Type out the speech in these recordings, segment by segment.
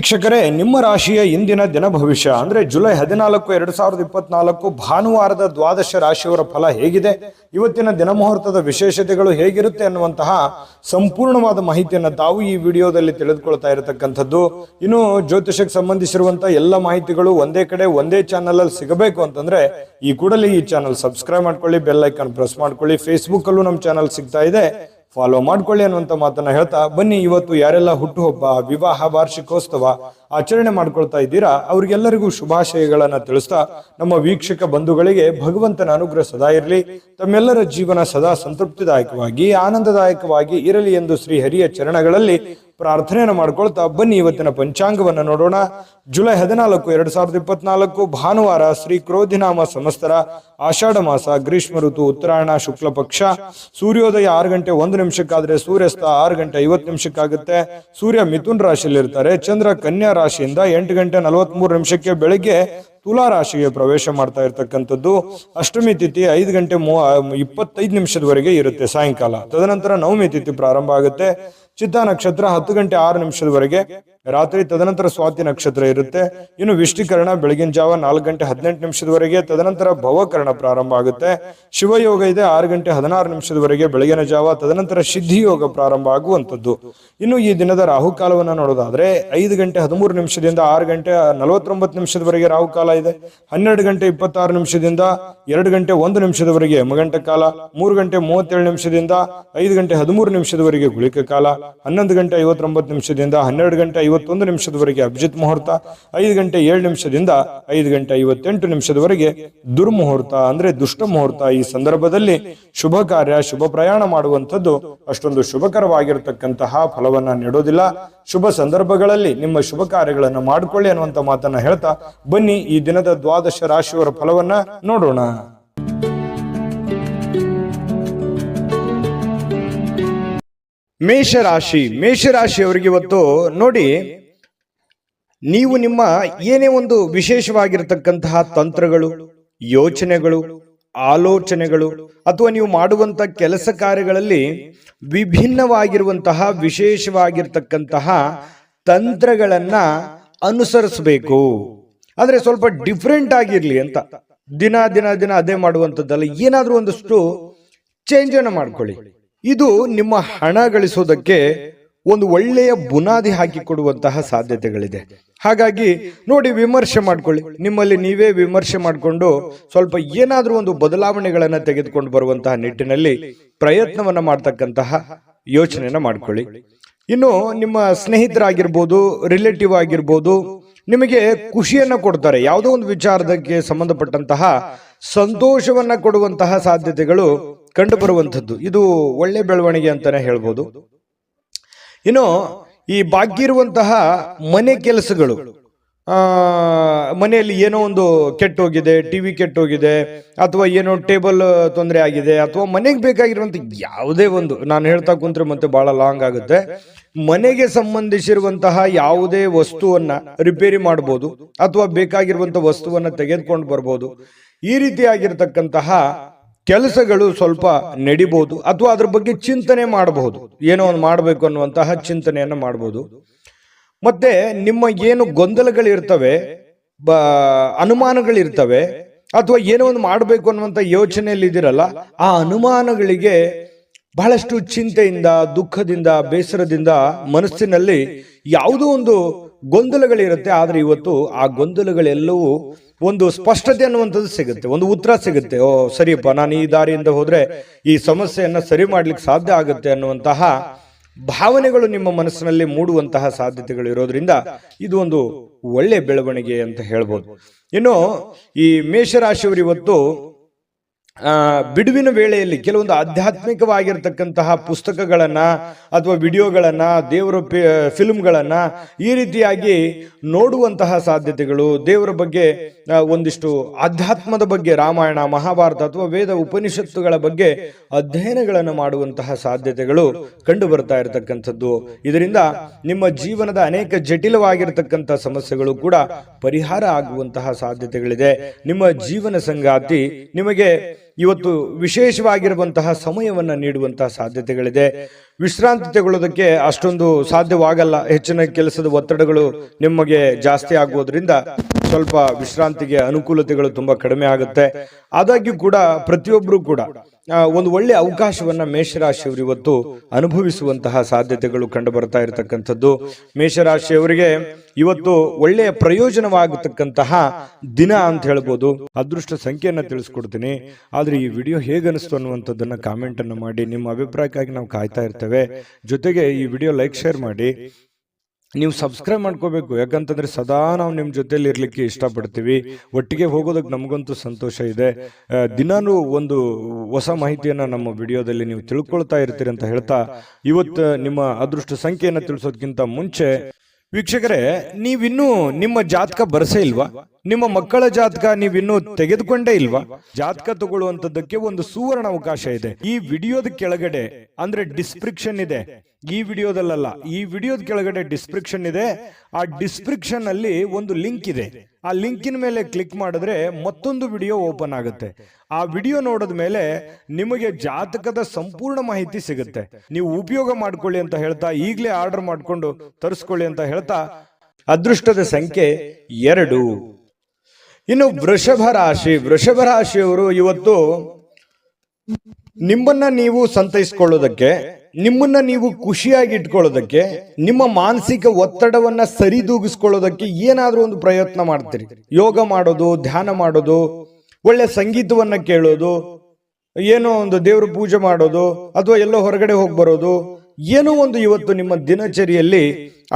ವೀಕ್ಷಕರೇ, ನಿಮ್ಮ ರಾಶಿಯ ಇಂದಿನ ದಿನ ಭವಿಷ್ಯ ಅಂದ್ರೆ ಜುಲೈ 14, 2024 ಭಾನುವಾರದ ದ್ವಾದಶ ರಾಶಿಯವರ ಫಲ ಹೇಗಿದೆ, ಇವತ್ತಿನ ದಿನ ಮುಹೂರ್ತದ ವಿಶೇಷತೆಗಳು ಹೇಗಿರುತ್ತೆ ಅನ್ನುವಂತಹ ಸಂಪೂರ್ಣವಾದ ಮಾಹಿತಿಯನ್ನು ತಾವು ಈ ವಿಡಿಯೋದಲ್ಲಿ ತಿಳಿದುಕೊಳ್ತಾ ಇರತಕ್ಕಂಥದ್ದು. ಇನ್ನು ಜ್ಯೋತಿಷಕ್ಕೆ ಸಂಬಂಧಿಸಿರುವಂತಹ ಎಲ್ಲ ಮಾಹಿತಿಗಳು ಒಂದೇ ಕಡೆ ಒಂದೇ ಚಾನಲ್ ಅಲ್ಲಿ ಸಿಗಬೇಕು ಅಂತಂದ್ರೆ ಈ ಕೂಡಲೇ ಈ ಚಾನಲ್ ಸಬ್ಸ್ಕ್ರೈಬ್ ಮಾಡ್ಕೊಳ್ಳಿ, ಬೆಲ್ ಐಕಾನ್ ಪ್ರೆಸ್ ಮಾಡ್ಕೊಳ್ಳಿ. ಫೇಸ್ಬುಕ್ ಅಲ್ಲೂ ನಮ್ಮ ಚಾನಲ್ ಸಿಗ್ತಾ ಇದೆ, ಫಾಲೋ ಮಾಡ್ಕೊಳ್ಳಿ ಅನ್ನುವಂತ ಮಾತನ್ನ ಹೇಳ್ತಾ ಬನ್ನಿ. ಇವತ್ತು ಯಾರೆಲ್ಲ ಹುಟ್ಟುಹಬ್ಬ, ವಿವಾಹ, ವಾರ್ಷಿಕೋತ್ಸವ ಆಚರಣೆ ಮಾಡ್ಕೊಳ್ತಾ ಇದ್ದೀರಾ ಅವ್ರಿಗೆಲ್ಲರಿಗೂ ಶುಭಾಶಯಗಳನ್ನ ತಿಳಿಸ್ತಾ ನಮ್ಮ ವೀಕ್ಷಕ ಬಂಧುಗಳಿಗೆ ಭಗವಂತನ ಅನುಗ್ರಹ ಸದಾ ಇರಲಿ, ತಮ್ಮೆಲ್ಲರ ಜೀವನ ಸದಾ ಸಂತೃಪ್ತಿದಾಯಕವಾಗಿ ಆನಂದದಾಯಕವಾಗಿ ಇರಲಿ ಎಂದು ಶ್ರೀ ಹರಿಯ ಚರಣಗಳಲ್ಲಿ ಪ್ರಾರ್ಥನೆಯನ್ನು ಮಾಡ್ಕೊಳ್ತಾ ಬನ್ನಿ ಇವತ್ತಿನ ಪಂಚಾಂಗವನ್ನು ನೋಡೋಣ. ಜುಲೈ 14, 2024 ಭಾನುವಾರ, ಶ್ರೀ ಕ್ರೋಧಿನಾಮ ಸಂವತ್ಸರ, ಆಷಾಢ ಮಾಸ, ಗ್ರೀಷ್ಮ ಋತು, ಉತ್ತರಾಯಣ, ಶುಕ್ಲ ಪಕ್ಷ. ಸೂರ್ಯೋದಯ 6 ಗಂಟೆ 1 ನಿಮಿಷಕ್ಕಾದ್ರೆ ಸೂರ್ಯಾಸ್ತ 6 ಗಂಟೆ 50 ನಿಮಿಷಕ್ಕಾಗುತ್ತೆ. ಸೂರ್ಯ ಮಿಥುನ್ ರಾಶಿಯಲ್ಲಿ ಇರ್ತಾರೆ. ಚಂದ್ರ ಕನ್ಯಾ ರಾಶಿಯಿಂದ 8 ಗಂಟೆ 43 ನಿಮಿಷಕ್ಕೆ ಬೆಳಿಗ್ಗೆ ತುಲಾ ರಾಶಿಗೆ ಪ್ರವೇಶ ಮಾಡ್ತಾ ಇರ್ತಕ್ಕಂಥದ್ದು. ಅಷ್ಟಮಿ ತಿಥಿ 5 ಗಂಟೆ 25 ನಿಮಿಷದವರೆಗೆ ಇರುತ್ತೆ ಸಾಯಂಕಾಲ. ತದನಂತರ ನವಮಿ ತಿಥಿ ಪ್ರಾರಂಭ ಆಗುತ್ತೆ. ಚಿತ್ತಾ ನಕ್ಷತ್ರ 10 ಗಂಟೆ 6 ನಿಮಿಷದವರೆಗೆ ರಾತ್ರಿ. ತದನಂತರ ಸ್ವಾತಿ ನಕ್ಷತ್ರ ಇರುತ್ತೆ. ಇನ್ನು ವಿಷ್ಟಿಕರಣ ಬೆಳಗಿನ ಜಾವ 4 ಗಂಟೆ 18 ನಿಮಿಷದವರೆಗೆ. ತದನಂತರ ಭವಕರಣ ಪ್ರಾರಂಭ ಆಗುತ್ತೆ. ಶಿವಯೋಗ ಇದೆ 6 ಗಂಟೆ 16 ನಿಮಿಷದವರೆಗೆ ಬೆಳಗಿನ ಜಾವ. ತದನಂತರ ಸಿದ್ಧಿಯೋಗ ಪ್ರಾರಂಭ ಆಗುವಂಥದ್ದು. ಇನ್ನು ಈ ದಿನದ ರಾಹುಕಾಲವನ್ನು ನೋಡೋದಾದ್ರೆ 5 ಗಂಟೆ 13 ನಿಮಿಷದಿಂದ 6 ಗಂಟೆ 49 ನಿಮಿಷದವರೆಗೆ ರಾಹುಕಾಲ ಇದೆ. 12 ಗಂಟೆ 26 ನಿಮಿಷದಿಂದ 2 ಗಂಟೆ 1 ನಿಮಿಷದವರೆಗೆ ಯಮಗಂಟ ಕಾಲ. 3 ಗಂಟೆ 37 ನಿಮಿಷದಿಂದ 5 ಗಂಟೆ 13 ನಿಮಿಷದವರೆಗೆ ಗುಳಿಕ ಕಾಲ. 11 ಗಂಟೆ 59 ನಿಮಿಷದಿಂದ 12 ಗಂಟೆ 51 ನಿಮಿಷದವರೆಗೆ ಅಭಿಜಿತ್ ಮುಹೂರ್ತ. 5 ಗಂಟೆ 7 ನಿಮಿಷದಿಂದ 5 ಗಂಟೆ 58 ನಿಮಿಷದವರೆಗೆ ದುರ್ಮುಹೂರ್ತ ಅಂದ್ರೆ ದುಷ್ಟ ಮುಹೂರ್ತ. ಈ ಸಂದರ್ಭದಲ್ಲಿ ಶುಭ ಕಾರ್ಯ, ಶುಭ ಪ್ರಯಾಣ ಮಾಡುವಂಥದ್ದು ಅಷ್ಟೊಂದು ಶುಭಕರವಾಗಿರತಕ್ಕಂತಹ ಫಲವನ್ನ ನೀಡೋದಿಲ್ಲ. ಶುಭ ಸಂದರ್ಭಗಳಲ್ಲಿ ನಿಮ್ಮ ಶುಭ ಕಾರ್ಯಗಳನ್ನು ಮಾಡಿಕೊಳ್ಳಿ ಅನ್ನುವಂತ ಮಾತನ್ನ ಹೇಳ್ತಾ ಬನ್ನಿ ಈ ದಿನದ ದ್ವಾದಶ ರಾಶಿಯವರ ಫಲವನ್ನ ನೋಡೋಣ. ಮೇಷರಾಶಿಯವರಿಗೆ ಇವತ್ತು ನೋಡಿ, ನೀವು ನಿಮ್ಮ ಏನೇ ಒಂದು ವಿಶೇಷವಾಗಿರತಕ್ಕಂತಹ ತಂತ್ರಗಳು, ಯೋಚನೆಗಳು, ಆಲೋಚನೆಗಳು ಅಥವಾ ನೀವು ಮಾಡುವಂತ ಕೆಲಸ ಕಾರ್ಯಗಳಲ್ಲಿ ವಿಭಿನ್ನವಾಗಿರುವಂತಹ ವಿಶೇಷವಾಗಿರ್ತಕ್ಕಂತಹ ತಂತ್ರಗಳನ್ನ ಅನುಸರಿಸಬೇಕು. ಅಂದ್ರೆ ಸ್ವಲ್ಪ ಡಿಫ್ರೆಂಟ್ ಆಗಿರ್ಲಿ ಅಂತ. ದಿನ ದಿನ ದಿನ ಅದೇ ಮಾಡುವಂಥದ್ದಲ್ಲ, ಏನಾದ್ರೂ ಒಂದಷ್ಟು ಚೇಂಜ್ ಅನ್ನು ಮಾಡ್ಕೊಳ್ಳಿ. ಇದು ನಿಮ್ಮ ಹಣ ಗಳಿಸೋದಕ್ಕೆ ಒಂದು ಒಳ್ಳೆಯ ಬುನಾದಿ ಹಾಕಿಕೊಡುವಂತಹ ಸಾಧ್ಯತೆಗಳಿದೆ. ಹಾಗಾಗಿ ನೋಡಿ, ವಿಮರ್ಶೆ ಮಾಡ್ಕೊಳ್ಳಿ. ನಿಮ್ಮಲ್ಲಿ ನೀವೇ ವಿಮರ್ಶೆ ಮಾಡಿಕೊಂಡು ಸ್ವಲ್ಪ ಏನಾದ್ರೂ ಒಂದು ಬದಲಾವಣೆಗಳನ್ನ ತೆಗೆದುಕೊಂಡು ಬರುವಂತಹ ನಿಟ್ಟಿನಲ್ಲಿ ಪ್ರಯತ್ನವನ್ನ ಮಾಡ್ತಕ್ಕಂತಹ ಯೋಚನೆಯನ್ನ ಮಾಡ್ಕೊಳ್ಳಿ. ಇನ್ನು ನಿಮ್ಮ ಸ್ನೇಹಿತರಾಗಿರ್ಬೋದು, ರಿಲೇಟಿವ್ ಆಗಿರ್ಬೋದು, ನಿಮಗೆ ಖುಷಿಯನ್ನ ಕೊಡ್ತಾರೆ. ಯಾವುದೋ ಒಂದು ವಿಚಾರಕ್ಕೆ ಸಂಬಂಧಪಟ್ಟಂತಹ ಸಂತೋಷವನ್ನ ಕೊಡುವಂತಹ ಸಾಧ್ಯತೆಗಳು ಕಂಡು ಬರುವಂಥದ್ದು. ಇದು ಒಳ್ಳೆ ಬೆಳವಣಿಗೆ ಅಂತಾನೆ ಹೇಳ್ಬೋದು. ಇನ್ನು ಈ ಬಾಕಿ ಇರುವಂತಹ ಮನೆ ಕೆಲಸಗಳು, ಮನೆಯಲ್ಲಿ ಏನೋ ಒಂದು ಕೆಟ್ಟೋಗಿದೆ, ಟಿವಿ ಕೆಟ್ಟೋಗಿದೆ, ಅಥವಾ ಏನೋ ಟೇಬಲ್ ತೊಂದರೆ ಆಗಿದೆ, ಅಥವಾ ಮನೆಗೆ ಬೇಕಾಗಿರುವಂತ ಯಾವುದೇ ಒಂದು, ನಾನು ಹೇಳ್ತಾ ಕುಂತ್ರೆ ಮತ್ತೆ ಬಹಳ ಲಾಂಗ್ ಆಗುತ್ತೆ. ಮನೆಗೆ ಸಂಬಂಧಿಸಿರುವಂತಹ ಯಾವುದೇ ವಸ್ತುವನ್ನ ರಿಪೇರಿ ಮಾಡಬಹುದು, ಅಥವಾ ಬೇಕಾಗಿರುವಂತ ವಸ್ತುವನ್ನ ತೆಗೆದುಕೊಂಡು ಬರ್ಬೋದು. ಈ ರೀತಿಯಾಗಿರ್ತಕ್ಕಂತಹ ಕೆಲಸಗಳು ಸ್ವಲ್ಪ ನಡಿಬಹುದು, ಅಥವಾ ಅದ್ರ ಬಗ್ಗೆ ಚಿಂತನೆ ಮಾಡಬಹುದು. ಏನೋ ಒಂದು ಮಾಡಬೇಕು ಅನ್ನುವಂತಹ ಚಿಂತನೆಯನ್ನ ಮಾಡಬಹುದು. ಮತ್ತೆ ನಿಮ್ಮ ಏನು ಗೊಂದಲಗಳಿರ್ತವೆ, ಅನುಮಾನಗಳಿರ್ತವೆ, ಅಥವಾ ಏನೋ ಒಂದು ಮಾಡಬೇಕು ಅನ್ನುವಂತ ಯೋಚನೆಯಲ್ಲಿ ಇದಿರಲ್ಲ, ಆ ಅನುಮಾನಗಳಿಗೆ ಬಹಳಷ್ಟು ಚಿಂತೆಯಿಂದ, ದುಃಖದಿಂದ, ಬೇಸರದಿಂದ ಮನಸ್ಸಿನಲ್ಲಿ ಯಾವುದೋ ಒಂದು ಗೊಂದಲಗಳಿರುತ್ತೆ. ಆದ್ರೆ ಇವತ್ತು ಆ ಗೊಂದಲಗಳೆಲ್ಲವೂ ಒಂದು ಸ್ಪಷ್ಟತೆ ಅನ್ನುವಂಥದ್ದು ಸಿಗುತ್ತೆ, ಒಂದು ಉತ್ತರ ಸಿಗುತ್ತೆ. ಓ ಸರಿಯಪ್ಪ, ನಾನು ಈ ದಾರಿಯಿಂದ ಹೋದ್ರೆ ಈ ಸಮಸ್ಯೆಯನ್ನ ಸರಿ ಮಾಡ್ಲಿಕ್ಕೆ ಸಾಧ್ಯ ಆಗುತ್ತೆ ಅನ್ನುವಂತಹ ಭಾವನೆಗಳು ನಿಮ್ಮ ಮನಸ್ಸಿನಲ್ಲಿ ಮೂಡುವಂತಹ ಸಾಧ್ಯತೆಗಳು ಇರೋದ್ರಿಂದ ಇದು ಒಂದು ಒಳ್ಳೆ ಬೆಳವಣಿಗೆ ಅಂತ ಹೇಳ್ಬೋದು. ಇನ್ನು ಈ ಮೇಷರಾಶಿಯವರು ಇವತ್ತು ಬಿಡುವಿನ ವೇಳೆಯಲ್ಲಿ ಕೆಲವೊಂದು ಆಧ್ಯಾತ್ಮಿಕವಾಗಿರ್ತಕ್ಕಂತಹ ಪುಸ್ತಕಗಳನ್ನ ಅಥವಾ ವಿಡಿಯೋಗಳನ್ನ, ದೇವರ ಫಿಲ್ಮ್ಗಳನ್ನ ಈ ರೀತಿಯಾಗಿ ನೋಡುವಂತಹ ಸಾಧ್ಯತೆಗಳು, ದೇವರ ಬಗ್ಗೆ ಒಂದಿಷ್ಟು ಆಧ್ಯಾತ್ಮದ ಬಗ್ಗೆ, ರಾಮಾಯಣ, ಮಹಾಭಾರತ ಅಥವಾ ವೇದ ಉಪನಿಷತ್ತುಗಳ ಬಗ್ಗೆ ಅಧ್ಯಯನಗಳನ್ನು ಮಾಡುವಂತಹ ಸಾಧ್ಯತೆಗಳು ಕಂಡು ಬರ್ತಾ ಇರತಕ್ಕಂಥದ್ದು. ಇದರಿಂದ ನಿಮ್ಮ ಜೀವನದ ಅನೇಕ ಜಟಿಲವಾಗಿರತಕ್ಕಂತಹ ಸಮಸ್ಯೆಗಳು ಕೂಡ ಪರಿಹಾರ ಆಗುವಂತಹ ಸಾಧ್ಯತೆಗಳಿದೆ. ನಿಮ್ಮ ಜೀವನ ಸಂಗಾತಿ ನಿಮಗೆ ಇವತ್ತು ವಿಶೇಷವಾಗಿರುವಂತಹ ಸಮಯವನ್ನು ನೀಡುವಂತಹ ಸಾಧ್ಯತೆಗಳಿದೆ. ವಿಶ್ರಾಂತಿ ತಗೊಳ್ಳೋದಕ್ಕೆ ಅಷ್ಟೊಂದು ಸಾಧ್ಯವಾಗಲ್ಲ. ಹೆಚ್ಚಿನ ಕೆಲಸದ ಒತ್ತಡಗಳು ನಿಮಗೆ ಜಾಸ್ತಿ ಆಗುವುದರಿಂದ ಸ್ವಲ್ಪ ವಿಶ್ರಾಂತಿಗೆ ಅನುಕೂಲತೆಗಳು ತುಂಬಾ ಕಡಿಮೆ ಆಗುತ್ತೆ. ಆದಾಗ್ಯೂ ಕೂಡ ಪ್ರತಿಯೊಬ್ಬರು ಕೂಡ ಒಂದು ಒಳ್ಳೆಯ ಅವಕಾಶವನ್ನ ಮೇಷರಾಶಿಯವರು ಇವತ್ತು ಅನುಭವಿಸುವಂತಹ ಸಾಧ್ಯತೆಗಳು ಕಂಡು ಬರ್ತಾ ಇರತಕ್ಕಂಥದ್ದು. ಮೇಷರಾಶಿಯವರಿಗೆ ಇವತ್ತು ಒಳ್ಳೆಯ ಪ್ರಯೋಜನವಾಗತಕ್ಕಂತಹ ದಿನ ಅಂತ ಹೇಳ್ಬೋದು. ಅದೃಷ್ಟ ಸಂಖ್ಯೆಯನ್ನ ತಿಳಿಸ್ಕೊಡ್ತೀನಿ. ಆದ್ರೆ ಈ ವಿಡಿಯೋ ಹೇಗನಿಸ್ತು ಅನ್ನುವಂಥದ್ದನ್ನ ಕಾಮೆಂಟ್ ಅನ್ನು ಮಾಡಿ. ನಿಮ್ಮ ಅಭಿಪ್ರಾಯಕ್ಕಾಗಿ ನಾವು ಕಾಯ್ತಾ ಇರ್ತೇವೆ. ಜೊತೆಗೆ ಈ ವಿಡಿಯೋ ಲೈಕ್ ಶೇರ್ ಮಾಡಿ. ನೀವು ಸಬ್ಸ್ಕ್ರೈಬ್ ಮಾಡ್ಕೋಬೇಕು, ಯಾಕಂತಂದ್ರೆ ಸದಾ ನಾವು ನಿಮ್ಮ ಜೊತೆಲಿ ಇರ್ಲಿಕ್ಕೆ ಇಷ್ಟಪಡ್ತೀವಿ. ಒಟ್ಟಿಗೆ ಹೋಗೋದಕ್ಕೆ ನಮಗಂತೂ ಸಂತೋಷ ಇದೆ. ದಿನಾನು ಒಂದು ಹೊಸ ಮಾಹಿತಿಯನ್ನ ನಮ್ಮ ವಿಡಿಯೋದಲ್ಲಿ ನೀವು ತಿಳ್ಕೊಳ್ತಾ ಇರ್ತೀರಿ ಅಂತ ಹೇಳ್ತಾ, ಇವತ್ತು ನಿಮ್ಮ ಅದೃಷ್ಟ ಸಂಖ್ಯೆಯನ್ನು ತಿಳಿಸೋದಕ್ಕಿಂತ ಮುಂಚೆ ವೀಕ್ಷಕರೇ, ನೀವಿನ್ನೂ ನಿಮ್ಮ ಜಾತಕ ಬರಸೇ ಇಲ್ವಾ? ನಿಮ್ಮ ಮಕ್ಕಳ ಜಾತಕ ನೀವಿನ್ನೂ ತೆಗೆದುಕೊಂಡೇ ಇಲ್ವಾ? ಜಾತಕ ತಗೊಳ್ಳುವಂತದ್ದಕ್ಕೆ ಒಂದು ಸುವರ್ಣ ಅವಕಾಶ ಇದೆ. ಈ ವಿಡಿಯೋದ ಕೆಳಗಡೆ ಅಂದ್ರೆ ಡಿಸ್ಕ್ರಿಪ್ಷನ್ ಇದೆ. ಈ ವಿಡಿಯೋದಲ್ಲ, ಈ ವಿಡಿಯೋದ ಕೆಳಗಡೆ ಡಿಸ್ಕ್ರಿಪ್ಷನ್ ಇದೆ. ಆ ಡಿಸ್ಕ್ರಿಪ್ಷನ್ ಅಲ್ಲಿ ಒಂದು ಲಿಂಕ್ ಇದೆ. ಆ ಲಿಂಕಿನ ಮೇಲೆ ಕ್ಲಿಕ್ ಮಾಡಿದ್ರೆ ಮತ್ತೊಂದು ವಿಡಿಯೋ ಓಪನ್ ಆಗುತ್ತೆ. ಆ ವಿಡಿಯೋ ನೋಡಿದ ಮೇಲೆ ನಿಮಗೆ ಜಾತಕದ ಸಂಪೂರ್ಣ ಮಾಹಿತಿ ಸಿಗುತ್ತೆ. ನೀವು ಉಪಯೋಗ ಮಾಡ್ಕೊಳ್ಳಿ ಅಂತ ಹೇಳ್ತಾ, ಈಗಲೇ ಆರ್ಡರ್ ಮಾಡ್ಕೊಂಡು ತರಿಸ್ಕೊಳ್ಳಿ ಅಂತ ಹೇಳ್ತಾ, ಅದೃಷ್ಟದ ಸಂಖ್ಯೆ 2. ಇನ್ನು ವೃಷಭ ರಾಶಿಯವರು ಇವತ್ತು ನಿಮ್ಮನ್ನ ನೀವು ಸಂತೈಸ್ಕೊಳ್ಳೋದಕ್ಕೆ, ನಿಮ್ಮನ್ನ ನೀವು ಖುಷಿಯಾಗಿ ಇಟ್ಕೊಳ್ಳೋದಕ್ಕೆ, ನಿಮ್ಮ ಮಾನಸಿಕ ಒತ್ತಡವನ್ನ ಸರಿದೂಗಿಸ್ಕೊಳ್ಳೋದಕ್ಕೆ ಏನಾದ್ರೂ ಒಂದು ಪ್ರಯತ್ನ ಮಾಡ್ತೀರಿ. ಯೋಗ ಮಾಡೋದು, ಧ್ಯಾನ ಮಾಡೋದು, ಒಳ್ಳೆ ಸಂಗೀತವನ್ನ ಕೇಳೋದು, ಏನೋ ಒಂದು ದೇವ್ರ ಪೂಜೆ ಮಾಡೋದು, ಅಥವಾ ಎಲ್ಲೋ ಹೊರಗಡೆ ಹೋಗಿ ಬರೋದು, ಏನೋ ಒಂದು ಇವತ್ತು ನಿಮ್ಮ ದಿನಚರಿಯಲ್ಲಿ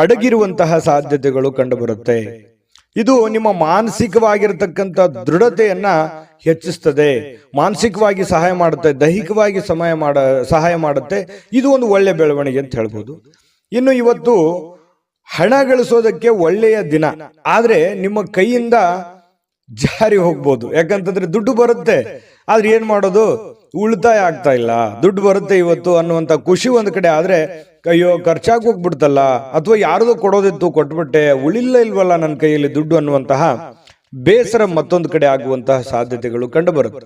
ಅಡಗಿರುವಂತಹ ಸಾಧ್ಯತೆಗಳು ಕಂಡು ಬರುತ್ತೆ. ಇದು ನಿಮ್ಮ ಮಾನಸಿಕವಾಗಿರತಕ್ಕಂಥ ದೃಢತೆಯನ್ನ ಹೆಚ್ಚಿಸ್ತದೆ, ಮಾನಸಿಕವಾಗಿ ಸಹಾಯ ಮಾಡುತ್ತೆ, ದೈಹಿಕವಾಗಿ ಸಹಾಯ ಮಾಡುತ್ತೆ. ಇದು ಒಂದು ಒಳ್ಳೆ ಬೆಳವಣಿಗೆ ಅಂತ ಹೇಳ್ಬೋದು. ಇನ್ನು ಇವತ್ತು ಹಣ ಗಳಿಸೋದಕ್ಕೆ ಒಳ್ಳೆಯ ದಿನ, ಆದ್ರೆ ನಿಮ್ಮ ಕೈಯಿಂದ ಜಾರಿ ಹೋಗ್ಬೋದು. ಯಾಕಂತಂದ್ರೆ ದುಡ್ಡು ಬರುತ್ತೆ, ಆದ್ರೆ ಏನ್ ಮಾಡೋದು, ಉಳಿತಾಯ ಆಗ್ತಾ ಇಲ್ಲ. ದುಡ್ಡು ಬರುತ್ತೆ ಇವತ್ತು ಅನ್ನುವಂತ ಖುಷಿ ಒಂದ್ ಕಡೆ, ಆದ್ರೆ ಅಯ್ಯೋ ಖರ್ಚಾಗಿ ಹೋಗ್ಬಿಡ್ತಲ್ಲ, ಅಥವಾ ಯಾರ್ದೋ ಕೊಡೋದಿತ್ತು ಕೊಟ್ಬಿಟ್ಟೆ, ಇಲ್ವಲ್ಲ ನನ್ನ ಕೈಯಲ್ಲಿ ದುಡ್ಡು ಅನ್ನುವಂತಹ ಬೇಸರ ಮತ್ತೊಂದು ಕಡೆ ಆಗುವಂತಹ ಸಾಧ್ಯತೆಗಳು ಕಂಡು ಬರುತ್ತೆ.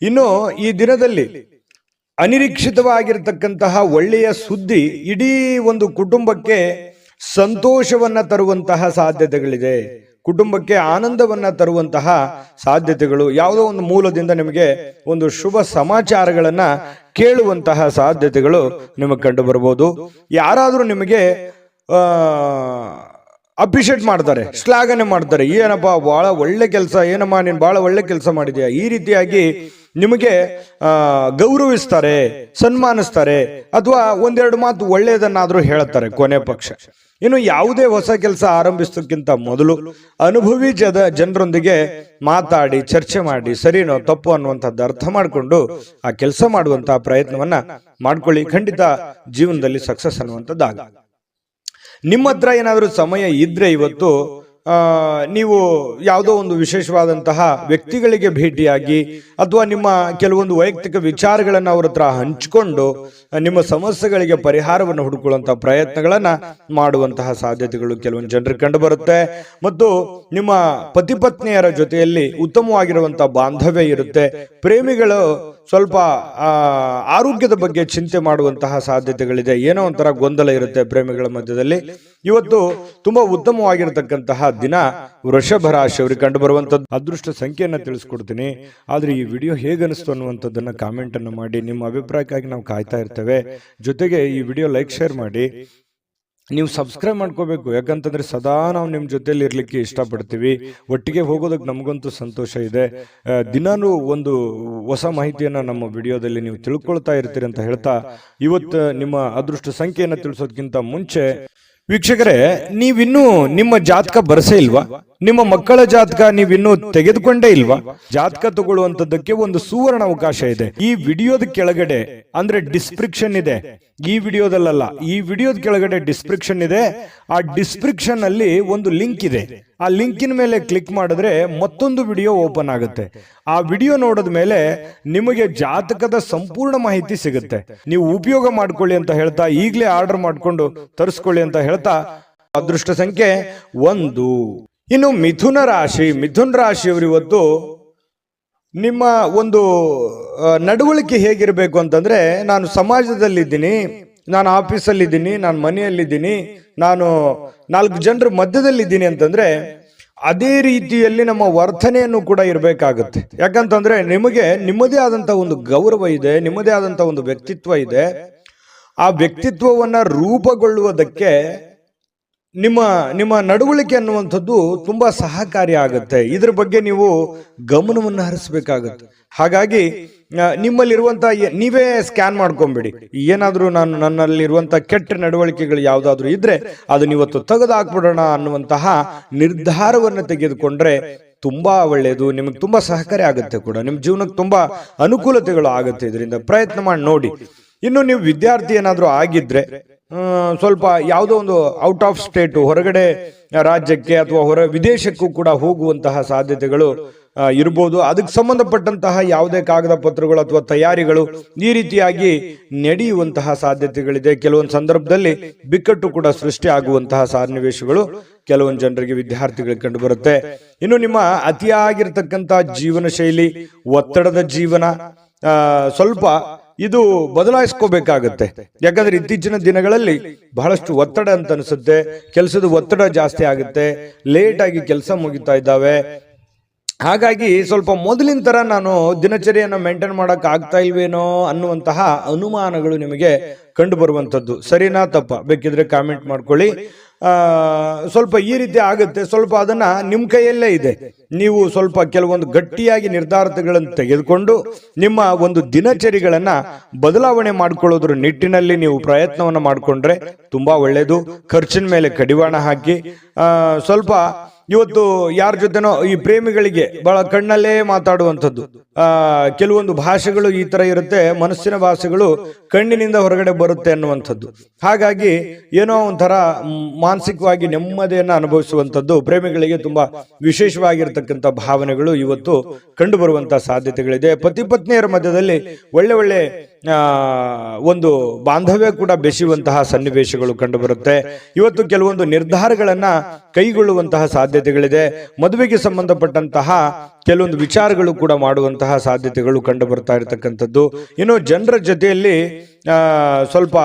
ಇನ್ನು ಈ ದಿನದಲ್ಲಿ ಅನಿರೀಕ್ಷಿತವಾಗಿರತಕ್ಕಂತಹ ಒಳ್ಳೆಯ ಸುದ್ದಿ ಇಡೀ ಒಂದು ಕುಟುಂಬಕ್ಕೆ ಸಂತೋಷವನ್ನ ತರುವಂತಹ ಸಾಧ್ಯತೆಗಳಿದೆ. ಕುಟುಂಬಕ್ಕೆ ಆನಂದವನ್ನ ತರುವಂತಹ ಸಾಧ್ಯತೆಗಳು, ಯಾವುದೋ ಒಂದು ಮೂಲದಿಂದ ನಿಮಗೆ ಒಂದು ಶುಭ ಸಮಾಚಾರಗಳನ್ನ ಕೇಳುವಂತಹ ಸಾಧ್ಯತೆಗಳು ನಿಮಗೆ ಕಂಡು ಬರಬಹುದು. ಯಾರಾದ್ರೂ ನಿಮಗೆ ಅಪ್ರಿಷಿಯೇಟ್ ಮಾಡ್ತಾರೆ, ಶ್ಲಾಘನೆ ಮಾಡ್ತಾರೆ, ಏನಪ್ಪ ಬಹಳ ಒಳ್ಳೆ ಕೆಲಸ, ಏನಮ್ಮ ನೀನ್ ಬಹಳ ಒಳ್ಳೆ ಕೆಲಸ ಮಾಡಿದ್ಯಾ, ಈ ರೀತಿಯಾಗಿ ನಿಮಗೆ ಗೌರವಿಸ್ತಾರೆ, ಸನ್ಮಾನಿಸ್ತಾರೆ, ಅಥವಾ ಒಂದೆರಡು ಮಾತು ಒಳ್ಳೆಯದನ್ನಾದ್ರೂ ಹೇಳ್ತಾರೆ ಕೊನೆ ಪಕ್ಷ. ಇನ್ನು ಯಾವುದೇ ಹೊಸ ಕೆಲಸ ಆರಂಭಿಸೋಕ್ಕಿಂತ ಮೊದಲು ಅನುಭವಿ ಜನರೊಂದಿಗೆ ಮಾತಾಡಿ, ಚರ್ಚೆ ಮಾಡಿ, ಸರಿನೋ ತಪ್ಪು ಅನ್ನುವಂಥದ್ದು ಅರ್ಥ ಮಾಡಿಕೊಂಡು ಆ ಕೆಲಸ ಮಾಡುವಂತಹ ಪ್ರಯತ್ನವನ್ನ ಮಾಡ್ಕೊಳ್ಳಿ. ಖಂಡಿತ ಜೀವನದಲ್ಲಿ ಸಕ್ಸಸ್ ಅನ್ನುವಂಥದ್ದಾಗ. ನಿಮ್ಮ ಹತ್ರ ಏನಾದರೂ ಸಮಯ ಇದ್ರೆ ಇವತ್ತು ನೀವು ಯಾವುದೋ ಒಂದು ವಿಶೇಷವಾದಂತಹ ವ್ಯಕ್ತಿಗಳಿಗೆ ಭೇಟಿಯಾಗಿ, ಅಥವಾ ನಿಮ್ಮ ಕೆಲವೊಂದು ವೈಯಕ್ತಿಕ ವಿಚಾರಗಳನ್ನು ಅವ್ರ ಹತ್ರ ಹಂಚಿಕೊಂಡು ನಿಮ್ಮ ಸಮಸ್ಯೆಗಳಿಗೆ ಪರಿಹಾರವನ್ನು ಹುಡುಕುವಂತಹ ಪ್ರಯತ್ನಗಳನ್ನ ಮಾಡುವಂತಹ ಸಾಧ್ಯತೆಗಳು ಕೆಲವೊಂದು ಜನರಿಗೆ ಕಂಡು ಬರುತ್ತೆ. ಮತ್ತು ನಿಮ್ಮ ಪತಿ ಪತ್ನಿಯರ ಜೊತೆಯಲ್ಲಿ ಉತ್ತಮವಾಗಿರುವಂತಹ ಬಾಂಧವ್ಯ ಇರುತ್ತೆ. ಪ್ರೇಮಿಗಳು ಸ್ವಲ್ಪ ಆರೋಗ್ಯದ ಬಗ್ಗೆ ಚಿಂತೆ ಮಾಡುವಂತಹ ಸಾಧ್ಯತೆಗಳಿದೆ. ಏನೋ ಒಂಥರ ಗೊಂದಲ ಇರುತ್ತೆ ಪ್ರೇಮಿಗಳ ಮಧ್ಯದಲ್ಲಿ. ಇವತ್ತು ತುಂಬಾ ಉತ್ತಮವಾಗಿರತಕ್ಕಂತಹ ದಿನ ವೃಷಭ ರಾಶಿಯವರಿಗೆ ಕಂಡು ಬರುವಂತದ್ದು. ಅದೃಷ್ಟ ಸಂಖ್ಯೆಯನ್ನ ತಿಳಿಸ್ಕೊಡ್ತೀನಿ. ಆದ್ರೆ ಈ ವಿಡಿಯೋ ಹೇಗನಿಸ್ತು ಅನ್ನುವಂಥದ್ದನ್ನ ಕಾಮೆಂಟ್ ಅನ್ನು ಮಾಡಿ. ನಿಮ್ಮ ಅಭಿಪ್ರಾಯಕ್ಕಾಗಿ ನಾವು ಕಾಯ್ತಾ ಇರ್ತೇವೆ. ಜೊತೆಗೆ ಈ ವಿಡಿಯೋ ಲೈಕ್ ಶೇರ್ ಮಾಡಿ. ನೀವು ಸಬ್ಸ್ಕ್ರೈಬ್ ಮಾಡ್ಕೋಬೇಕು, ಯಾಕಂತಂದ್ರೆ ಸದಾ ನಾವು ನಿಮ್ಮ ಜೊತೆಲಿ ಇರ್ಲಿಕ್ಕೆ ಇಷ್ಟಪಡ್ತೀವಿ. ಒಟ್ಟಿಗೆ ಹೋಗೋದಕ್ಕೆ ನಮಗಂತೂ ಸಂತೋಷ ಇದೆ. ದಿನಾನು ಒಂದು ಹೊಸ ಮಾಹಿತಿಯನ್ನ ನಮ್ಮ ವಿಡಿಯೋದಲ್ಲಿ ನೀವು ತಿಳ್ಕೊಳ್ತಾ ಇರ್ತೀರಿ ಅಂತ ಹೇಳ್ತಾ, ಇವತ್ತು ನಿಮ್ಮ ಅದೃಷ್ಟ ಸಂಖ್ಯೆಯನ್ನು ತಿಳಿಸೋದಕ್ಕಿಂತ ಮುಂಚೆ ವೀಕ್ಷಕರೇ, ನೀವಿನ್ನೂ ನಿಮ್ಮ ಜಾತಕ ಬರಸೇ ಇಲ್ವಾ? ನಿಮ್ಮ ಮಕ್ಕಳ ಜಾತಕ ನೀವಿನ್ನೂ ತೆಗೆದುಕೊಂಡೇ ಇಲ್ವಾ? ಜಾತಕ ತಗೊಳ್ಳುವಂತದ್ದಕ್ಕೆ ಒಂದು ಸುವರ್ಣ ಅವಕಾಶ ಇದೆ. ಈ ವಿಡಿಯೋದ ಕೆಳಗಡೆ ಅಂದ್ರೆ ಡಿಸ್ಕ್ರಿಪ್ಷನ್ ಇದೆ. ಈ ವಿಡಿಯೋದಲ್ಲ, ಈ ವಿಡಿಯೋದ ಕೆಳಗಡೆ ಡಿಸ್ಕ್ರಿಪ್ಷನ್ ಇದೆ. ಆ ಡಿಸ್ಕ್ರಿಪ್ಷನ್ ಅಲ್ಲಿ ಒಂದು ಲಿಂಕ್ ಇದೆ. ಆ ಲಿಂಕಿನ ಮೇಲೆ ಕ್ಲಿಕ್ ಮಾಡಿದ್ರೆ ಮತ್ತೊಂದು ವಿಡಿಯೋ ಓಪನ್ ಆಗುತ್ತೆ. ಆ ವಿಡಿಯೋ ನೋಡಿದ ಮೇಲೆ ನಿಮಗೆ ಜಾತಕದ ಸಂಪೂರ್ಣ ಮಾಹಿತಿ ಸಿಗುತ್ತೆ. ನೀವು ಉಪಯೋಗ ಮಾಡ್ಕೊಳ್ಳಿ ಅಂತ ಹೇಳ್ತಾ, ಈಗಲೇ ಆರ್ಡರ್ ಮಾಡ್ಕೊಂಡು ತರಿಸ್ಕೊಳ್ಳಿ ಅಂತ ಹೇಳ್ತಾ, ಅದೃಷ್ಟ ಸಂಖ್ಯೆ 1. ಇನ್ನು ಮಿಥುನ ರಾಶಿಯವರು ಇವತ್ತು ನಿಮ್ಮ ಒಂದು ನಡವಳಿಕೆ ಹೇಗಿರಬೇಕು ಅಂತಂದ್ರೆ, ನಾನು ಸಮಾಜದಲ್ಲಿದ್ದೀನಿ, ನಾನು ಆಫೀಸಲ್ಲಿದ್ದೀನಿ, ನಾನು ಮನೆಯಲ್ಲಿದ್ದೀನಿ, ನಾನು 4 ಜನರ ಮಧ್ಯದಲ್ಲಿದ್ದೀನಿ ಅಂತಂದ್ರೆ ಅದೇ ರೀತಿಯಲ್ಲಿ ನಮ್ಮ ವರ್ತನೆಯನ್ನು ಕೂಡ ಇರಬೇಕಾಗುತ್ತೆ. ಯಾಕಂತಂದ್ರೆ ನಿಮಗೆ ನಿಮ್ಮದೇ ಆದಂತ ಒಂದು ಗೌರವ ಇದೆ, ನಿಮ್ಮದೇ ಆದಂತ ಒಂದು ವ್ಯಕ್ತಿತ್ವ ಇದೆ. ಆ ವ್ಯಕ್ತಿತ್ವವನ್ನ ರೂಪುಗೊಳ್ಳುವುದಕ್ಕೆ ನಿಮ್ಮ ನಡವಳಿಕೆ ಅನ್ನುವಂಥದ್ದು ತುಂಬಾ ಸಹಕಾರಿ ಆಗುತ್ತೆ. ಇದ್ರ ಬಗ್ಗೆ ನೀವು ಗಮನವನ್ನು ಹರಿಸಬೇಕಾಗುತ್ತೆ. ಹಾಗಾಗಿ ನಿಮ್ಮಲ್ಲಿರುವಂತ ನೀವೇ ಸ್ಕ್ಯಾನ್ ಮಾಡ್ಕೊಂಬಿಡಿ. ಏನಾದ್ರೂ ನನ್ನಲ್ಲಿರುವಂತ ಕೆಟ್ಟ ನಡವಳಿಕೆಗಳು ಯಾವ್ದಾದ್ರು ಇದ್ರೆ ಅದನ್ನ ಇವತ್ತು ತೆಗೆದು ಹಾಕ್ಬಿಡೋಣ ಅನ್ನುವಂತಹ ನಿರ್ಧಾರವನ್ನು ತೆಗೆದುಕೊಂಡ್ರೆ ತುಂಬಾ ಒಳ್ಳೆಯದು. ನಿಮಗೆ ತುಂಬಾ ಸಹಕಾರಿ ಆಗುತ್ತೆ ಕೂಡ, ನಿಮ್ಮ ಜೀವನಕ್ಕೆ ತುಂಬಾ ಅನುಕೂಲತೆಗಳು ಆಗುತ್ತೆ. ಇದರಿಂದ ಪ್ರಯತ್ನ ಮಾಡಿ ನೋಡಿ. ಇನ್ನು ನೀವು ವಿದ್ಯಾರ್ಥಿ ಏನಾದ್ರೂ ಆಗಿದ್ರೆ ಸ್ವಲ್ಪ ಯಾವುದೋ ಒಂದು ಔಟ್ ಆಫ್ ಸ್ಟೇಟ್, ಹೊರಗಡೆ ರಾಜ್ಯಕ್ಕೆ ಅಥವಾ ವಿದೇಶಕ್ಕೂ ಕೂಡ ಹೋಗುವಂತಹ ಸಾಧ್ಯತೆಗಳು ಇರ್ಬೋದು. ಅದಕ್ಕೆ ಸಂಬಂಧಪಟ್ಟಂತಹ ಯಾವುದೇ ಕಾಗದ ಪತ್ರಗಳು ಅಥವಾ ತಯಾರಿಗಳು ಈ ರೀತಿಯಾಗಿ ನಡೆಯುವಂತಹ ಸಾಧ್ಯತೆಗಳಿದೆ. ಕೆಲವೊಂದು ಸಂದರ್ಭದಲ್ಲಿ ಬಿಕ್ಕಟ್ಟು ಕೂಡ ಸೃಷ್ಟಿ ಆಗುವಂತಹ ಸನ್ನಿವೇಶಗಳು ಕೆಲವೊಂದು ಜನರಿಗೆ, ವಿದ್ಯಾರ್ಥಿಗಳಿಗೆ ಕಂಡು ಬರುತ್ತೆ. ಇನ್ನು ನಿಮ್ಮ ಅತಿಯಾಗಿರ್ತಕ್ಕಂಥ ಜೀವನ ಶೈಲಿ, ಒತ್ತಡದ ಜೀವನ ಸ್ವಲ್ಪ ಇದು ಬದಲಾಯಿಸ್ಕೋಬೇಕಾಗತ್ತೆ. ಯಾಕಂದ್ರೆ ಇತ್ತೀಚಿನ ದಿನಗಳಲ್ಲಿ ಬಹಳಷ್ಟು ಒತ್ತಡ ಅಂತ ಅನಿಸುತ್ತೆ. ಕೆಲಸದ ಒತ್ತಡ ಜಾಸ್ತಿ ಆಗುತ್ತೆ, ಲೇಟ್ ಆಗಿ ಕೆಲಸ ಮುಗಿತಾ ಇದ್ದಾವೆ. ಹಾಗಾಗಿ ಸ್ವಲ್ಪ ಮೊದಲಿನ ತರ ನಾನು ದಿನಚರಿಯನ್ನು ಮೇಂಟೈನ್ ಮಾಡಕ್ ಆಗ್ತಾ ಇಲ್ವೇನೋ ಅನ್ನುವಂತಹ ಅನುಮಾನಗಳು ನಿಮಗೆ ಕಂಡು ಬರುವಂತದ್ದು. ಸರಿನಾ ತಪ್ಪ ಬೇಕಿದ್ರೆ ಕಾಮೆಂಟ್ ಮಾಡ್ಕೊಳ್ಳಿ. ಸ್ವಲ್ಪ ಈ ರೀತಿ ಆಗುತ್ತೆ. ಸ್ವಲ್ಪ ಅದನ್ನ ನಿಮ್ಮ ಕೈಯಲ್ಲೇ ಇದೆ. ನೀವು ಸ್ವಲ್ಪ ಕೆಲವೊಂದು ಗಟ್ಟಿಯಾಗಿ ನಿರ್ಧಾರಗಳನ್ನು ತೆಗೆದುಕೊಂಡು ನಿಮ್ಮ ಒಂದು ದಿನಚರಿಗಳನ್ನ ಬದಲಾವಣೆ ಮಾಡ್ಕೊಳ್ಳೋದ್ರ ನಿಟ್ಟಿನಲ್ಲಿ ನೀವು ಪ್ರಯತ್ನವನ್ನ ಮಾಡಿಕೊಂಡ್ರೆ ತುಂಬಾ ಒಳ್ಳೇದು. ಖರ್ಚಿನ ಮೇಲೆ ಕಡಿವಾಣ ಹಾಕಿ ಸ್ವಲ್ಪ ಇವತ್ತು ಯಾರ ಜೊತೆನೋ, ಈ ಪ್ರೇಮಿಗಳಿಗೆ ಬಹಳ ಕಣ್ಣಲ್ಲೇ ಮಾತಾಡುವಂಥದ್ದು, ಕೆಲವೊಂದು ಭಾಷೆಗಳು ಈ ತರ ಇರುತ್ತೆ, ಮನಸ್ಸಿನ ಭಾಷೆಗಳು ಕಣ್ಣಿನಿಂದ ಹೊರಗಡೆ ಬರುತ್ತೆ ಅನ್ನುವಂಥದ್ದು. ಹಾಗಾಗಿ ಏನೋ ಒಂಥರ ಮಾನಸಿಕವಾಗಿ ನೆಮ್ಮದಿಯನ್ನು ಅನುಭವಿಸುವಂಥದ್ದು ಪ್ರೇಮಿಗಳಿಗೆ ತುಂಬಾ ವಿಶೇಷವಾಗಿರ್ತಕ್ಕಂಥ ಭಾವನೆಗಳು ಇವತ್ತು ಕಂಡು ಬರುವಂತಹ ಸಾಧ್ಯತೆಗಳಿದೆ. ಪತಿ ಪತ್ನಿಯರ ಮಧ್ಯದಲ್ಲಿ ಒಳ್ಳೆ ಒಂದು ಬಾಂಧವ್ಯ ಕೂಡ ಬೆಸೆಯುವಂತಹ ಸನ್ನಿವೇಶಗಳು ಕಂಡು ಬರುತ್ತೆ. ಇವತ್ತು ಕೆಲವೊಂದು ನಿರ್ಧಾರಗಳನ್ನ ಕೈಗೊಳ್ಳುವಂತಹ ಸಾಧ್ಯತೆಗಳಿದೆ. ಮದುವೆಗೆ ಸಂಬಂಧಪಟ್ಟಂತಹ ಕೆಲವೊಂದು ವಿಚಾರಗಳು ಕೂಡ ಮಾಡುವಂತಹ ಸಾಧ್ಯತೆಗಳು ಕಂಡು ಬರ್ತಾ ಇರತಕ್ಕಂಥದ್ದು. ಇನ್ನು ಜನರ ಜೊತೆಯಲ್ಲಿ ಸ್ವಲ್ಪ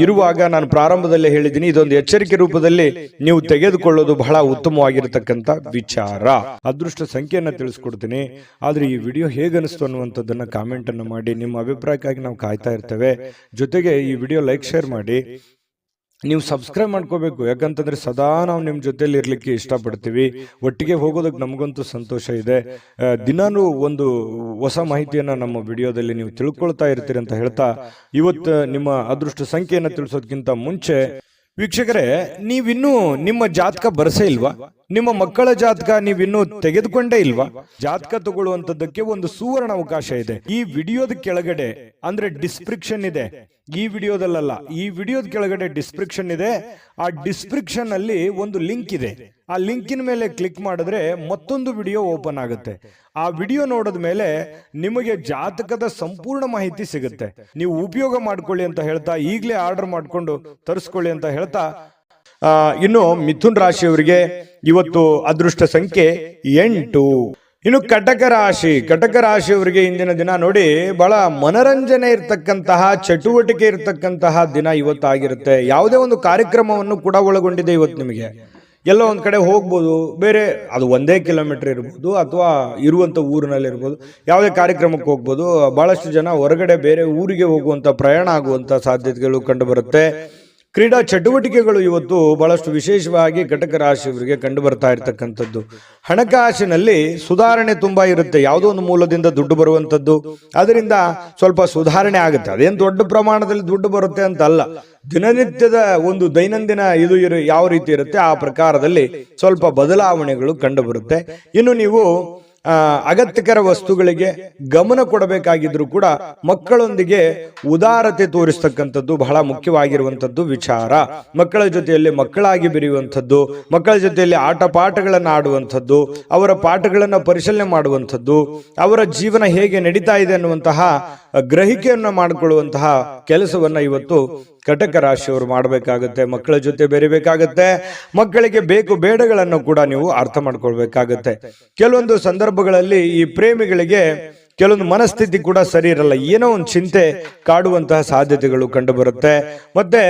ಇರುವಾಗ ನಾನು ಪ್ರಾರಂಭದಲ್ಲೇ ಹೇಳಿದ್ದೀನಿ, ಇದೊಂದು ಎಚ್ಚರಿಕೆ ರೂಪದಲ್ಲಿ ನೀವು ತೆಗೆದುಕೊಳ್ಳೋದು ಬಹಳ ಉತ್ತಮವಾಗಿರತಕ್ಕಂಥ ವಿಚಾರ. ಅದೃಷ್ಟ ಸಂಖ್ಯೆಯನ್ನ ತಿಳಿಸ್ಕೊಡ್ತೀನಿ. ಆದ್ರೆ ಈ ವಿಡಿಯೋ ಹೇಗನಿಸ್ತು ಅನ್ನುವಂಥದ್ದನ್ನ ಕಾಮೆಂಟ್ ಅನ್ನು ಮಾಡಿ. ನಿಮ್ಮ ಅಭಿಪ್ರಾಯಕ್ಕಾಗಿ ನಾವು ಕಾಯ್ತಾ ಇರ್ತೇವೆ. ಜೊತೆಗೆ ಈ ವಿಡಿಯೋ ಲೈಕ್, ಶೇರ್ ಮಾಡಿ. ನೀವು ಸಬ್ಸ್ಕ್ರೈಬ್ ಮಾಡ್ಕೋಬೇಕು. ಯಾಕಂತಂದ್ರೆ ಸದಾ ನಾವು ನಿಮ್ಮ ಜೊತೆಲಿ ಇರ್ಲಿಕ್ಕೆ ಇಷ್ಟಪಡ್ತೀವಿ. ಒಟ್ಟಿಗೆ ಹೋಗೋದಕ್ಕೆ ನಮಗಂತೂ ಸಂತೋಷ ಇದೆ. ದಿನಾನು ಒಂದು ಹೊಸ ಮಾಹಿತಿಯನ್ನ ನಮ್ಮ ವಿಡಿಯೋದಲ್ಲಿ ನೀವು ತಿಳ್ಕೊಳ್ತಾ ಇರ್ತೀರಿ ಅಂತ ಹೇಳ್ತಾ, ಇವತ್ತು ನಿಮ್ಮ ಅದೃಷ್ಟ ಸಂಖ್ಯೆಯನ್ನು ತಿಳಿಸೋದಕ್ಕಿಂತ ಮುಂಚೆ ವೀಕ್ಷಕರೇ, ನೀವಿನ್ನೂ ನಿಮ್ಮ ಜಾತಕ ಬರಸೇ ಇಲ್ವಾ? ನಿಮ್ಮ ಮಕ್ಕಳ ಜಾತಕ ನೀವಿನ್ನೂ ತೆಗೆದುಕೊಂಡೇ ಇಲ್ವಾ? ಜಾತಕ ತಗೊಳ್ಳುವಂತದ್ದಕ್ಕೆ ಒಂದು ಸುವರ್ಣ ಅವಕಾಶ ಇದೆ. ಈ ವಿಡಿಯೋದ ಕೆಳಗಡೆ, ಅಂದ್ರೆ ಡಿಸ್ಕ್ರಿಪ್ಷನ್ ಇದೆ, ಈ ವಿಡಿಯೋದಲ್ಲ, ಈ ವಿಡಿಯೋದ ಕೆಳಗಡೆ ಡಿಸ್ಕ್ರಿಪ್ಷನ್ ಇದೆ. ಆ ಡಿಸ್ಕ್ರಿಪ್ಷನ್ ಅಲ್ಲಿ ಒಂದು ಲಿಂಕ್ ಇದೆ. ಆ ಲಿಂಕಿನ ಮೇಲೆ ಕ್ಲಿಕ್ ಮಾಡಿದ್ರೆ ಮತ್ತೊಂದು ವಿಡಿಯೋ ಓಪನ್ ಆಗುತ್ತೆ. ಆ ವಿಡಿಯೋ ನೋಡಿದ ಮೇಲೆ ನಿಮಗೆ ಜಾತಕದ ಸಂಪೂರ್ಣ ಮಾಹಿತಿ ಸಿಗುತ್ತೆ. ನೀವು ಉಪಯೋಗ ಮಾಡ್ಕೊಳ್ಳಿ ಅಂತ ಹೇಳ್ತಾ, ಈಗಲೇ ಆರ್ಡರ್ ಮಾಡ್ಕೊಂಡು ತರಿಸ್ಕೊಳ್ಳಿ ಅಂತ ಹೇಳ್ತಾ, ಇನ್ನು ಮಿಥುನ್ ರಾಶಿಯವರಿಗೆ ಇವತ್ತು ಅದೃಷ್ಟ ಸಂಖ್ಯೆ 8. ಇನ್ನು ಕಟಕ ರಾಶಿಯವರಿಗೆ ಇಂದಿನ ದಿನ ನೋಡಿ, ಬಹಳ ಮನರಂಜನೆ ಇರ್ತಕ್ಕಂತಹ, ಚಟುವಟಿಕೆ ಇರ್ತಕ್ಕಂತಹ ದಿನ ಇವತ್ತಾಗಿರುತ್ತೆ. ಯಾವುದೇ ಒಂದು ಕಾರ್ಯಕ್ರಮವನ್ನು ಕೂಡ ಒಳಗೊಂಡಿದೆ ಇವತ್ತು. ನಿಮಗೆ ಎಲ್ಲೋ ಒಂದ್ ಕಡೆ ಹೋಗ್ಬೋದು, ಬೇರೆ ಅದು 1 ಕಿಲೋಮೀಟರ್ ಇರ್ಬೋದು ಅಥವಾ ಇರುವಂತ ಊರಿನಲ್ಲಿ ಇರ್ಬೋದು, ಯಾವುದೇ ಕಾರ್ಯಕ್ರಮಕ್ಕೆ ಹೋಗ್ಬೋದು. ಬಹಳಷ್ಟು ಜನ ಹೊರಗಡೆ ಬೇರೆ ಊರಿಗೆ ಹೋಗುವಂತ, ಪ್ರಯಾಣ ಆಗುವಂತ ಸಾಧ್ಯತೆಗಳು ಕಂಡು ಬರುತ್ತೆ. ಕ್ರೀಡಾ ಚಟುವಟಿಕೆಗಳು ಇವತ್ತು ಬಹಳಷ್ಟು ವಿಶೇಷವಾಗಿ ಕಟಕ ರಾಶಿಯವರಿಗೆ ಕಂಡು ಬರ್ತಾ ಇರತಕ್ಕಂಥದ್ದು. ಹಣಕಾಸಿನಲ್ಲಿ ಸುಧಾರಣೆ ತುಂಬಾ ಇರುತ್ತೆ. ಯಾವುದೋ ಒಂದು ಮೂಲದಿಂದ ದುಡ್ಡು ಬರುವಂಥದ್ದು, ಅದರಿಂದ ಸ್ವಲ್ಪ ಸುಧಾರಣೆ ಆಗುತ್ತೆ. ಅದೇನು ದೊಡ್ಡ ಪ್ರಮಾಣದಲ್ಲಿ ದುಡ್ಡು ಬರುತ್ತೆ ಅಂತ ಅಲ್ಲ, ದಿನನಿತ್ಯದ ಒಂದು ದೈನಂದಿನ ಇದು ಯಾವ ರೀತಿ ಇರುತ್ತೆ ಆ ಪ್ರಕಾರದಲ್ಲಿ ಸ್ವಲ್ಪ ಬದಲಾವಣೆಗಳು ಕಂಡು ಬರುತ್ತೆ. ಇನ್ನು ನೀವು ಅಗತ್ಯಕರ ವಸ್ತುಗಳಿಗೆ ಗಮನ ಕೊಡಬೇಕಾಗಿದ್ರು ಕೂಡ ಮಕ್ಕಳೊಂದಿಗೆ ಉದಾರತೆ ತೋರಿಸ್ತಕ್ಕಂಥದ್ದು ಬಹಳ ಮುಖ್ಯವಾಗಿರುವಂಥದ್ದು ವಿಚಾರ. ಮಕ್ಕಳ ಜೊತೆಯಲ್ಲಿ ಮಕ್ಕಳಾಗಿ ಬೆರೆಯುವಂಥದ್ದು, ಮಕ್ಕಳ ಜೊತೆಯಲ್ಲಿ ಆಟ ಪಾಠಗಳನ್ನು ಆಡುವಂಥದ್ದು, ಅವರ ಪಾಠಗಳನ್ನು ಪರಿಶೀಲನೆ ಮಾಡುವಂಥದ್ದು, ಅವರ ಜೀವನ ಹೇಗೆ ನಡೀತಾ ಇದೆ ಅನ್ನುವಂತಹ ಗ್ರಹಿಕೆಯನ್ನ ಮಾಡಿಕೊಳ್ಳುವಂತಹ ಕೆಲಸವನ್ನ ಇವತ್ತು ಕಟಕ ರಾಶಿಯವರು ಮಾಡಬೇಕಾಗುತ್ತೆ. ಮಕ್ಕಳ ಜೊತೆ ಬೆರಿಬೇಕಾಗತ್ತೆ. ಮಕ್ಕಳಿಗೆ ಬೇಕು ಬೇಡಗಳನ್ನು ಕೂಡ ನೀವು ಅರ್ಥ ಮಾಡ್ಕೊಳ್ಬೇಕಾಗತ್ತೆ. ಕೆಲವೊಂದು ಸಂದರ್ಭಗಳಲ್ಲಿ ಈ ಪ್ರೇಮಿಗಳಿಗೆ ಕೆಲವೊಂದು ಮನಸ್ಥಿತಿ ಕೂಡ ಸರಿ ಇರಲ್ಲ. ಏನೋ ಒಂದು ಚಿಂತೆ ಕಾಡುವಂತಹ ಸಾಧ್ಯತೆಗಳು ಕಂಡು ಬರುತ್ತೆ. ಮತ್ತೆ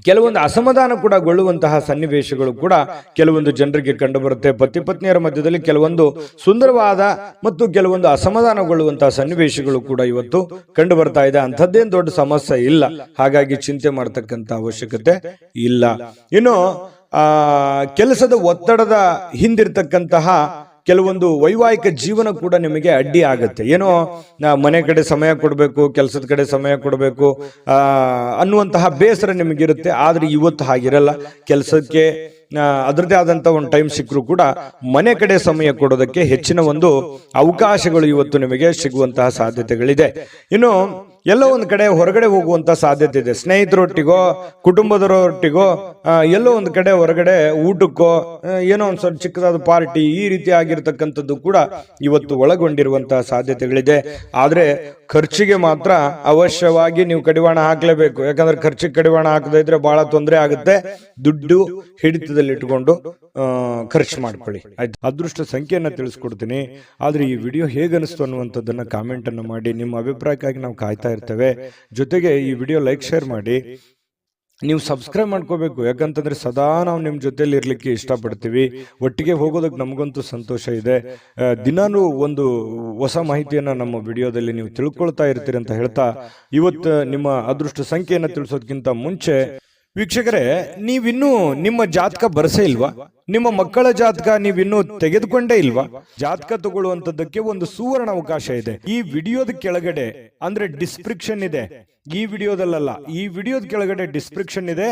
ಕೆಲವೊಂದು ಅಸಮಾಧಾನ ಕೂಡ ಗೊಳ್ಳುವಂತಹ ಸನ್ನಿವೇಶಗಳು ಕೂಡ ಕೆಲವೊಂದು ಜನರಿಗೆ ಕಂಡು ಬರುತ್ತೆ. ಪತಿ ಪತ್ನಿಯರ ಮಧ್ಯದಲ್ಲಿ ಕೆಲವೊಂದು ಸುಂದರವಾದ ಮತ್ತು ಕೆಲವೊಂದು ಅಸಮಾಧಾನಗೊಳ್ಳುವಂತಹ ಸನ್ನಿವೇಶಗಳು ಕೂಡ ಇವತ್ತು ಕಂಡು ಬರ್ತಾ ಇದೆ. ಅಂಥದ್ದೇನು ದೊಡ್ಡ ಸಮಸ್ಯೆ ಇಲ್ಲ, ಹಾಗಾಗಿ ಚಿಂತೆ ಮಾಡತಕ್ಕಂತ ಅವಶ್ಯಕತೆ ಇಲ್ಲ. ಇನ್ನು ಕೆಲಸದ ಒತ್ತಡದ ಹಿಂದಿರ್ತಕ್ಕಂತಹ ಕೆಲವೊಂದು ವೈವಾಹಿಕ ಜೀವನ ಕೂಡ ನಿಮಗೆ ಅಡ್ಡಿ ಆಗುತ್ತೆ. ಏನೋ ಮನೆ ಕಡೆ ಸಮಯ ಕೊಡಬೇಕು, ಕೆಲಸದ ಕಡೆ ಸಮಯ ಕೊಡಬೇಕು ಅನ್ನುವಂತಹ ಬೇಸರ ನಿಮಗಿರುತ್ತೆ. ಆದ್ರೆ ಇವತ್ತು ಹಾಗಿರಲ್ಲ. ಕೆಲಸಕ್ಕೆ ಅದರದೇ ಆದಂತ ಒಂದು ಟೈಮ್ ಸಿಕ್ಕರೂ ಕೂಡ ಮನೆ ಕಡೆ ಸಮಯ ಕೊಡೋದಕ್ಕೆ ಹೆಚ್ಚಿನ ಒಂದು ಅವಕಾಶಗಳು ಇವತ್ತು ನಿಮಗೆ ಸಿಗುವಂತಹ ಸಾಧ್ಯತೆಗಳಿದೆ. ಇನ್ನು ಎಲ್ಲೋ ಒಂದು ಕಡೆ ಹೊರಗಡೆ ಹೋಗುವಂತ ಸಾಧ್ಯತೆ ಇದೆ. ಸ್ನೇಹಿತರೊಟ್ಟಿಗೋ ಕುಟುಂಬದವರೊಟ್ಟಿಗೋ ಎಲ್ಲೋ ಒಂದು ಕಡೆ ಹೊರಗಡೆ ಊಟಕ್ಕೋ ಏನೋ ಒಂದು ಸ್ವಲ್ಪ ಚಿಕ್ಕದಾದ ಪಾರ್ಟಿ ಈ ರೀತಿ ಆಗಿರ್ತಕ್ಕಂಥದ್ದು ಕೂಡ ಇವತ್ತು ಒಳಗೊಂಡಿರುವಂತಹ ಸಾಧ್ಯತೆಗಳಿದೆ. ಆದ್ರೆ ಖರ್ಚಿಗೆ ಮಾತ್ರ ಅವಶ್ಯವಾಗಿ ನೀವು ಕಡಿವಾಣ ಹಾಕ್ಲೇಬೇಕು. ಯಾಕಂದ್ರೆ ಖರ್ಚಿಗೆ ಕಡಿವಾಣ ಹಾಕದೇ ಇದ್ರೆ ಬಹಳ ತೊಂದರೆ ಆಗುತ್ತೆ. ದುಡ್ಡು ಹಿಡಿತದಲ್ಲಿ ಇಟ್ಕೊಂಡು ಖರ್ಚು ಮಾಡ್ಕೊಳ್ಳಿ, ಆಯ್ತು. ಅದೃಷ್ಟ ಸಂಖ್ಯೆಯನ್ನ ತಿಳಿಸ್ಕೊಡ್ತೀನಿ. ಆದ್ರೆ ಈ ವಿಡಿಯೋ ಹೇಗನಿಸ್ತು ಅನ್ನುವಂಥದ್ದನ್ನ ಕಾಮೆಂಟ್ ಅನ್ನು ಮಾಡಿ. ನಿಮ್ಮ ಅಭಿಪ್ರಾಯಕ್ಕಾಗಿ ನಾವು ಕಾಯ್ತಾ ಇರ್ತೇವೆ. ಜೊತೆಗೆ ಈ ವಿಡಿಯೋ ಲೈಕ್ ಶೇರ್ ಮಾಡಿ. ನೀವು ಸಬ್ಸ್ಕ್ರೈಬ್ ಮಾಡ್ಕೋಬೇಕು. ಯಾಕಂತಂದ್ರೆ ಸದಾ ನಾವು ನಿಮ್ಮ ಜೊತೆಲಿ ಇರ್ಲಿಕ್ಕೆ ಇಷ್ಟಪಡ್ತೀವಿ. ಒಟ್ಟಿಗೆ ಹೋಗೋದಕ್ಕೆ ನಮಗಂತೂ ಸಂತೋಷ ಇದೆ. ದಿನಾನು ಒಂದು ಹೊಸ ಮಾಹಿತಿಯನ್ನ ನಮ್ಮ ವಿಡಿಯೋದಲ್ಲಿ ನೀವು ತಿಳ್ಕೊಳ್ತಾ ಇರ್ತೀರಿ ಅಂತ ಹೇಳ್ತಾ, ಇವತ್ತು ನಿಮ್ಮ ಅದೃಷ್ಟ ಸಂಖ್ಯೆಯನ್ನು ತಿಳಿಸೋದಕ್ಕಿಂತ ಮುಂಚೆ ವೀಕ್ಷಕರೇ, ನೀವಿನ್ನೂ ನಿಮ್ಮ ಜಾತಕ ಬರಸೇ ಇಲ್ವಾ? ನಿಮ್ಮ ಮಕ್ಕಳ ಜಾತಕ ನೀವಿನ್ನೂ ತೆಗೆದುಕೊಂಡೇ ಇಲ್ವಾ? ಜಾತಕ ತಗೊಳ್ಳುವಂತದ್ದಕ್ಕೆ ಒಂದು ಸುವರ್ಣ ಅವಕಾಶ ಇದೆ. ಈ ವಿಡಿಯೋದ ಕೆಳಗಡೆ ಅಂದ್ರೆ ಡಿಸ್ಕ್ರಿಪ್ಷನ್ ಇದೆ. ಈ ವಿಡಿಯೋದಲ್ಲ, ಈ ವಿಡಿಯೋದ ಕೆಳಗಡೆ ಡಿಸ್ಕ್ರಿಪ್ಷನ್ ಇದೆ.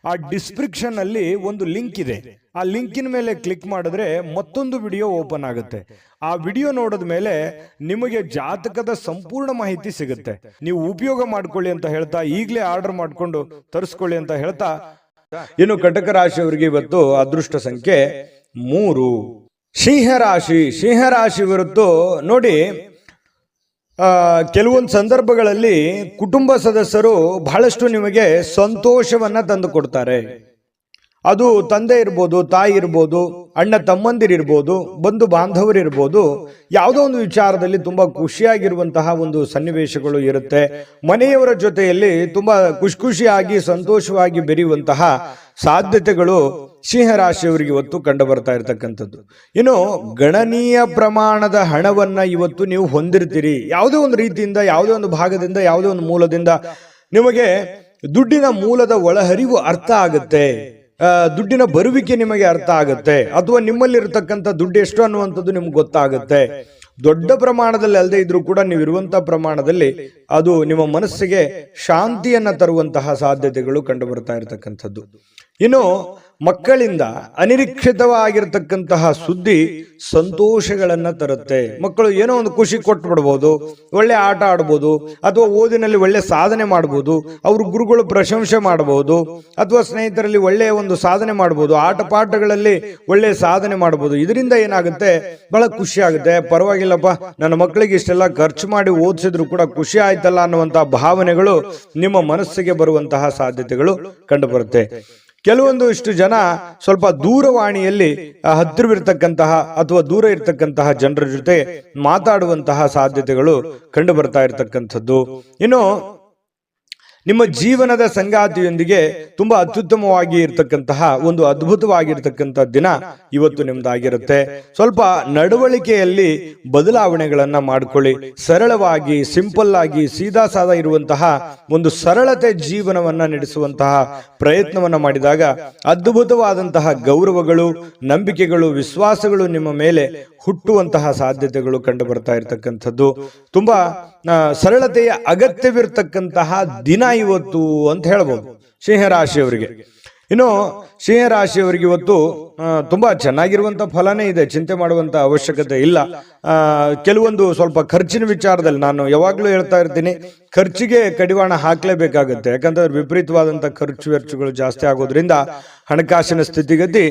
ಆ ಡಿಸ್ಕ್ರಿಪ್ಷನ್ ಅಲ್ಲಿ ಒಂದು ಲಿಂಕ್ ಇದೆ. ಆ ಲಿಂಕಿನ ಮೇಲೆ ಕ್ಲಿಕ್ ಮಾಡಿದ್ರೆ ಮತ್ತೊಂದು ವಿಡಿಯೋ ಓಪನ್ ಆಗುತ್ತೆ. ಆ ವಿಡಿಯೋ ನೋಡಿದ ಮೇಲೆ ನಿಮಗೆ ಜಾತಕದ ಸಂಪೂರ್ಣ ಮಾಹಿತಿ ಸಿಗುತ್ತೆ. ನೀವು ಉಪಯೋಗ ಮಾಡ್ಕೊಳ್ಳಿ ಅಂತ ಹೇಳ್ತಾ, ಈಗಲೇ ಆರ್ಡರ್ ಮಾಡ್ಕೊಂಡು ತರಿಸ್ಕೊಳ್ಳಿ ಅಂತ ಹೇಳ್ತಾ, ಇನ್ನು ಕಟಕ ರಾಶಿಯವರಿಗೆ ಇವತ್ತು ಅದೃಷ್ಟ ಸಂಖ್ಯೆ 3. ಸಿಂಹರಾಶಿ ಹೊರತು ನೋಡಿ, ಕೆಲವೊಂದು ಸಂದರ್ಭಗಳಲ್ಲಿ ಕುಟುಂಬ ಸದಸ್ಯರು ಬಹಳಷ್ಟು ನಿಮಗೆ ಸಂತೋಷವನ್ನ ತಂದು ಕೊಡ್ತಾರೆ. ಅದು ತಂದೆ ಇರ್ಬೋದು, ತಾಯಿ ಇರ್ಬೋದು, ಅಣ್ಣ ತಮ್ಮಂದಿರಿರ್ಬೋದು, ಬಂಧು ಬಾಂಧವರಿರ್ಬೋದು. ಯಾವುದೋ ಒಂದು ವಿಚಾರದಲ್ಲಿ ತುಂಬಾ ಖುಷಿಯಾಗಿರುವಂತಹ ಒಂದು ಸನ್ನಿವೇಶಗಳು ಇರುತ್ತೆ. ಮನೆಯವರ ಜೊತೆಯಲ್ಲಿ ತುಂಬಾ ಖುಷಿಯಾಗಿ ಸಂತೋಷವಾಗಿ ಬೆರೆಯುವಂತಹ ಸಾಧ್ಯತೆಗಳು ಸಿಂಹರಾಶಿಯವರಿಗೆ ಇವತ್ತು ಕಂಡು ಬರ್ತಾ ಇರತಕ್ಕಂಥದ್ದು. ಇನ್ನು ಗಣನೀಯ ಪ್ರಮಾಣದ ಹಣವನ್ನ ಇವತ್ತು ನೀವು ಹೊಂದಿರ್ತೀರಿ. ಯಾವುದೇ ಒಂದು ರೀತಿಯಿಂದ, ಯಾವುದೇ ಒಂದು ಭಾಗದಿಂದ, ಯಾವುದೇ ಒಂದು ಮೂಲದಿಂದ ನಿಮಗೆ ದುಡ್ಡಿನ ಮೂಲದ ಒಳಹರಿವು ಅರ್ಥ ಆಗುತ್ತೆ. ದುಡ್ಡಿನ ಬರುವಿಕೆ ನಿಮಗೆ ಅರ್ಥ ಆಗುತ್ತೆ. ಅಥವಾ ನಿಮ್ಮಲ್ಲಿರ್ತಕ್ಕಂಥ ದುಡ್ಡು ಎಷ್ಟು ಅನ್ನುವಂಥದ್ದು ನಿಮ್ಗೆ ಗೊತ್ತಾಗುತ್ತೆ. ದೊಡ್ಡ ಪ್ರಮಾಣದಲ್ಲಿ ಅಲ್ಲದೆ ಇದ್ರೂ ಕೂಡ ನೀವಿರುವಂತಹ ಪ್ರಮಾಣದಲ್ಲಿ ಅದು ನಿಮ್ಮ ಮನಸ್ಸಿಗೆ ಶಾಂತಿಯನ್ನ ತರುವಂತಹ ಸಾಧ್ಯತೆಗಳು ಕಂಡು ಬರ್ತಾ ಇರತಕ್ಕಂಥದ್ದು. ಇನ್ನು ಮಕ್ಕಳಿಂದ ಅನಿರೀಕ್ಷಿತವಾಗಿರ್ತಕ್ಕಂತಹ ಸುದ್ದಿ ಸಂತೋಷಗಳನ್ನ ತರುತ್ತೆ. ಮಕ್ಕಳು ಏನೋ ಒಂದು ಖುಷಿ ಕೊಟ್ಟು ಬಿಡ್ಬೋದು, ಒಳ್ಳೆ ಆಟ ಆಡ್ಬೋದು, ಅಥವಾ ಓದಿನಲ್ಲಿ ಒಳ್ಳೆ ಸಾಧನೆ ಮಾಡ್ಬೋದು, ಅವ್ರ ಗುರುಗಳು ಪ್ರಶಂಸೆ ಮಾಡಬಹುದು, ಅಥವಾ ಸ್ನೇಹಿತರಲ್ಲಿ ಒಳ್ಳೆಯ ಒಂದು ಸಾಧನೆ ಮಾಡ್ಬೋದು, ಆಟ ಪಾಠಗಳಲ್ಲಿ ಒಳ್ಳೆ ಸಾಧನೆ ಮಾಡ್ಬೋದು. ಇದರಿಂದ ಏನಾಗುತ್ತೆ, ಬಹಳ ಖುಷಿ ಆಗುತ್ತೆ. ಪರವಾಗಿಲ್ಲಪ್ಪ, ನನ್ನ ಮಕ್ಕಳಿಗೆ ಇಷ್ಟೆಲ್ಲ ಖರ್ಚು ಮಾಡಿ ಓದಿಸಿದ್ರು ಕೂಡ ಖುಷಿ ಆಯ್ತಲ್ಲ ಅನ್ನುವಂತಹ ಭಾವನೆಗಳು ನಿಮ್ಮ ಮನಸ್ಸಿಗೆ ಬರುವಂತಹ ಸಾಧ್ಯತೆಗಳು ಕಂಡು ಬರುತ್ತೆ. ಕೆಲವೊಂದು ಇಷ್ಟು ಜನ ಸ್ವಲ್ಪ ದೂರವಾಣಿಯಲ್ಲಿ ಹತ್ತಿರವಿರ್ತಕ್ಕಂತಹ ಅಥವಾ ದೂರ ಇರ್ತಕ್ಕಂತಹ ಜನರ ಜೊತೆ ಮಾತಾಡುವಂತಹ ಸಾಧ್ಯತೆಗಳು ಕಂಡು ಬರ್ತಾ ಇರತಕ್ಕಂಥದ್ದು. ಇನ್ನು ನಿಮ್ಮ ಜೀವನದ ಸಂಗಾತಿಯೊಂದಿಗೆ ತುಂಬಾ ಅತ್ಯುತ್ತಮವಾಗಿ ಇರ್ತಕ್ಕಂತಹ ಒಂದು ಅದ್ಭುತವಾಗಿರ್ತಕ್ಕಂಥ ದಿನ ಇವತ್ತು ನಿಮ್ದಾಗಿರುತ್ತೆ. ಸ್ವಲ್ಪ ನಡವಳಿಕೆಯಲ್ಲಿ ಬದಲಾವಣೆಗಳನ್ನ ಮಾಡ್ಕೊಳ್ಳಿ. ಸರಳವಾಗಿ, ಸಿಂಪಲ್ ಆಗಿ, ಸೀದಾ ಸಾದಾ ಇರುವಂತಹ ಒಂದು ಸರಳತೆ ಜೀವನವನ್ನ ನಡೆಸುವಂತಹ ಪ್ರಯತ್ನವನ್ನ ಮಾಡಿದಾಗ ಅದ್ಭುತವಾದಂತಹ ಗೌರವಗಳು, ನಂಬಿಕೆಗಳು, ವಿಶ್ವಾಸಗಳು ನಿಮ್ಮ ಮೇಲೆ ಹುಟ್ಟುವಂತಹ ಸಾಧ್ಯತೆಗಳು ಕಂಡು ಬರ್ತಾ ಇರತಕ್ಕಂಥದ್ದು. ತುಂಬಾ ಸರಳತೆಯ ಅಗತ್ಯವಿರ್ತಕ್ಕಂತಹ ದಿನ ಇವತ್ತು ಅಂತ ಹೇಳ್ಬೋದು ಸಿಂಹರಾಶಿಯವರಿಗೆ. ಇನ್ನು ಸಿಂಹರಾಶಿಯವರಿಗೆ ಇವತ್ತು ತುಂಬಾ ಚೆನ್ನಾಗಿರುವಂತ ಫಲನೇ ಇದೆ, ಚಿಂತೆ ಮಾಡುವಂತ ಅವಶ್ಯಕತೆ ಇಲ್ಲ. ಕೆಲವೊಂದು ಸ್ವಲ್ಪ ಖರ್ಚಿನ ವಿಚಾರದಲ್ಲಿ ನಾನು ಯಾವಾಗ್ಲೂ ಹೇಳ್ತಾ ಇರ್ತೀನಿ, ಖರ್ಚಿಗೆ ಕಡಿವಾಣ ಹಾಕ್ಲೇಬೇಕಾಗುತ್ತೆ. ಯಾಕಂತಂದ್ರೆ ವಿಪರೀತವಾದಂತ ಖರ್ಚು ವೆಚ್ಚಗಳು ಜಾಸ್ತಿ ಆಗೋದ್ರಿಂದ ಹಣಕಾಸಿನ ಸ್ಥಿತಿಗತಿ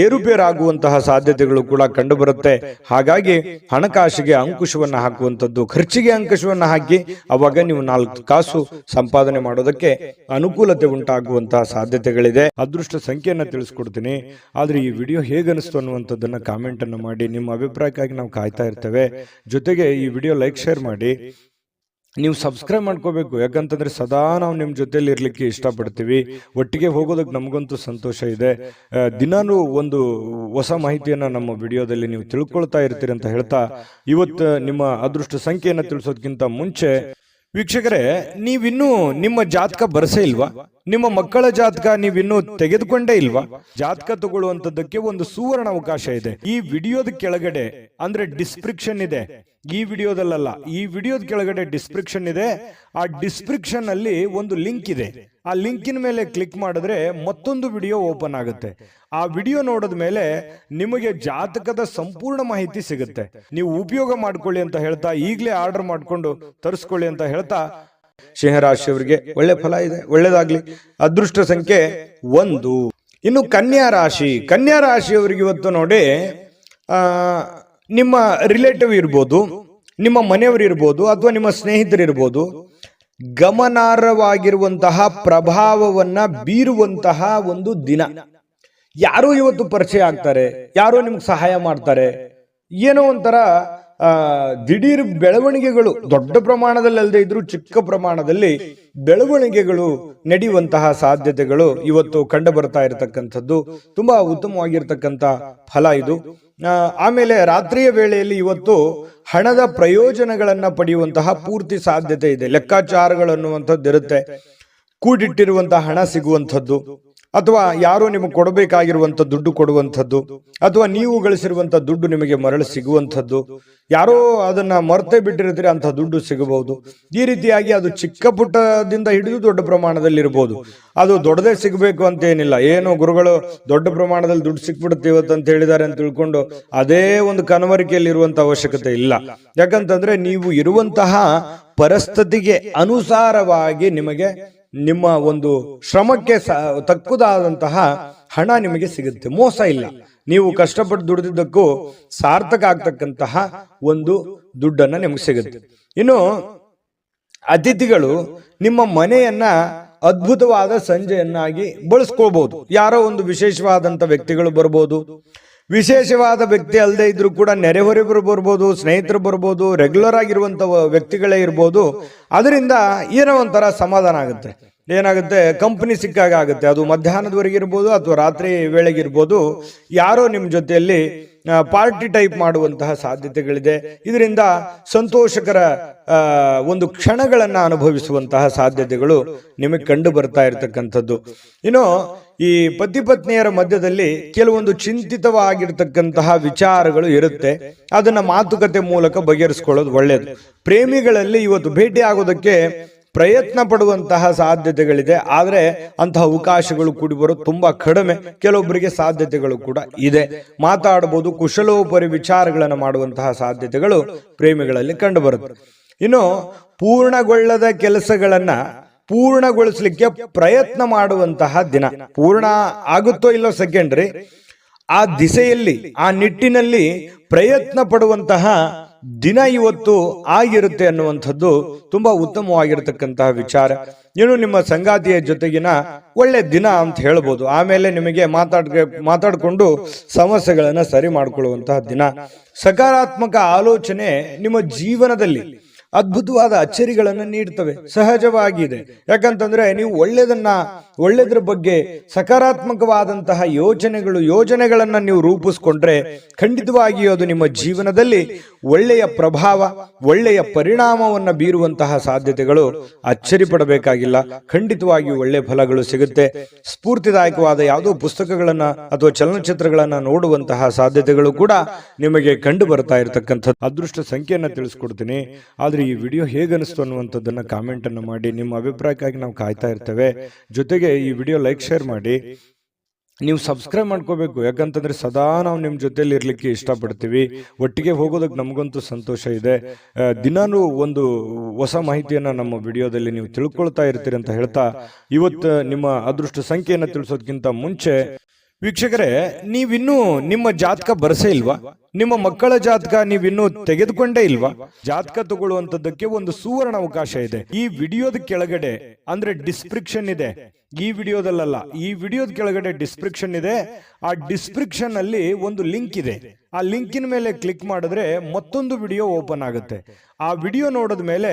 ಏರುಪೇರಾಗುವಂತಹ ಸಾಧ್ಯತೆಗಳು ಕೂಡ ಕಂಡು ಬರುತ್ತೆ. ಹಾಗಾಗಿ ಹಣಕಾಸಿಗೆ ಅಂಕುಶವನ್ನ ಹಾಕುವಂಥದ್ದು, ಖರ್ಚಿಗೆ ಅಂಕುಶವನ್ನ ಹಾಕಿ ಅವಾಗ ನೀವು 4 ಕಾಸು ಸಂಪಾದನೆ ಮಾಡೋದಕ್ಕೆ ಅನುಕೂಲತೆ ಉಂಟಾಗುವಂತಹ ಸಾಧ್ಯತೆಗಳಿದೆ. ಅದೃಷ್ಟ ಸಂಖ್ಯೆಯನ್ನ ತಿಳಿಸ್ಕೊಡ್ತೀನಿ. ಆದ್ರೆ ಈ ವಿಡಿಯೋ ಹೇಗನಿಸ್ತು ಅನ್ನುವಂಥದ್ದನ್ನ ಕಾಮೆಂಟ್ ಅನ್ನು ಮಾಡಿ. ನಿಮ್ಮ ಅಭಿಪ್ರಾಯಕ್ಕಾಗಿ ನಾವು ಕಾಯ್ತಾ ಇರ್ತೇವೆ. ಜೊತೆಗೆ ಈ ವಿಡಿಯೋ ಲೈಕ್ ಶೇರ್ ಮಾಡಿ. ನೀವು ಸಬ್ಸ್ಕ್ರೈಬ್ ಮಾಡ್ಕೋಬೇಕು, ಯಾಕಂತಂದ್ರೆ ಸದಾ ನಾವು ನಿಮ್ಮ ಜೊತೆಲಿ ಇರ್ಲಿಕ್ಕೆ ಇಷ್ಟಪಡ್ತೀವಿ. ಒಟ್ಟಿಗೆ ಹೋಗೋದಕ್ಕೆ ನಮಗಂತೂ ಸಂತೋಷ ಇದೆ. ದಿನಾನು ಒಂದು ಹೊಸ ಮಾಹಿತಿಯನ್ನ ನಮ್ಮ ವಿಡಿಯೋದಲ್ಲಿ ನೀವು ತಿಳ್ಕೊಳ್ತಾ ಇರ್ತೀರಿ ಅಂತ ಹೇಳ್ತಾ, ಇವತ್ತು ನಿಮ್ಮ ಅದೃಷ್ಟ ಸಂಖ್ಯೆಯನ್ನು ತಿಳಿಸೋದಕ್ಕಿಂತ ಮುಂಚೆ ವೀಕ್ಷಕರೇ, ನೀವಿನ್ನೂ ನಿಮ್ಮ ಜಾತಕ ಬರಸೇ ಇಲ್ವಾ? ನಿಮ್ಮ ಮಕ್ಕಳ ಜಾತಕ ನೀವಿನ್ನೂ ತೆಗೆದುಕೊಂಡೇ ಇಲ್ವಾ? ಜಾತಕ ತಗೊಳ್ಳುವಂತದ್ದಕ್ಕೆ ಒಂದು ಸುವರ್ಣ ಅವಕಾಶ ಇದೆ. ಈ ವಿಡಿಯೋದ ಕೆಳಗಡೆ ಅಂದ್ರೆ ಡಿಸ್ಕ್ರಿಪ್ಷನ್ ಇದೆ, ಈ ವಿಡಿಯೋದಲ್ಲ, ಈ ವಿಡಿಯೋದ ಕೆಳಗಡೆ ಡಿಸ್ಕ್ರಿಪ್ಷನ್ ಇದೆ. ಆ ಡಿಸ್ಕ್ರಿಪ್ಷನ್ ಅಲ್ಲಿ ಒಂದು ಲಿಂಕ್ ಇದೆ. ಆ ಲಿಂಕಿನ ಮೇಲೆ ಕ್ಲಿಕ್ ಮಾಡಿದ್ರೆ ಮತ್ತೊಂದು ವಿಡಿಯೋ ಓಪನ್ ಆಗುತ್ತೆ. ಆ ವಿಡಿಯೋ ನೋಡಿದ ಮೇಲೆ ನಿಮಗೆ ಜಾತಕದ ಸಂಪೂರ್ಣ ಮಾಹಿತಿ ಸಿಗುತ್ತೆ. ನೀವು ಉಪಯೋಗ ಮಾಡ್ಕೊಳ್ಳಿ ಅಂತ ಹೇಳ್ತಾ, ಈಗಲೇ ಆರ್ಡರ್ ಮಾಡ್ಕೊಂಡು ತರಿಸ್ಕೊಳ್ಳಿ ಅಂತ ಹೇಳ್ತಾ, ಸಿಂಹರಾಶಿಯವರಿಗೆ ಒಳ್ಳೆ ಫಲ ಇದೆ, ಒಳ್ಳೇದಾಗ್ಲಿ. ಅದೃಷ್ಟ ಸಂಖ್ಯೆ 1. ಇನ್ನು ಕನ್ಯಾ ರಾಶಿ, ಕನ್ಯಾ ರಾಶಿಯವರಿಗೆ ಇವತ್ತು ನೋಡಿ, ನಿಮ್ಮ ರಿಲೇಟಿವ್ ಇರ್ಬೋದು, ನಿಮ್ಮ ಮನೆಯವರು ಇರ್ಬೋದು, ಅಥವಾ ನಿಮ್ಮ ಸ್ನೇಹಿತರಿರ್ಬೋದು, ಗಮನಾರ್ಹವಾಗಿರುವಂತಹ ಪ್ರಭಾವವನ್ನ ಬೀರುವಂತಹ ಒಂದು ದಿನ. ಯಾರೋ ಇವತ್ತು ಪರಿಚಯ ಆಗ್ತಾರೆ, ಯಾರೋ ನಿಮ್ಗೆ ಸಹಾಯ ಮಾಡ್ತಾರೆ, ಏನೋ ಒಂಥರ ದಿಢೀರ್ ಬೆಳವಣಿಗೆಗಳು, ದೊಡ್ಡ ಪ್ರಮಾಣದಲ್ಲಿ ಅಲ್ಲದೆ ಇದ್ರೂ ಚಿಕ್ಕ ಪ್ರಮಾಣದಲ್ಲಿ ಬೆಳವಣಿಗೆಗಳು ನಡೆಯುವಂತಹ ಸಾಧ್ಯತೆಗಳು ಇವತ್ತು ಕಂಡು ಬರ್ತಾ ಇರತಕ್ಕಂಥದ್ದು ತುಂಬಾ ಉತ್ತಮವಾಗಿರ್ತಕ್ಕಂಥ ಫಲ ಇದು. ಆಮೇಲೆ ರಾತ್ರಿಯ ವೇಳೆಯಲ್ಲಿ ಇವತ್ತು ಹಣದ ಪ್ರಯೋಜನಗಳನ್ನ ಪಡೆಯುವಂತಹ ಪೂರ್ತಿ ಸಾಧ್ಯತೆ ಇದೆ. ಲೆಕ್ಕಾಚಾರಗಳು ಅನ್ನುವಂಥದ್ದು ಇರುತ್ತೆ. ಕೂಡಿಟ್ಟಿರುವಂತಹ ಹಣ ಸಿಗುವಂಥದ್ದು, ಅಥವಾ ಯಾರೋ ನಿಮಗೆ ಕೊಡಬೇಕಾಗಿರುವಂತ ದುಡ್ಡು ಕೊಡುವಂಥದ್ದು, ಅಥವಾ ನೀವು ಗಳಿಸಿರುವಂತ ದುಡ್ಡು ನಿಮಗೆ ಮರಳಿ ಸಿಗುವಂಥದ್ದು, ಯಾರೋ ಅದನ್ನ ಮರ್ತೇ ಬಿಟ್ಟಿರ್ತೀರಿ ಅಂತ ದುಡ್ಡು ಸಿಗಬಹುದು. ಈ ರೀತಿಯಾಗಿ ಅದು ಚಿಕ್ಕ ಪುಟ್ಟದಿಂದ ಹಿಡಿದು ದೊಡ್ಡ ಪ್ರಮಾಣದಲ್ಲಿ ಇರಬಹುದು. ಅದು ದೊಡ್ಡದೇ ಸಿಗಬೇಕು ಅಂತ ಏನಿಲ್ಲ. ಏನು ಗುರುಗಳು ದೊಡ್ಡ ಪ್ರಮಾಣದಲ್ಲಿ ದುಡ್ಡು ಸಿಕ್ಬಿಡುತ್ತೆ ಇವತ್ತು ಅಂತ ಹೇಳಿದ್ದಾರೆ ಅಂತ ತಿಳ್ಕೊಂಡು ಅದೇ ಒಂದು ಕನವರಿಕೆಯಲ್ಲಿ ಇರುವಂತ ಅವಶ್ಯಕತೆ ಇಲ್ಲ. ಯಾಕಂತಂದ್ರೆ ನೀವು ಇರುವಂತಹ ಪರಿಸ್ಥಿತಿಗೆ ಅನುಸಾರವಾಗಿ ನಿಮಗೆ ನಿಮ್ಮ ಒಂದು ಶ್ರಮಕ್ಕೆ ತಕ್ಕುದಾದಂತಹ ಹಣ ನಿಮಗೆ ಸಿಗುತ್ತೆ. ಮೋಸ ಇಲ್ಲ. ನೀವು ಕಷ್ಟಪಟ್ಟು ದುಡಿದಿದ್ದಕ್ಕೂ ಸಾರ್ಥಕ ಆಗ್ತಕ್ಕಂತಹ ಒಂದು ದುಡ್ಡನ್ನ ನಿಮಗೆ ಸಿಗುತ್ತೆ. ಇನ್ನು ಅತಿಥಿಗಳು ನಿಮ್ಮ ಮನೆಯನ್ನ ಅದ್ಭುತವಾದ ಸಂಜೆಯನ್ನಾಗಿ ಬಳಸ್ಕೋಬಹುದು. ಯಾರೋ ಒಂದು ವಿಶೇಷವಾದಂತ ವ್ಯಕ್ತಿಗಳು ಬರ್ಬೋದು. ವಿಶೇಷವಾದ ವ್ಯಕ್ತಿ ಅಲ್ಲದೆ ಇದ್ರೂ ಕೂಡ ನೆರೆಹೊರೆಯವರು ಬರ್ಬೋದು, ಸ್ನೇಹಿತರು ಬರ್ಬೋದು, ರೆಗ್ಯುಲರ್ ಆಗಿರುವಂತ ವ್ಯಕ್ತಿಗಳೇ ಇರ್ಬೋದು. ಅದರಿಂದ ಏನೋ ಒಂಥರ ಸಮಾಧಾನ ಆಗುತ್ತೆ. ಏನಾಗುತ್ತೆ, ಕಂಪನಿ ಸಿಕ್ಕಾಗ ಆಗುತ್ತೆ. ಅದು ಮಧ್ಯಾಹ್ನದವರೆಗೆ ಇರ್ಬೋದು ಅಥವಾ ರಾತ್ರಿ ವೇಳೆಗಿರ್ಬೋದು. ಯಾರೋ ನಿಮ್ಮ ಜೊತೆಯಲ್ಲಿ ಪಾರ್ಟಿ ಟೈಪ್ ಮಾಡುವಂತಹ ಸಾಧ್ಯತೆಗಳಿದೆ. ಇದರಿಂದ ಸಂತೋಷಕರ ಒಂದು ಕ್ಷಣಗಳನ್ನ ಅನುಭವಿಸುವಂತಹ ಸಾಧ್ಯತೆಗಳು ನಿಮಗೆ ಕಂಡು ಬರ್ತಾ ಇರತಕ್ಕಂಥದ್ದು. ಇನ್ನು ಈ ಪತಿ ಪತ್ನಿಯರ ಮಧ್ಯದಲ್ಲಿ ಕೆಲವೊಂದು ಚಿಂತಿತವಾಗಿರ್ತಕ್ಕಂತಹ ವಿಚಾರಗಳು ಇರುತ್ತೆ. ಅದನ್ನ ಮಾತುಕತೆ ಮೂಲಕ ಬಗೆಹರಿಸಿಕೊಳ್ಳೋದು ಒಳ್ಳೆಯದು. ಪ್ರೇಮಿಗಳಲ್ಲಿ ಇವತ್ತು ಭೇಟಿ ಆಗೋದಕ್ಕೆ ಪ್ರಯತ್ನ ಪಡುವಂತಹ ಸಾಧ್ಯತೆಗಳಿದೆ. ಆದರೆ ಅಂತಹ ಅವಕಾಶಗಳು ಕೂಡಿ ಬರೋದು ತುಂಬಾ ಕಡಿಮೆ. ಕೆಲವೊಬ್ಬರಿಗೆ ಸಾಧ್ಯತೆಗಳು ಕೂಡ ಇದೆ. ಮಾತಾಡಬಹುದು, ಕುಶಲೋಪರಿ ವಿಚಾರಗಳನ್ನು ಮಾಡುವಂತಹ ಸಾಧ್ಯತೆಗಳು ಪ್ರೇಮಿಗಳಲ್ಲಿ ಕಂಡು ಬರುತ್ತೆ. ಇನ್ನು ಪೂರ್ಣಗೊಳ್ಳದ ಕೆಲಸಗಳನ್ನ ಪೂರ್ಣಗೊಳಿಸಲಿಕ್ಕೆ ಪ್ರಯತ್ನ ಮಾಡುವಂತಹ ದಿನ. ಪೂರ್ಣ ಆಗುತ್ತೋ ಇಲ್ಲೋ ಸೆಕೆಂಡ್ರಿ, ಆ ದಿಸೆಯಲ್ಲಿ ಆ ನಿಟ್ಟಿನಲ್ಲಿ ಪ್ರಯತ್ನ ಪಡುವಂತಹ ದಿನ ಇವತ್ತು ಆಗಿರುತ್ತೆ ಅನ್ನುವಂಥದ್ದು ತುಂಬಾ ಉತ್ತಮವಾಗಿರತಕ್ಕಂತಹ ವಿಚಾರ. ಇನ್ನು ನಿಮ್ಮ ಸಂಗಾತಿಯ ಜೊತೆಗಿನ ಒಳ್ಳೆ ದಿನ ಅಂತ ಹೇಳ್ಬೋದು. ಆಮೇಲೆ ನಿಮಗೆ ಮಾತಾಡ್ಕೊಂಡು ಸಮಸ್ಯೆಗಳನ್ನ ಸರಿ ಮಾಡ್ಕೊಳ್ಳುವಂತಹ ದಿನ. ಸಕಾರಾತ್ಮಕ ಆಲೋಚನೆ ನಿಮ್ಮ ಜೀವನದಲ್ಲಿ ಅದ್ಭುತವಾದ ಅಚ್ಚರಿಗಳನ್ನು ನೀಡ್ತವೆ. ಸಹಜವಾಗಿದೆ. ಯಾಕಂತಂದ್ರೆ ನೀವು ಒಳ್ಳೆದ್ರ ಬಗ್ಗೆ ಸಕಾರಾತ್ಮಕವಾದಂತಹ ಯೋಜನೆಗಳನ್ನ ನೀವು ರೂಪಿಸ್ಕೊಂಡ್ರೆ ಖಂಡಿತವಾಗಿಯೂ ಅದು ನಿಮ್ಮ ಜೀವನದಲ್ಲಿ ಒಳ್ಳೆಯ ಪ್ರಭಾವ, ಒಳ್ಳೆಯ ಪರಿಣಾಮವನ್ನ ಬೀರುವಂತಹ ಸಾಧ್ಯತೆಗಳು ಅಚ್ಚರಿ ಪಡಬೇಕಾಗಿಲ್ಲ. ಖಂಡಿತವಾಗಿಯೂ ಒಳ್ಳೆಯ ಫಲಗಳು ಸಿಗುತ್ತೆ. ಸ್ಫೂರ್ತಿದಾಯಕವಾದ ಯಾವುದೋ ಪುಸ್ತಕಗಳನ್ನ ಅಥವಾ ಚಲನಚಿತ್ರಗಳನ್ನ ನೋಡುವಂತಹ ಸಾಧ್ಯತೆಗಳು ಕೂಡ ನಿಮಗೆ ಕಂಡು ಬರ್ತಾ ಇರತಕ್ಕಂಥದ್ದು. ಅದೃಷ್ಟ ಸಂಖ್ಯೆಯನ್ನ ತಿಳಿಸ್ಕೊಡ್ತೀನಿ. ಆದ್ರೆ ಈ ವಿಡಿಯೋ ಹೇಗನಿಸ್ತು ಅನ್ನುವಂಥದ್ದನ್ನ ಕಾಮೆಂಟ್ ಅನ್ನು ಮಾಡಿ. ನಿಮ್ಮ ಅಭಿಪ್ರಾಯಕ್ಕಾಗಿ ನಾವು ಕಾಯ್ತಾ ಇರ್ತೇವೆ. ಜೊತೆಗೆ ಈ ವಿಡಿಯೋ ಲೈಕ್ ಶೇರ್ ಮಾಡಿ. ನೀವು ಸಬ್ಸ್ಕ್ರೈಬ್ ಮಾಡ್ಕೋಬೇಕು. ಯಾಕಂತಂದ್ರೆ ಸದಾ ನಾವು ನಿಮ್ಮ ಜೊತೆಲಿ ಇರ್ಲಿಕ್ಕೆ ಇಷ್ಟಪಡ್ತೀವಿ. ಒಟ್ಟಿಗೆ ಹೋಗೋದಕ್ಕೆ ನಮಗಂತೂ ಸಂತೋಷ ಇದೆ. ದಿನಾನು ಒಂದು ಹೊಸ ಮಾಹಿತಿಯನ್ನ ನಮ್ಮ ವಿಡಿಯೋದಲ್ಲಿ ನೀವು ತಿಳ್ಕೊಳ್ತಾ ಇರ್ತೀರಿ ಅಂತ ಹೇಳ್ತಾ, ಇವತ್ತು ನಿಮ್ಮ ಅದೃಷ್ಟ ಸಂಖ್ಯೆಯನ್ನು ತಿಳಿಸೋದಕ್ಕಿಂತ ಮುಂಚೆ ವೀಕ್ಷಕರೇ, ನೀವಿನ್ನೂ ನಿಮ್ಮ ಜಾತಕ ಬರಸೇ ಇಲ್ವಾ? ನಿಮ್ಮ ಮಕ್ಕಳ ಜಾತಕ ನೀವಿನ್ನೂ ತೆಗೆದುಕೊಂಡೇ ಇಲ್ವಾ? ಜಾತಕ ತಗೊಳ್ಳುವಂತದ್ದಕ್ಕೆ ಒಂದು ಸುವರ್ಣ ಅವಕಾಶ ಇದೆ. ಈ ವಿಡಿಯೋದ ಕೆಳಗಡೆ ಅಂದ್ರೆ ಡಿಸ್ಕ್ರಿಪ್ಷನ್ ಇದೆ. ಈ ವಿಡಿಯೋದಲ್ಲ, ಈ ವಿಡಿಯೋದ ಕೆಳಗಡೆ ಡಿಸ್ಕ್ರಿಪ್ಷನ್ ಇದೆ. ಆ ಡಿಸ್ಕ್ರಿಪ್ಷನ್ ಅಲ್ಲಿ ಒಂದು ಲಿಂಕ್ ಇದೆ. ಆ ಲಿಂಕಿನ ಮೇಲೆ ಕ್ಲಿಕ್ ಮಾಡಿದ್ರೆ ಮತ್ತೊಂದು ವಿಡಿಯೋ ಓಪನ್ ಆಗುತ್ತೆ. ಆ ವಿಡಿಯೋ ನೋಡಿದ ಮೇಲೆ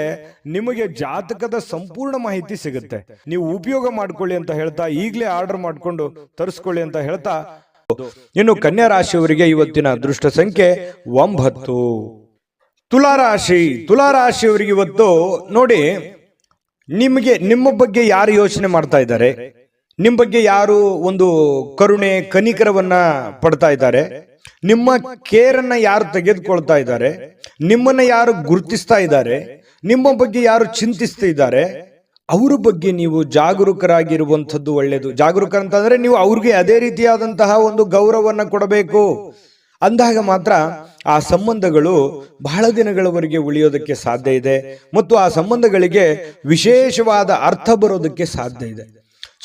ನಿಮಗೆ ಜಾತಕದ ಸಂಪೂರ್ಣ ಮಾಹಿತಿ ಸಿಗುತ್ತೆ. ನೀವು ಉಪಯೋಗ ಮಾಡ್ಕೊಳ್ಳಿ ಅಂತ ಹೇಳ್ತಾ, ಈಗಲೇ ಆರ್ಡರ್ ಮಾಡ್ಕೊಂಡು ತರಿಸ್ಕೊಳ್ಳಿ ಅಂತ ಹೇಳ್ತಾ, ಇನ್ನು ಕನ್ಯಾ ರಾಶಿಯವರಿಗೆ ಇವತ್ತಿನ ಅದೃಷ್ಟ ಸಂಖ್ಯೆ 9. ತುಲಾರಾಶಿಯವರಿಗೆ ಇವತ್ತು ನೋಡಿ, ನಿಮ್ಮ ಬಗ್ಗೆ ಯಾರು ಯೋಚನೆ ಮಾಡ್ತಾ ಇದ್ದಾರೆ, ನಿಮ್ಮ ಬಗ್ಗೆ ಯಾರು ಒಂದು ಕರುಣೆ ಕನಿಕರವನ್ನ ಪಡ್ತಾ ಇದ್ದಾರೆ, ನಿಮ್ಮ ಕೇರನ್ನ ಯಾರು ತೆಗೆದುಕೊಳ್ತಾ ಇದ್ದಾರೆ, ನಿಮ್ಮನ್ನ ಯಾರು ಗುರುತಿಸ್ತಾ ಇದ್ದಾರೆ, ನಿಮ್ಮ ಬಗ್ಗೆ ಯಾರು ಚಿಂತಿಸ್ತಾ ಇದ್ದಾರೆ, ಅವರ ಬಗ್ಗೆ ನೀವು ಜಾಗರೂಕರಾಗಿರುವಂಥದ್ದು ಒಳ್ಳೆಯದು. ಜಾಗರೂಕ ಅಂತಂದ್ರೆ ನೀವು ಅವ್ರಿಗೆ ಅದೇ ರೀತಿಯಾದಂತಹ ಒಂದು ಗೌರವವನ್ನು ಕೊಡಬೇಕು. ಅಂದಾಗ ಮಾತ್ರ ಆ ಸಂಬಂಧಗಳು ಬಹಳ ದಿನಗಳವರೆಗೆ ಉಳಿಯೋದಕ್ಕೆ ಸಾಧ್ಯ ಇದೆ ಮತ್ತು ಆ ಸಂಬಂಧಗಳಿಗೆ ವಿಶೇಷವಾದ ಅರ್ಥ ಬರೋದಕ್ಕೆ ಸಾಧ್ಯ ಇದೆ.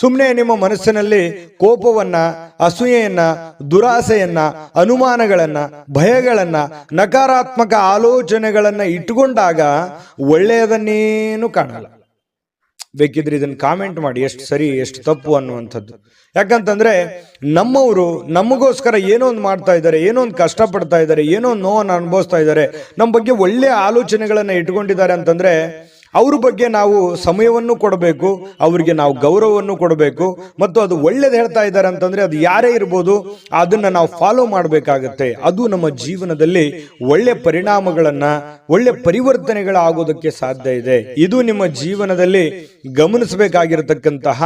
ಸುಮ್ಮನೆ ನಿಮ್ಮ ಮನಸ್ಸಿನಲ್ಲಿ ಕೋಪವನ್ನ, ಅಸೂಯೆಯನ್ನ, ದುರಾಸೆಯನ್ನ, ಅನುಮಾನಗಳನ್ನ, ಭಯಗಳನ್ನ, ನಕಾರಾತ್ಮಕ ಆಲೋಚನೆಗಳನ್ನ ಇಟ್ಟುಕೊಂಡಾಗ ಒಳ್ಳೆಯದನ್ನೇನು ಕಾಣಲ್ಲ. ಬೇಕಿದ್ರೆ ಇದನ್ನ ಕಾಮೆಂಟ್ ಮಾಡಿ, ಎಷ್ಟು ಸರಿ ಎಷ್ಟು ತಪ್ಪು ಅನ್ನುವಂಥದ್ದು. ಯಾಕಂತಂದ್ರೆ ನಮ್ಮವರು ನಮಗೋಸ್ಕರ ಏನೋ ಒಂದು ಮಾಡ್ತಾ ಇದ್ದಾರೆ, ಏನೋ ಒಂದು ಕಷ್ಟಪಡ್ತಾ ಇದ್ದಾರೆ, ಏನೋ ಒಂದು ನೋವನ್ನು ಅನುಭವಿಸ್ತಾ ಇದ್ದಾರೆ, ನಮ್ಮ ಬಗ್ಗೆ ಒಳ್ಳೆಯ ಆಲೋಚನೆಗಳನ್ನ ಇಟ್ಕೊಂಡಿದ್ದಾರೆ ಅಂತಂದ್ರೆ ಅವ್ರ ಬಗ್ಗೆ ನಾವು ಸಮಯವನ್ನು ಕೊಡಬೇಕು, ಅವರಿಗೆ ನಾವು ಗೌರವವನ್ನು ಕೊಡಬೇಕು. ಮತ್ತು ಅದು ಒಳ್ಳೇದು ಹೇಳ್ತಾ ಇದ್ದಾರೆ ಅಂತಂದ್ರೆ ಅದು ಯಾರೇ ಇರ್ಬೋದು, ಅದನ್ನ ನಾವು ಫಾಲೋ ಮಾಡಬೇಕಾಗತ್ತೆ. ಅದು ನಮ್ಮ ಜೀವನದಲ್ಲಿ ಒಳ್ಳೆ ಪರಿಣಾಮಗಳನ್ನ, ಒಳ್ಳೆ ಪರಿವರ್ತನೆಗಳಾಗೋದಕ್ಕೆ ಸಾಧ್ಯ ಇದೆ. ಇದು ನಿಮ್ಮ ಜೀವನದಲ್ಲಿ ಗಮನಿಸಬೇಕಾಗಿರತಕ್ಕಂತಹ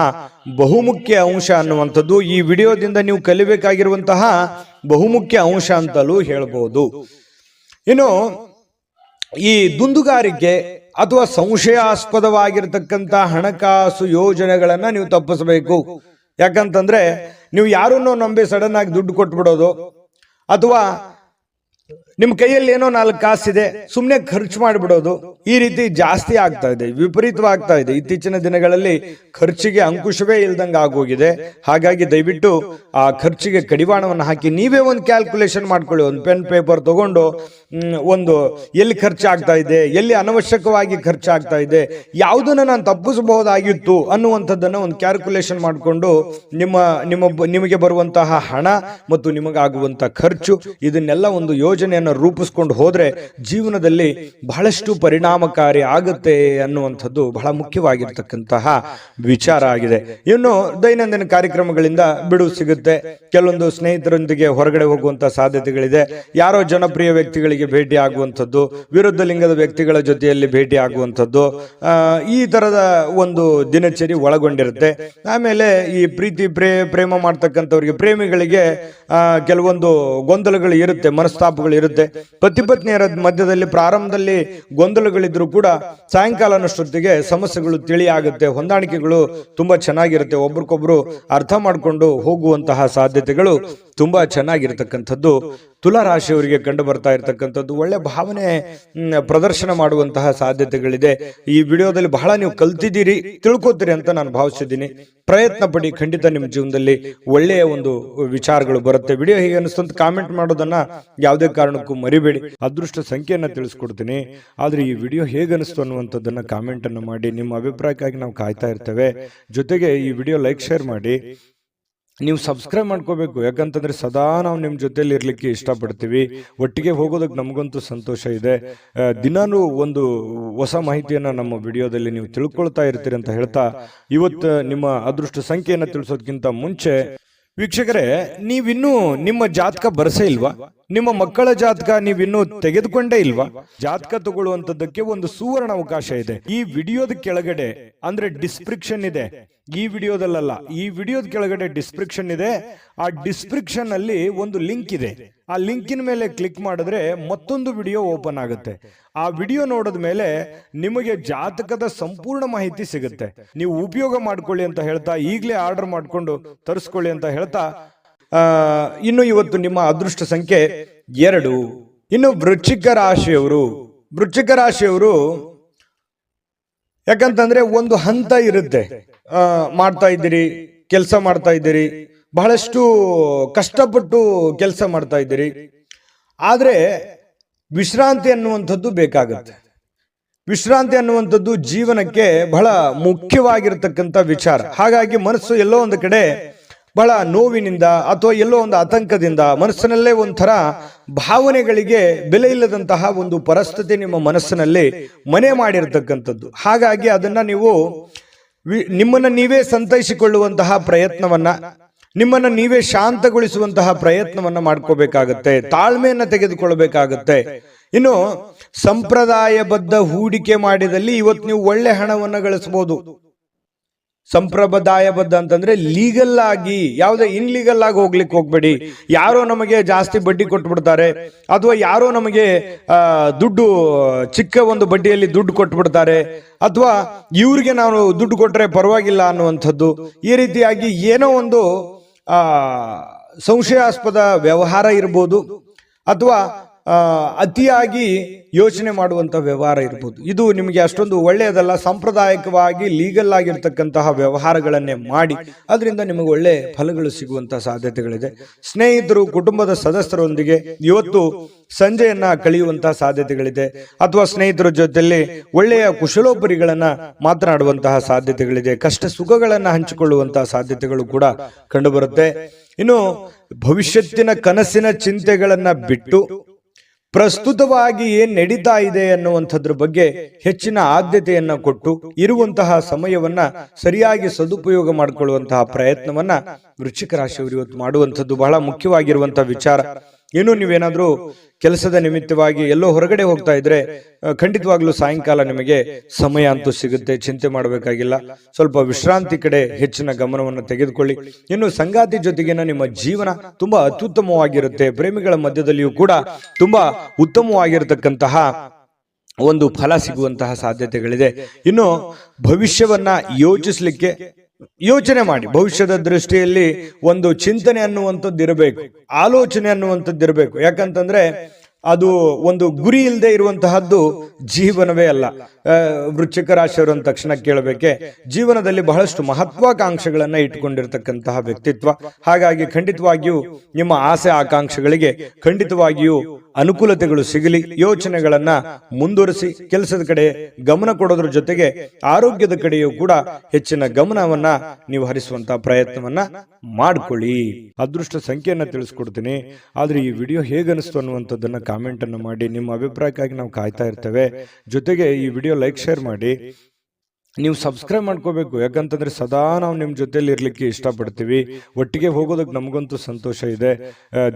ಬಹುಮುಖ್ಯ ಅಂಶ ಅನ್ನುವಂಥದ್ದು ಈ ವಿಡಿಯೋದಿಂದ ನೀವು ಕಲಿಬೇಕಾಗಿರುವಂತಹ ಬಹುಮುಖ್ಯ ಅಂಶ ಅಂತಲೂ ಹೇಳ್ಬೋದು. ಇನ್ನು ಈ ದುಂದುಗಾರಿಕೆ ಅಥವಾ ಸಂಶಯಾಸ್ಪದವಾಗಿರ್ತಕ್ಕಂಥ ಹಣಕಾಸು ಯೋಜನೆಗಳನ್ನ ನೀವು ತಪ್ಪಿಸಬೇಕು. ಯಾಕಂತಂದ್ರೆ ನೀವು ಯಾರನ್ನೋ ನಂಬಿ ಸಡನ್ ಆಗಿ ದುಡ್ಡು ಕೊಟ್ಬಿಡೋದು, ಅಥವಾ ನಿಮ್ಮ ಕೈಯಲ್ಲಿ ಏನೋ 4 ಕಾಸಿದೆ ಸುಮ್ಮನೆ ಖರ್ಚು ಮಾಡಿಬಿಡೋದು, ಈ ರೀತಿ ಜಾಸ್ತಿ ಆಗ್ತಾ ಇದೆ, ವಿಪರೀತವಾಗ್ತಾ ಇದೆ. ಇತ್ತೀಚಿನ ದಿನಗಳಲ್ಲಿ ಖರ್ಚಿಗೆ ಅಂಕುಶವೇ ಇಲ್ದಂಗೆ ಆಗೋಗಿದೆ. ಹಾಗಾಗಿ ದಯವಿಟ್ಟು ಆ ಖರ್ಚಿಗೆ ಕಡಿವಾಣವನ್ನು ಹಾಕಿ ನೀವೇ ಒಂದು ಕ್ಯಾಲ್ಕುಲೇಷನ್ ಮಾಡ್ಕೊಳ್ಳಿ. ಒಂದು ಪೆನ್ ಪೇಪರ್ ತಗೊಂಡು ಒಂದು ಎಲ್ಲಿ ಖರ್ಚಾಗ್ತಾ ಇದೆ, ಎಲ್ಲಿ ಅನವಶ್ಯಕವಾಗಿ ಖರ್ಚಾಗ್ತಾ ಇದೆ, ಯಾವುದನ್ನು ನಾನು ತಪ್ಪಿಸಬಹುದಾಗಿತ್ತು ಅನ್ನುವಂಥದ್ದನ್ನು ಒಂದು ಕ್ಯಾಲ್ಕುಲೇಷನ್ ಮಾಡಿಕೊಂಡು ನಿಮಗೆ ಬರುವಂತಹ ಹಣ ಮತ್ತು ನಿಮಗಾಗುವಂತಹ ಖರ್ಚು ಇದನ್ನೆಲ್ಲ ಒಂದು ಯೋಜನೆಯನ್ನು ರೂಪಿಸ್ಕೊಂಡು ಹೋದ್ರೆ ಜೀವನದಲ್ಲಿ ಬಹಳಷ್ಟು ಪರಿಣಾಮಕಾರಿ ಆಗುತ್ತೆ ಅನ್ನುವಂಥದ್ದು ಬಹಳ ಮುಖ್ಯವಾಗಿರ್ತಕ್ಕಂತಹ ವಿಚಾರ ಆಗಿದೆ. ಇನ್ನು ದೈನಂದಿನ ಕಾರ್ಯಕ್ರಮಗಳಿಂದ ಬಿಡುವು ಸಿಗುತ್ತೆ. ಕೆಲವೊಂದು ಸ್ನೇಹಿತರೊಂದಿಗೆ ಹೊರಗಡೆ ಹೋಗುವಂತಹ ಸಾಧ್ಯತೆಗಳಿದೆ. ಯಾರೋ ಜನಪ್ರಿಯ ವ್ಯಕ್ತಿಗಳಿಗೆ ಭೇಟಿ ಆಗುವಂಥದ್ದು, ವಿರುದ್ಧ ಲಿಂಗದ ವ್ಯಕ್ತಿಗಳ ಜೊತೆಯಲ್ಲಿ ಭೇಟಿ ಆಗುವಂಥದ್ದು, ಈ ತರದ ಒಂದು ದಿನಚರಿ ಒಳಗೊಂಡಿರುತ್ತೆ. ಆಮೇಲೆ ಈ ಪ್ರೀತಿ ಪ್ರೇಮ ಮಾಡ್ತಕ್ಕಂಥವ್ರಿಗೆ, ಪ್ರೇಮಿಗಳಿಗೆ ಕೆಲವೊಂದು ಗೊಂದಲಗಳು ಇರುತ್ತೆ, ಮನಸ್ತಾಪಗಳು ಇರುತ್ತೆ. ಪತಿ ಪತ್ನಿಯರ ಮಧ್ಯದಲ್ಲಿ ಪ್ರಾರಂಭದಲ್ಲಿ ಗೊಂದಲಗಳಿದ್ರು ಕೂಡ ಸಾಯಂಕಾಲನಷ್ಟೊತ್ತಿಗೆ ಸಮಸ್ಯೆಗಳು ತಿಳಿಯಾಗುತ್ತೆ, ಹೊಂದಾಣಿಕೆಗಳು ತುಂಬಾ ಚೆನ್ನಾಗಿರುತ್ತೆ, ಒಬ್ರಿಗೊಬ್ರು ಅರ್ಥ ಮಾಡಿಕೊಂಡು ಹೋಗುವಂತಹ ಸಾಧ್ಯತೆಗಳು ತುಂಬಾ ಚೆನ್ನಾಗಿರ್ತಕ್ಕಂಥದ್ದು ತುಲಾ ರಾಶಿಯವರಿಗೆ ಕಂಡು ಬರ್ತಾ ಇರತಕ್ಕಂಥದ್ದು. ಒಳ್ಳೆ ಭಾವನೆ ಪ್ರದರ್ಶನ ಮಾಡುವಂತಹ ಸಾಧ್ಯತೆಗಳಿದೆ. ಈ ವಿಡಿಯೋದಲ್ಲಿ ಬಹಳ ನೀವು ಕಲ್ತಿದ್ದೀರಿ, ತಿಳ್ಕೊತೀರಿ ಅಂತ ನಾನು ಭಾವಿಸಿದ್ದೀನಿ. ಪ್ರಯತ್ನ ಪಡಿ, ಖಂಡಿತ ನಿಮ್ಮ ಜೀವನದಲ್ಲಿ ಒಳ್ಳೆಯ ಒಂದು ವಿಚಾರಗಳು ಬರುತ್ತೆ. ವಿಡಿಯೋ ಹೇಗೆ ಅನಿಸ್ತು ಅಂತ ಕಾಮೆಂಟ್ ಮಾಡೋದನ್ನ ಯಾವುದೇ ಕಾರಣಕ್ಕೂ ಮರಿಬೇಡಿ. ಅದೃಷ್ಟ ಸಂಖ್ಯೆಯನ್ನ ತಿಳಿಸ್ಕೊಡ್ತೀನಿ, ಆದ್ರೆ ಈ ವಿಡಿಯೋ ಹೇಗೆ ಅನಿಸ್ತು ಅನ್ನುವಂಥದ್ದನ್ನ ಕಾಮೆಂಟ್ ಅನ್ನು ಮಾಡಿ. ನಿಮ್ಮ ಅಭಿಪ್ರಾಯಕ್ಕಾಗಿ ನಾವು ಕಾಯ್ತಾ ಇರ್ತೇವೆ. ಜೊತೆಗೆ ಈ ವಿಡಿಯೋ ಲೈಕ್ ಶೇರ್ ಮಾಡಿ. ನೀವು ಸಬ್ಸ್ಕ್ರೈಬ್ ಮಾಡ್ಕೋಬೇಕು. ಯಾಕಂತಂದ್ರೆ ಸದಾ ನಾವು ನಿಮ್ಮ ಜೊತೆಲಿ ಇರ್ಲಿಕ್ಕೆ ಇಷ್ಟಪಡ್ತೀವಿ. ಒಟ್ಟಿಗೆ ಹೋಗೋದಕ್ಕೆ ನಮಗಂತೂ ಸಂತೋಷ ಇದೆ. ದಿನಾನು ಒಂದು ಹೊಸ ಮಾಹಿತಿಯನ್ನ ನಮ್ಮ ವಿಡಿಯೋದಲ್ಲಿ ನೀವು ತಿಳ್ಕೊಳ್ತಾ ಇರ್ತೀರಿ ಅಂತ ಹೇಳ್ತಾ, ಇವತ್ತು ನಿಮ್ಮ ಅದೃಷ್ಟ ಸಂಖ್ಯೆಯನ್ನು ತಿಳಿಸೋದಕ್ಕಿಂತ ಮುಂಚೆ ವೀಕ್ಷಕರೇ, ನೀವಿನ್ನೂ ನಿಮ್ಮ ಜಾತಕ ಬರಸೇ ಇಲ್ವಾ? ನಿಮ್ಮ ಮಕ್ಕಳ ಜಾತಕ ನೀವಿನ್ನೂ ತೆಗೆದುಕೊಂಡೇ ಇಲ್ವಾ? ಜಾತಕ ತಗೊಳ್ಳುವಂತದ್ದಕ್ಕೆ ಒಂದು ಸುವರ್ಣ ಅವಕಾಶ ಇದೆ. ಈ ವಿಡಿಯೋದ ಕೆಳಗಡೆ ಅಂದ್ರೆ ಡಿಸ್ಕ್ರಿಪ್ಷನ್ ಇದೆ, ಈ ವಿಡಿಯೋದಲ್ಲ, ಈ ವಿಡಿಯೋದ ಕೆಳಗಡೆ ಡಿಸ್ಕ್ರಿಪ್ಷನ್ ಇದೆ. ಆ ಡಿಸ್ಕ್ರಿಪ್ಷನ್ ಅಲ್ಲಿ ಒಂದು ಲಿಂಕ್ ಇದೆ. ಆ ಲಿಂಕಿನ ಮೇಲೆ ಕ್ಲಿಕ್ ಮಾಡಿದ್ರೆ ಮತ್ತೊಂದು ವಿಡಿಯೋ ಓಪನ್ ಆಗುತ್ತೆ. ಆ ವಿಡಿಯೋ ನೋಡಿದ ಮೇಲೆ ನಿಮಗೆ ಜಾತಕದ ಸಂಪೂರ್ಣ ಮಾಹಿತಿ ಸಿಗುತ್ತೆ. ನೀವು ಉಪಯೋಗ ಮಾಡ್ಕೊಳ್ಳಿ ಅಂತ ಹೇಳ್ತಾ, ಈಗಲೇ ಆರ್ಡರ್ ಮಾಡ್ಕೊಂಡು ತರಿಸ್ಕೊಳ್ಳಿ ಅಂತ ಹೇಳ್ತಾ, ಇನ್ನು ಇವತ್ತು ನಿಮ್ಮ ಅದೃಷ್ಟ ಸಂಖ್ಯೆ 2. ಇನ್ನು ವೃಶ್ಚಿಕ ರಾಶಿಯವರು ಯಾಕಂತಂದ್ರೆ ಒಂದು ಹಂತ ಇರುತ್ತೆ. ಮಾಡ್ತಾ ಇದ್ದೀರಿ, ಕೆಲಸ ಮಾಡ್ತಾ ಇದ್ದೀರಿ, ಬಹಳಷ್ಟು ಕಷ್ಟಪಟ್ಟು ಕೆಲಸ ಮಾಡ್ತಾ ಇದ್ದೀರಿ, ಆದ್ರೆ ವಿಶ್ರಾಂತಿ ಅನ್ನುವಂಥದ್ದು ಬೇಕಾಗುತ್ತೆ. ವಿಶ್ರಾಂತಿ ಅನ್ನುವಂಥದ್ದು ಜೀವನಕ್ಕೆ ಬಹಳ ಮುಖ್ಯವಾಗಿರತಕ್ಕಂಥ ವಿಚಾರ. ಹಾಗಾಗಿ ಮನಸ್ಸು ಎಲ್ಲೋ ಒಂದು ಕಡೆ ಬಹಳ ನೋವಿನಿಂದ ಅಥವಾ ಎಲ್ಲೋ ಒಂದು ಆತಂಕದಿಂದ, ಮನಸ್ಸಿನಲ್ಲೇ ಒಂಥರ ಭಾವನೆಗಳಿಗೆ ಬೆಲೆ ಇಲ್ಲದಂತಹ ಒಂದು ಪರಿಸ್ಥಿತಿ ನಿಮ್ಮ ಮನಸ್ಸಿನಲ್ಲಿ ಮನೆ ಮಾಡಿರ್ತಕ್ಕಂಥದ್ದು. ಹಾಗಾಗಿ ಅದನ್ನ ನೀವು ನಿಮ್ಮನ್ನ ನೀವೇ ಸಂತೈಸಿಕೊಳ್ಳುವಂತಹ ಪ್ರಯತ್ನವನ್ನ, ನಿಮ್ಮನ್ನ ನೀವೇ ಶಾಂತಗೊಳಿಸುವಂತಹ ಪ್ರಯತ್ನವನ್ನ ಮಾಡ್ಕೋಬೇಕಾಗತ್ತೆ, ತಾಳ್ಮೆಯನ್ನ ತೆಗೆದುಕೊಳ್ಬೇಕಾಗತ್ತೆ. ಇನ್ನು ಸಂಪ್ರದಾಯಬದ್ಧ ಹೂಡಿಕೆ ಮಾಡಿದಲ್ಲಿ ಇವತ್ತು ನೀವು ಒಳ್ಳೆ ಹಣವನ್ನ ಗಳಿಸಬಹುದು. ಸಂಪ್ರದಾಯಬದ್ಧ ಅಂತಂದ್ರೆ ಲೀಗಲ್ ಆಗಿ, ಯಾವುದೇ ಇನ್ಲೀಗಲ್ ಆಗಿ ಹೋಗ್ಲಿಕ್ಕೆ ಹೋಗ್ಬೇಡಿ. ಯಾರೋ ನಮಗೆ ಜಾಸ್ತಿ ಬಡ್ಡಿ ಕೊಟ್ಬಿಡ್ತಾರೆ, ಅಥವಾ ಯಾರೋ ನಮಗೆ ದುಡ್ಡು ಚಿಕ್ಕ ಒಂದು ಬಡ್ಡಿಯಲ್ಲಿ ದುಡ್ಡು ಕೊಟ್ಬಿಡ್ತಾರೆ, ಅಥವಾ ಇವ್ರಿಗೆ ನಾವು ದುಡ್ಡು ಕೊಟ್ರೆ ಪರವಾಗಿಲ್ಲ ಅನ್ನುವಂಥದ್ದು. ಈ ರೀತಿಯಾಗಿ ಏನೋ ಒಂದು ಸಂಶಯಾಸ್ಪದ ವ್ಯವಹಾರ ಇರ್ಬೋದು, ಅಥವಾ ಅತಿಯಾಗಿ ಯೋಚನೆ ಮಾಡುವಂತ ವ್ಯವಹಾರ ಇರ್ಬೋದು. ಇದು ನಿಮಗೆ ಅಷ್ಟೊಂದು ಒಳ್ಳೆಯದಲ್ಲ. ಸಾಂಪ್ರದಾಯಿಕವಾಗಿ ಲೀಗಲ್ ಆಗಿರ್ತಕ್ಕಂತಹ ವ್ಯವಹಾರಗಳನ್ನೇ ಮಾಡಿ, ಅದರಿಂದ ನಿಮಗೆ ಒಳ್ಳೆ ಫಲಗಳು ಸಿಗುವಂತಹ ಸಾಧ್ಯತೆಗಳಿದೆ. ಸ್ನೇಹಿತರು, ಕುಟುಂಬದ ಸದಸ್ಯರೊಂದಿಗೆ ಇವತ್ತು ಸಂಜೆಯನ್ನ ಕಳೆಯುವಂತಹ ಸಾಧ್ಯತೆಗಳಿದೆ, ಅಥವಾ ಸ್ನೇಹಿತರ ಜೊತೆಯಲ್ಲಿ ಒಳ್ಳೆಯ ಕುಶಲೋಪರಿಗಳನ್ನ ಮಾತನಾಡುವಂತಹ ಸಾಧ್ಯತೆಗಳಿದೆ. ಕಷ್ಟ ಸುಖಗಳನ್ನ ಹಂಚಿಕೊಳ್ಳುವಂತಹ ಸಾಧ್ಯತೆಗಳು ಕೂಡ ಕಂಡುಬರುತ್ತೆ. ಇನ್ನು ಭವಿಷ್ಯತ್ತಿನ ಕನಸಿನ ಚಿಂತೆಗಳನ್ನ ಬಿಟ್ಟು ಪ್ರಸ್ತುತವಾಗಿ ಏನ್ ನಡೀತಾ ಇದೆ ಅನ್ನುವಂಥದ್ರ ಬಗ್ಗೆ ಹೆಚ್ಚಿನ ಆದ್ಯತೆಯನ್ನ ಕೊಟ್ಟು ಇರುವಂತಹ ಸಮಯವನ್ನ ಸರಿಯಾಗಿ ಸದುಪಯೋಗ ಮಾಡಿಕೊಳ್ಳುವಂತಹ ಪ್ರಯತ್ನವನ್ನ ವೃಶ್ಚಿಕ ರಾಶಿಯವರು ಇವತ್ತು ಮಾಡುವಂಥದ್ದು ಬಹಳ ಮುಖ್ಯವಾಗಿರುವಂತಹ ವಿಚಾರ. ಇನ್ನು ನೀವೇನಾದ್ರೂ ಕೆಲಸದ ನಿಮಿತ್ತವಾಗಿ ಎಲ್ಲೋ ಹೊರಗಡೆ ಹೋಗ್ತಾ ಇದ್ರೆ ಖಂಡಿತವಾಗ್ಲೂ ಸಾಯಂಕಾಲ ನಿಮಗೆ ಸಮಯ ಅಂತೂ ಸಿಗುತ್ತೆ, ಚಿಂತೆ ಮಾಡಬೇಕಾಗಿಲ್ಲ. ಸ್ವಲ್ಪ ವಿಶ್ರಾಂತಿ ಕಡೆ ಹೆಚ್ಚಿನ ಗಮನವನ್ನು ತೆಗೆದುಕೊಳ್ಳಿ. ಇನ್ನು ಸಂಗಾತಿ ಜೊತೆಗಿನ ನಿಮ್ಮ ಜೀವನ ತುಂಬಾ ಅತ್ಯುತ್ತಮವಾಗಿರುತ್ತೆ. ಪ್ರೇಮಿಗಳ ಮಧ್ಯದಲ್ಲಿಯೂ ಕೂಡ ತುಂಬಾ ಉತ್ತಮವಾಗಿರತಕ್ಕಂತಹ ಒಂದು ಫಲ ಸಿಗುವಂತಹ ಸಾಧ್ಯತೆಗಳಿದೆ. ಇನ್ನು ಭವಿಷ್ಯವನ್ನ ಯೋಚಿಸ್ಲಿಕ್ಕೆ ಯೋಚನೆ ಮಾಡಿ. ಭವಿಷ್ಯದ ದೃಷ್ಟಿಯಲ್ಲಿ ಒಂದು ಚಿಂತನೆ ಅನ್ನುವಂಥದ್ದು ಇರಬೇಕು, ಆಲೋಚನೆ ಅನ್ನುವಂಥದ್ದು ಇರಬೇಕು. ಯಾಕಂತಂದ್ರೆ ಅದು ಒಂದು ಗುರಿ ಇಲ್ಲದೆ ಇರುವಂತಹದ್ದು ಜೀವನವೇ ಅಲ್ಲ. ವೃಶ್ಚಿಕ ರಾಶಿಯವರು ಅಂದ ತಕ್ಷಣ ಕೇಳಬೇಕೆ, ಜೀವನದಲ್ಲಿ ಬಹಳಷ್ಟು ಮಹತ್ವಾಕಾಂಕ್ಷೆಗಳನ್ನ ಇಟ್ಟುಕೊಂಡಿರ್ತಕ್ಕಂತಹ ವ್ಯಕ್ತಿತ್ವ. ಹಾಗಾಗಿ ಖಂಡಿತವಾಗಿಯೂ ನಿಮ್ಮ ಆಸೆ ಆಕಾಂಕ್ಷೆಗಳಿಗೆ ಖಂಡಿತವಾಗಿಯೂ ಅನುಕೂಲತೆಗಳು ಸಿಗಲಿ. ಯೋಚನೆಗಳನ್ನ ಮುಂದುವರಿಸಿ ಕೆಲಸದ ಕಡೆ ಗಮನ ಕೊಡೋದ್ರ ಜೊತೆಗೆ ಆರೋಗ್ಯದ ಕಡೆಯೂ ಕೂಡ ಹೆಚ್ಚಿನ ಗಮನವನ್ನ ನೀವು ಹರಿಸುವಂತಹ ಪ್ರಯತ್ನವನ್ನ ಮಾಡ್ಕೊಳ್ಳಿ. ಅದೃಷ್ಟ ಸಂಖ್ಯೆಯನ್ನ ತಿಳಿಸ್ಕೊಡ್ತೀನಿ, ಆದ್ರೆ ಈ ವಿಡಿಯೋ ಹೇಗನಿಸ್ತು ಅನ್ನುವಂಥದ್ದನ್ನ ಕಾಮೆಂಟ್ ಅನ್ನು ಮಾಡಿ. ನಿಮ್ಮ ಅಭಿಪ್ರಾಯಕ್ಕಾಗಿ ನಾವು ಕಾಯ್ತಾ ಇರ್ತೇವೆ. ಜೊತೆಗೆ ಈ ವಿಡಿಯೋ ಲೈಕ್ ಶೇರ್ ಮಾಡಿ. ನೀವು ಸಬ್ಸ್ಕ್ರೈಬ್ ಮಾಡ್ಕೋಬೇಕು, ಯಾಕಂತಂದ್ರೆ ಸದಾ ನಾವು ನಿಮ್ಮ ಜೊತೆಲಿ ಇರ್ಲಿಕ್ಕೆ ಇಷ್ಟಪಡ್ತೀವಿ. ಒಟ್ಟಿಗೆ ಹೋಗೋದಕ್ಕೆ ನಮಗಂತೂ ಸಂತೋಷ ಇದೆ.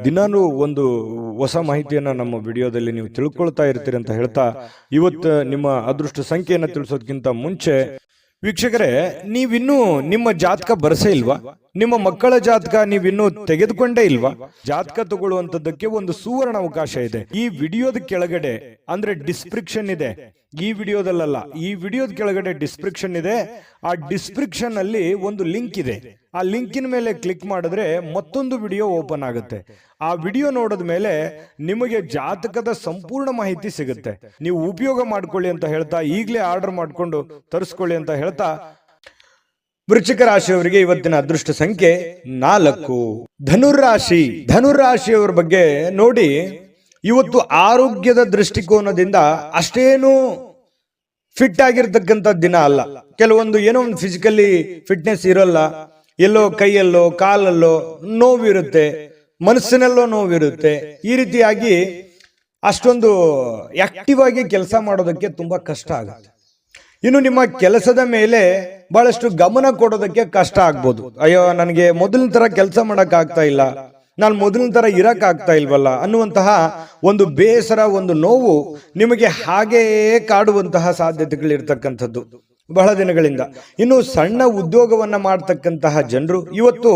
ದಿನಾನು ಒಂದು ಹೊಸ ಮಾಹಿತಿಯನ್ನ ನಮ್ಮ ವಿಡಿಯೋದಲ್ಲಿ ನೀವು ತಿಳ್ಕೊಳ್ತಾ ಇರ್ತೀರಿ ಅಂತ ಹೇಳ್ತಾ, ಇವತ್ತು ನಿಮ್ಮ ಅದೃಷ್ಟ ಸಂಖ್ಯೆಯನ್ನು ತಿಳಿಸೋದಕ್ಕಿಂತ ಮುಂಚೆ ವೀಕ್ಷಕರೇ, ನೀವಿನ್ನೂ ನಿಮ್ಮ ಜಾತಕ ಬರಸೇ ಇಲ್ವಾ? ನಿಮ್ಮ ಮಕ್ಕಳ ಜಾತಕ ನೀವಿನ್ನೂ ತೆಗೆದುಕೊಂಡೇ ಇಲ್ವಾ? ಜಾತಕ ತಗೊಳ್ಳುವಂತದ್ದಕ್ಕೆ ಒಂದು ಸುವರ್ಣ ಅವಕಾಶ ಇದೆ. ಈ ವಿಡಿಯೋದ ಕೆಳಗಡೆ ಅಂದ್ರೆ ಡಿಸ್ಕ್ರಿಪ್ಷನ್ ಇದೆ, ಈ ವಿಡಿಯೋದಲ್ಲ, ಈ ವಿಡಿಯೋದ ಕೆಳಗಡೆ ಡಿಸ್ಕ್ರಿಪ್ಷನ್ ಇದೆ. ಆ ಡಿಸ್ಕ್ರಿಪ್ಷನ್ ಅಲ್ಲಿ ಒಂದು ಲಿಂಕ್ ಇದೆ. ಆ ಲಿಂಕಿನ ಮೇಲೆ ಕ್ಲಿಕ್ ಮಾಡಿದ್ರೆ ಮತ್ತೊಂದು ವಿಡಿಯೋ ಓಪನ್ ಆಗುತ್ತೆ. ಆ ವಿಡಿಯೋ ನೋಡಿದ ಮೇಲೆ ನಿಮಗೆ ಜಾತಕದ ಸಂಪೂರ್ಣ ಮಾಹಿತಿ ಸಿಗುತ್ತೆ. ನೀವು ಉಪಯೋಗ ಮಾಡ್ಕೊಳ್ಳಿ ಅಂತ ಹೇಳ್ತಾ, ಈಗಲೇ ಆರ್ಡರ್ ಮಾಡ್ಕೊಂಡು ತರಿಸ್ಕೊಳ್ಳಿ ಅಂತ ಹೇಳ್ತಾ, ವೃಶ್ಚಿಕ ರಾಶಿಯವರಿಗೆ ಇವತ್ತಿನ ಅದೃಷ್ಟ ಸಂಖ್ಯೆ 4. ಧನುರಾಶಿಯವರ ಬಗ್ಗೆ ನೋಡಿ, ಇವತ್ತು ಆರೋಗ್ಯದ ದೃಷ್ಟಿಕೋನದಿಂದ ಅಷ್ಟೇನು ಫಿಟ್ ಆಗಿರ್ತಕ್ಕಂಥ ದಿನ ಅಲ್ಲ. ಕೆಲವೊಂದು ಏನೋ ಒಂದು ಫಿಸಿಕಲಿ ಫಿಟ್ನೆಸ್ ಇರಲ್ಲ, ಎಲ್ಲೋ ಕೈಯಲ್ಲೋ ಕಾಲಲ್ಲೋ ನೋವಿರುತ್ತೆ, ಮನಸ್ಸಿನಲ್ಲೋ ನೋವಿರುತ್ತೆ. ಈ ರೀತಿಯಾಗಿ ಅಷ್ಟೊಂದು ಆಕ್ಟಿವ್ ಆಗಿ ಕೆಲಸ ಮಾಡೋದಕ್ಕೆ ತುಂಬಾ ಕಷ್ಟ ಆಗುತ್ತೆ. ಇನ್ನು ನಿಮ್ಮ ಕೆಲಸದ ಮೇಲೆ ಬಹಳಷ್ಟು ಗಮನ ಕೊಡೋದಕ್ಕೆ ಕಷ್ಟ ಆಗ್ಬೋದು. ಅಯ್ಯೋ, ನನಗೆ ಮೊದಲಿನ ತರ ಕೆಲಸ ಮಾಡಕ್ ಆಗ್ತಾ ಇಲ್ಲ, ನಾನು ಮೊದಲಿನ ತರ ಇರಕ್ಕಾಗ್ತಾ ಇಲ್ವಲ್ಲ ಅನ್ನುವಂತಹ ಒಂದು ಬೇಸರ, ಒಂದು ನೋವು ನಿಮಗೆ ಹಾಗೆಯೇ ಕಾಡುವಂತಹ ಸಾಧ್ಯತೆಗಳಿರ್ತಕ್ಕಂಥದ್ದು ಬಹಳ ದಿನಗಳಿಂದ. ಇನ್ನು ಸಣ್ಣ ಉದ್ಯೋಗವನ್ನ ಮಾಡ್ತಕ್ಕಂತಹ ಜನರು ಇವತ್ತು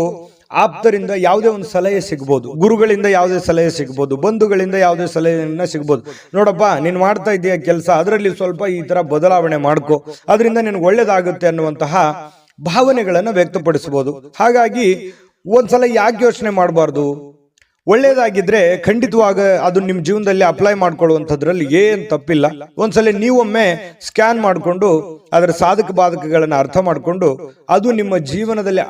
ಆಪ್ತರಿಂದ ಯಾವುದೇ ಒಂದು ಸಲಹೆ ಸಿಗ್ಬೋದು, ಗುರುಗಳಿಂದ ಯಾವುದೇ ಸಲಹೆ ಸಿಗ್ಬೋದು, ಬಂಧುಗಳಿಂದ ಯಾವುದೇ ಸಲಹೆಯನ್ನ ಸಿಗ್ಬೋದು. ನೋಡಪ್ಪ, ನೀನು ಮಾಡ್ತಾ ಇದೆಯಾ ಕೆಲಸ, ಅದರಲ್ಲಿ ಸ್ವಲ್ಪ ಈ ತರ ಬದಲಾವಣೆ ಮಾಡ್ಕೋ, ಅದರಿಂದ ನಿನಗೆ ಒಳ್ಳೇದಾಗುತ್ತೆ ಅನ್ನುವಂತಹ ಭಾವನೆಗಳನ್ನು ವ್ಯಕ್ತಪಡಿಸಬಹುದು. ಹಾಗಾಗಿ ಒಂದ್ಸಲ ಯಾಕೆ ಯೋಚನೆ ಮಾಡಬಾರ್ದು? ಒಳ್ಳೇದಾಗಿದ್ರೆ ಖಂಡಿತವಾಗ ಅದು ನಿಮ್ಮ ಜೀವನದಲ್ಲಿ ಅಪ್ಲೈ ಮಾಡ್ಕೊಳ್ಳುವಂಥದ್ರಲ್ಲಿ ಏನ್ ತಪ್ಪಿಲ್ಲ. ಒಂದ್ಸಲ ನೀವೊಮ್ಮೆ ಸ್ಕ್ಯಾನ್ ಮಾಡಿಕೊಂಡು ಅದರ ಸಾಧಕ ಬಾಧಕಗಳನ್ನ ಅರ್ಥ ಮಾಡಿಕೊಂಡು ಅದು ನಿಮ್ಮ ಜೀವನದಲ್ಲಿ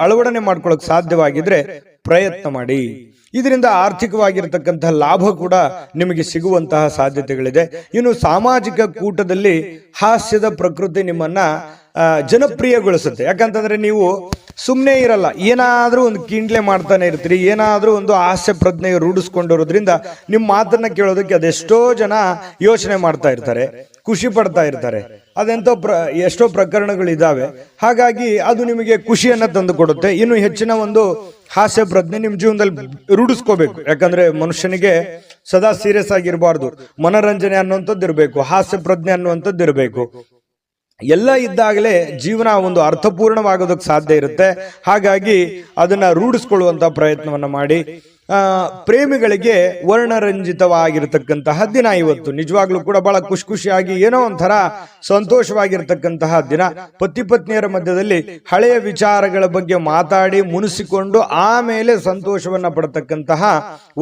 ಅಳವಡನೆ ಮಾಡ್ಕೊಳ್ಳೋಕೆ ಸಾಧ್ಯವಾಗಿದ್ರೆ ಪ್ರಯತ್ನ ಮಾಡಿ. ಇದರಿಂದ ಆರ್ಥಿಕವಾಗಿರತಕ್ಕಂತಹ ಲಾಭ ಕೂಡ ನಿಮಗೆ ಸಿಗುವಂತಹ ಸಾಧ್ಯತೆಗಳಿದೆ. ಇನ್ನು ಸಾಮಾಜಿಕ ಕೂಟದಲ್ಲಿ ಹಾಸ್ಯದ ಪ್ರಕೃತಿ ನಿಮ್ಮನ್ನ ಜನಪ್ರಿಯಗೊಳಿಸುತ್ತೆ. ಯಾಕಂತಂದ್ರೆ ನೀವು ಸುಮ್ಮನೆ ಇರಲ್ಲ, ಏನಾದ್ರೂ ಒಂದು ಕಿಂಡ್ಲೆ ಮಾಡ್ತಾನೆ ಇರ್ತೀರಿ, ಏನಾದ್ರೂ ಒಂದು ಹಾಸ್ಯ ಪ್ರಜ್ಞೆ ರೂಢಿಸ್ಕೊಂಡಿರೋದ್ರಿಂದ ನಿಮ್ಮ ಮಾತನ್ನ ಕೇಳೋದಕ್ಕೆ ಅದೆಷ್ಟೋ ಜನ ಯೋಚನೆ ಮಾಡ್ತಾ ಇರ್ತಾರೆ, ಖುಷಿ ಪಡ್ತಾ ಇರ್ತಾರೆ. ಅದೆಂತೋ ಎಷ್ಟೋ ಪ್ರಕರಣಗಳಿದ್ದಾವೆ. ಹಾಗಾಗಿ ಅದು ನಿಮಗೆ ಖುಷಿಯನ್ನ ತಂದು ಕೊಡುತ್ತೆ. ಇನ್ನು ಹೆಚ್ಚಿನ ಒಂದು ಹಾಸ್ಯ ಪ್ರಜ್ಞೆ ನಿಮ್ಮ ಜೀವನದಲ್ಲಿ ರೂಢಿಸ್ಕೋಬೇಕು. ಯಾಕಂದ್ರೆ ಮನುಷ್ಯನಿಗೆ ಸದಾ ಸೀರಿಯಸ್ ಆಗಿರಬಾರ್ದು, ಮನೋರಂಜನೆ ಅನ್ನುವಂಥದ್ದು ಇರಬೇಕು, ಹಾಸ್ಯ ಪ್ರಜ್ಞೆ ಅನ್ನುವಂಥದ್ದು ಇರಬೇಕು. ಎಲ್ಲ ಇದ್ದಾಗಲೇ ಜೀವನ ಒಂದು ಅರ್ಥಪೂರ್ಣವಾಗೋದಕ್ಕೆ ಸಾಧ್ಯ ಇರುತ್ತೆ. ಹಾಗಾಗಿ ಅದನ್ನ ರೂಢಿಸ್ಕೊಳ್ಳುವಂತ ಪ್ರಯತ್ನವನ್ನ ಮಾಡಿ. ಪ್ರೇಮಿಗಳಿಗೆ ವರ್ಣರಂಜಿತವಾಗಿರತಕ್ಕಂತಹ ದಿನ ಇವತ್ತು. ನಿಜವಾಗ್ಲೂ ಕೂಡ ಬಹಳ ಖುಷಿಯಾಗಿ ಏನೋ ಒಂಥರ ಸಂತೋಷವಾಗಿರ್ತಕ್ಕಂತಹ ದಿನ. ಪತಿ ಪತ್ನಿಯರ ಮಧ್ಯದಲ್ಲಿ ಹಳೆಯ ವಿಚಾರಗಳ ಬಗ್ಗೆ ಮಾತಾಡಿ ಮುನಿಸಿಕೊಂಡು ಆಮೇಲೆ ಸಂತೋಷವನ್ನ ಪಡತಕ್ಕಂತಹ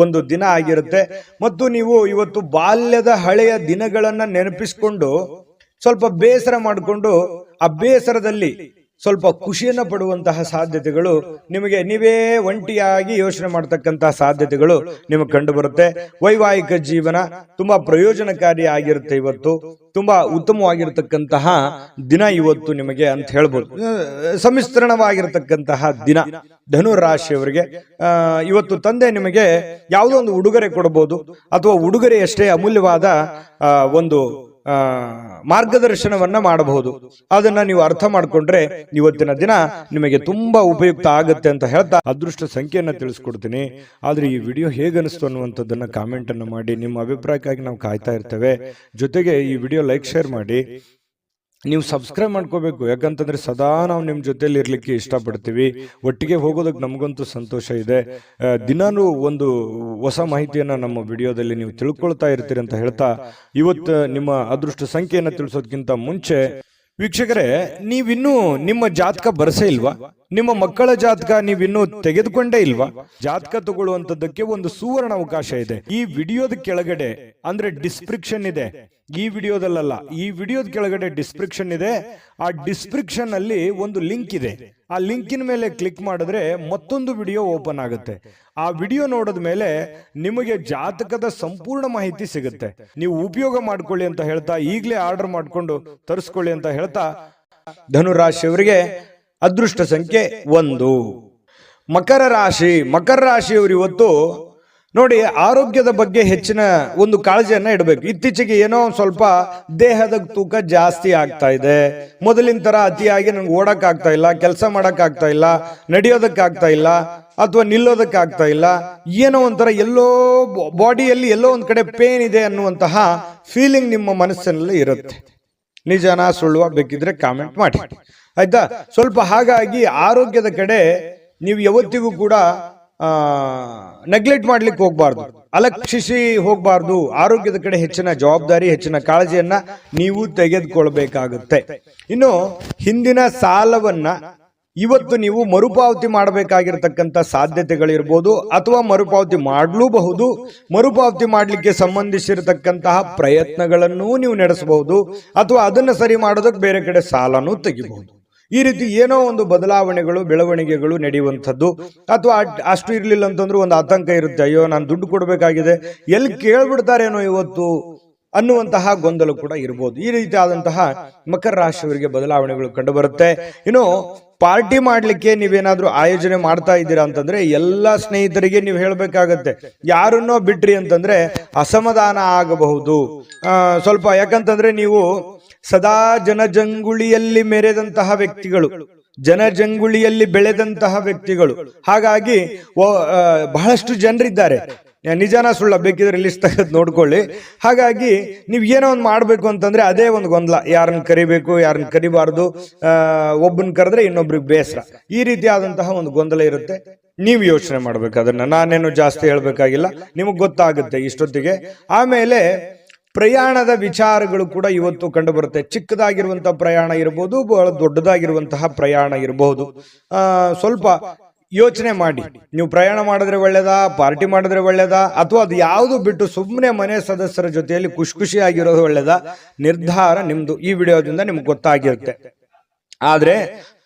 ಒಂದು ದಿನ ಆಗಿರುತ್ತೆ. ಮತ್ತು ನೀವು ಇವತ್ತು ಬಾಲ್ಯದ ಹಳೆಯ ದಿನಗಳನ್ನ ನೆನಪಿಸಿಕೊಂಡು ಸ್ವಲ್ಪ ಬೇಸರ ಮಾಡಿಕೊಂಡು ಆ ಬೇಸರದಲ್ಲಿ ಸ್ವಲ್ಪ ಖುಷಿಯನ್ನ ಪಡುವಂತಹ ಸಾಧ್ಯತೆಗಳು ನಿಮಗೆ, ನೀವೇ ಒಂಟಿಯಾಗಿ ಯೋಚನೆ ಮಾಡತಕ್ಕಂತಹ ಸಾಧ್ಯತೆಗಳು ನಿಮಗೆ ಕಂಡು ಬರುತ್ತೆ. ವೈವಾಹಿಕ ಜೀವನ ತುಂಬಾ ಪ್ರಯೋಜನಕಾರಿ ಆಗಿರುತ್ತೆ. ಇವತ್ತು ತುಂಬಾ ಉತ್ತಮವಾಗಿರತಕ್ಕಂತಹ ದಿನ ಇವತ್ತು ನಿಮಗೆ ಅಂತ ಹೇಳ್ಬೋದು. ಸಮ್ಮಿಶ್ರಣವಾಗಿರತಕ್ಕಂತಹ ದಿನ ಧನು ರಾಶಿಯವರಿಗೆ. ಇವತ್ತು ತಂದೆ ನಿಮಗೆ ಯಾವುದೋ ಒಂದು ಉಡುಗೊರೆ ಕೊಡಬಹುದು, ಅಥವಾ ಉಡುಗೊರೆಯಷ್ಟೇ ಅಮೂಲ್ಯವಾದ ಒಂದು ಮಾರ್ಗದರ್ಶನವನ್ನ ಮಾಡಬಹುದು. ಅದನ್ನ ನೀವು ಅರ್ಥ ಮಾಡ್ಕೊಂಡ್ರೆ ಇವತ್ತಿನ ದಿನ ನಿಮಗೆ ತುಂಬಾ ಉಪಯುಕ್ತ ಆಗುತ್ತೆ ಅಂತ ಹೇಳ್ತಾ ಅದೃಷ್ಟ ಸಂಖ್ಯೆಯನ್ನ ತಿಳಿಸ್ಕೊಡ್ತೀನಿ. ಆದ್ರೆ ಈ ವಿಡಿಯೋ ಹೇಗನಿಸ್ತು ಅನ್ನುವಂಥದ್ದನ್ನ ಕಾಮೆಂಟ್ ಅನ್ನು ಮಾಡಿ. ನಿಮ್ಮ ಅಭಿಪ್ರಾಯಕ್ಕಾಗಿ ನಾವು ಕಾಯ್ತಾ ಇರ್ತೇವೆ. ಜೊತೆಗೆ ಈ ವಿಡಿಯೋ ಲೈಕ್, ಶೇರ್ ಮಾಡಿ. ನೀವು ಸಬ್ಸ್ಕ್ರೈಬ್ ಮಾಡ್ಕೋಬೇಕು. ಯಾಕಂತಂದ್ರೆ ಸದಾ ನಾವು ನಿಮ್ಮ ಜೊತೆಲಿ ಇರ್ಲಿಕ್ಕೆ ಇಷ್ಟಪಡ್ತೀವಿ. ಒಟ್ಟಿಗೆ ಹೋಗೋದಕ್ಕೆ ನಮಗಂತೂ ಸಂತೋಷ ಇದೆ. ದಿನಾನು ಒಂದು ಹೊಸ ಮಾಹಿತಿಯನ್ನ ನಮ್ಮ ವಿಡಿಯೋದಲ್ಲಿ ನೀವು ತಿಳ್ಕೊಳ್ತಾ ಇರ್ತೀರಿ ಅಂತ ಹೇಳ್ತಾ, ಇವತ್ತು ನಿಮ್ಮ ಅದೃಷ್ಟ ಸಂಖ್ಯೆಯನ್ನ ತಿಳಿಸೋದಕ್ಕಿಂತ ಮುಂಚೆ ವೀಕ್ಷಕರೇ, ನೀವಿನ್ನೂ ನಿಮ್ಮ ಜಾತಕ ಬರಸೇ ಇಲ್ವಾ? ನಿಮ್ಮ ಮಕ್ಕಳ ಜಾತಕ ನೀವಿನ್ನೂ ತೆಗೆದುಕೊಂಡೇ ಇಲ್ವಾ? ಜಾತಕ ತಗೊಳ್ಳುವಂತದ್ದಕ್ಕೆ ಒಂದು ಸುವರ್ಣ ಅವಕಾಶ ಇದೆ. ಈ ವಿಡಿಯೋದ ಕೆಳಗಡೆ ಅಂದ್ರೆ ಡಿಸ್ಕ್ರಿಪ್ಷನ್ ಇದೆ. ಈ ವಿಡಿಯೋದಲ್ಲ, ಈ ವಿಡಿಯೋದ ಕೆಳಗಡೆ ಡಿಸ್ಕ್ರಿಪ್ಷನ್ ಇದೆ. ಆ ಡಿಸ್ಕ್ರಿಪ್ಷನ್ ಅಲ್ಲಿ ಒಂದು ಲಿಂಕ್ ಇದೆ. ಆ ಲಿಂಕಿನ ಮೇಲೆ ಕ್ಲಿಕ್ ಮಾಡಿದ್ರೆ ಮತ್ತೊಂದು ವಿಡಿಯೋ ಓಪನ್ ಆಗುತ್ತೆ. ಆ ವಿಡಿಯೋ ನೋಡಿದ ಮೇಲೆ ನಿಮಗೆ ಜಾತಕದ ಸಂಪೂರ್ಣ ಮಾಹಿತಿ ಸಿಗುತ್ತೆ. ನೀವು ಉಪಯೋಗ ಮಾಡ್ಕೊಳ್ಳಿ ಅಂತ ಹೇಳ್ತಾ, ಈಗಲೇ ಆರ್ಡರ್ ಮಾಡ್ಕೊಂಡು ತರಿಸ್ಕೊಳ್ಳಿ ಅಂತ ಹೇಳ್ತಾ, ಧನುರಾಶಿಯವರಿಗೆ ಅದೃಷ್ಟ ಸಂಖ್ಯೆ 1. ಮಕರ ರಾಶಿಯವರು ಇವತ್ತು ನೋಡಿ, ಆರೋಗ್ಯದ ಬಗ್ಗೆ ಹೆಚ್ಚಿನ ಒಂದು ಕಾಳಜಿಯನ್ನ ಇಡಬೇಕು. ಇತ್ತೀಚೆಗೆ ಏನೋ ಸ್ವಲ್ಪ ದೇಹದ ತೂಕ ಜಾಸ್ತಿ ಆಗ್ತಾ ಇದೆ. ಮೊದಲಿನ ತರ ಅತಿಯಾಗಿ ನಂಗೆ ಓಡಕ್ ಆಗ್ತಾ ಇಲ್ಲ, ಕೆಲಸ ಮಾಡಕ್ ಆಗ್ತಾ ಇಲ್ಲ, ನಡೆಯೋದಕ್ಕಾಗ್ತಾ ಇಲ್ಲ, ಅಥವಾ ನಿಲ್ಲೋದಕ್ಕಾಗ್ತಾ ಇಲ್ಲ. ಏನೋ ಒಂಥರ ಎಲ್ಲೋ ಬಾಡಿಯಲ್ಲಿ ಎಲ್ಲೋ ಒಂದ್ ಕಡೆ ಪೇನ್ ಇದೆ ಅನ್ನುವಂತಹ ಫೀಲಿಂಗ್ ನಿಮ್ಮ ಮನಸ್ಸಿನಲ್ಲಿ ಇರುತ್ತೆ. ನಿಜನಾ ಸುಳ್ಳುವ ಬೇಕಿದ್ರೆ ಕಾಮೆಂಟ್ ಮಾಡಿ, ಆಯ್ತಾ? ಸ್ವಲ್ಪ ಹಾಗಾಗಿ ಆರೋಗ್ಯದ ಕಡೆ ನೀವು ಯಾವತ್ತಿಗೂ ಕೂಡ ನೆಗ್ಲೆಕ್ಟ್ ಮಾಡ್ಲಿಕ್ಕೆ ಹೋಗ್ಬಾರ್ದು, ಅಲಕ್ಷಿಸಿ ಹೋಗ್ಬಾರ್ದು. ಆರೋಗ್ಯದ ಕಡೆ ಹೆಚ್ಚಿನ ಜವಾಬ್ದಾರಿ, ಹೆಚ್ಚಿನ ಕಾಳಜಿಯನ್ನ ನೀವು ತೆಗೆದುಕೊಳ್ಬೇಕಾಗುತ್ತೆ. ಇನ್ನು ಹಿಂದಿನ ಸಾಲವನ್ನ ಇವತ್ತು ನೀವು ಮರುಪಾವತಿ ಮಾಡಬೇಕಾಗಿರ್ತಕ್ಕಂಥ ಸಾಧ್ಯತೆಗಳಿರ್ಬೋದು, ಅಥವಾ ಮರುಪಾವತಿ ಮಾಡಲೂಬಹುದು. ಮರುಪಾವತಿ ಮಾಡಲಿಕ್ಕೆ ಸಂಬಂಧಿಸಿರತಕ್ಕಂತಹ ಪ್ರಯತ್ನಗಳನ್ನು ನೀವು ನಡೆಸಬಹುದು, ಅಥವಾ ಅದನ್ನು ಸರಿ ಮಾಡೋದಕ್ಕೆ ಬೇರೆ ಕಡೆ ಸಾಲನೂ ತೆಗಿಬಹುದು. ಈ ರೀತಿ ಏನೋ ಒಂದು ಬದಲಾವಣೆಗಳು, ಬೆಳವಣಿಗೆಗಳು ನಡೆಯುವಂಥದ್ದು. ಅಥವಾ ಅಷ್ಟು ಇರಲಿಲ್ಲ ಅಂತಂದ್ರೂ ಒಂದು ಆತಂಕ ಇರುತ್ತೆ, ಅಯ್ಯೋ ನಾನು ದುಡ್ಡು ಕೊಡಬೇಕಾಗಿದೆ, ಎಲ್ಲಿ ಕೇಳ್ಬಿಡ್ತಾರೇನೋ ಇವತ್ತು ಅನ್ನುವಂತಹ ಗೊಂದಲ ಕೂಡ ಇರಬಹುದು. ಈ ರೀತಿ ಆದಂತಹ ಮಕರ ರಾಶಿಯವರಿಗೆ ಬದಲಾವಣೆಗಳು ಕಂಡು ಬರುತ್ತೆ. ಇನ್ನು ಪಾರ್ಟಿ ಮಾಡ್ಲಿಕ್ಕೆ ನೀವೇನಾದ್ರೂ ಆಯೋಜನೆ ಮಾಡ್ತಾ ಇದ್ದೀರಾ ಅಂತಂದ್ರೆ ಎಲ್ಲ ಸ್ನೇಹಿತರಿಗೆ ನೀವು ಹೇಳ್ಬೇಕಾಗತ್ತೆ. ಯಾರನ್ನೋ ಬಿಟ್ರಿ ಅಂತಂದ್ರೆ ಅಸಮಾಧಾನ ಆಗಬಹುದು ಸ್ವಲ್ಪ. ಯಾಕಂತಂದ್ರೆ ನೀವು ಸದಾ ಜನಜಂಗುಳಿಯಲ್ಲಿ ಮೆರೆದಂತಹ ವ್ಯಕ್ತಿಗಳು, ಜನಜಂಗುಳಿಯಲ್ಲಿ ಬೆಳೆದಂತಹ ವ್ಯಕ್ತಿಗಳು. ಹಾಗಾಗಿ ಬಹಳಷ್ಟು ಜನರಿದ್ದಾರೆ. ನಿಜಾನ ಸುಳ್ಳ ಬೇಕಿದ್ರೆ ಲಿಸ್ಟ್ ತೆಗೆದು ನೋಡ್ಕೊಳ್ಳಿ. ಹಾಗಾಗಿ ನೀವು ಏನೋ ಒಂದು ಮಾಡಬೇಕು ಅಂತಂದ್ರೆ ಅದೇ ಒಂದು ಗೊಂದಲ, ಯಾರನ್ನ ಕರಿಬೇಕು ಯಾರನ್ನ ಕರಿಬಾರ್ದು, ಒಬ್ಬನ ಕರೆದ್ರೆ ಇನ್ನೊಬ್ರಿಗೆ ಬೇಸರ, ಈ ರೀತಿಯಾದಂತಹ ಒಂದು ಗೊಂದಲ ಇರುತ್ತೆ. ನೀವು ಯೋಚನೆ ಮಾಡ್ಬೇಕು ಅದನ್ನ, ನಾನೇನು ಜಾಸ್ತಿ ಹೇಳ್ಬೇಕಾಗಿಲ್ಲ, ನಿಮಗೆ ಗೊತ್ತಾಗುತ್ತೆ ಇಷ್ಟೊತ್ತಿಗೆ. ಆಮೇಲೆ ಪ್ರಯಾಣದ ವಿಚಾರಗಳು ಕೂಡ ಇವತ್ತು ಕಂಡು ಬರುತ್ತೆ. ಚಿಕ್ಕದಾಗಿರುವಂತಹ ಪ್ರಯಾಣ ಇರಬಹುದು, ಬಹಳ ದೊಡ್ಡದಾಗಿರುವಂತಹ ಪ್ರಯಾಣ ಇರಬಹುದು. ಸ್ವಲ್ಪ ಯೋಚನೆ ಮಾಡಿ, ನೀವು ಪ್ರಯಾಣ ಮಾಡಿದ್ರೆ ಒಳ್ಳೇದಾ, ಪಾರ್ಟಿ ಮಾಡಿದ್ರೆ ಒಳ್ಳೇದಾ, ಅಥವಾ ಅದು ಯಾವುದು ಬಿಟ್ಟು ಸುಮ್ಮನೆ ಮನೆ ಸದಸ್ಯರ ಜೊತೆಯಲ್ಲಿ ಖುಷಿಯಾಗಿರೋದು ಒಳ್ಳೇದಾ, ನಿರ್ಧಾರ ನಿಮ್ದು. ಈ ವಿಡಿಯೋದಿಂದ ನಿಮ್ಗೆ ಗೊತ್ತಾಗಿರುತ್ತೆ. ಆದ್ರೆ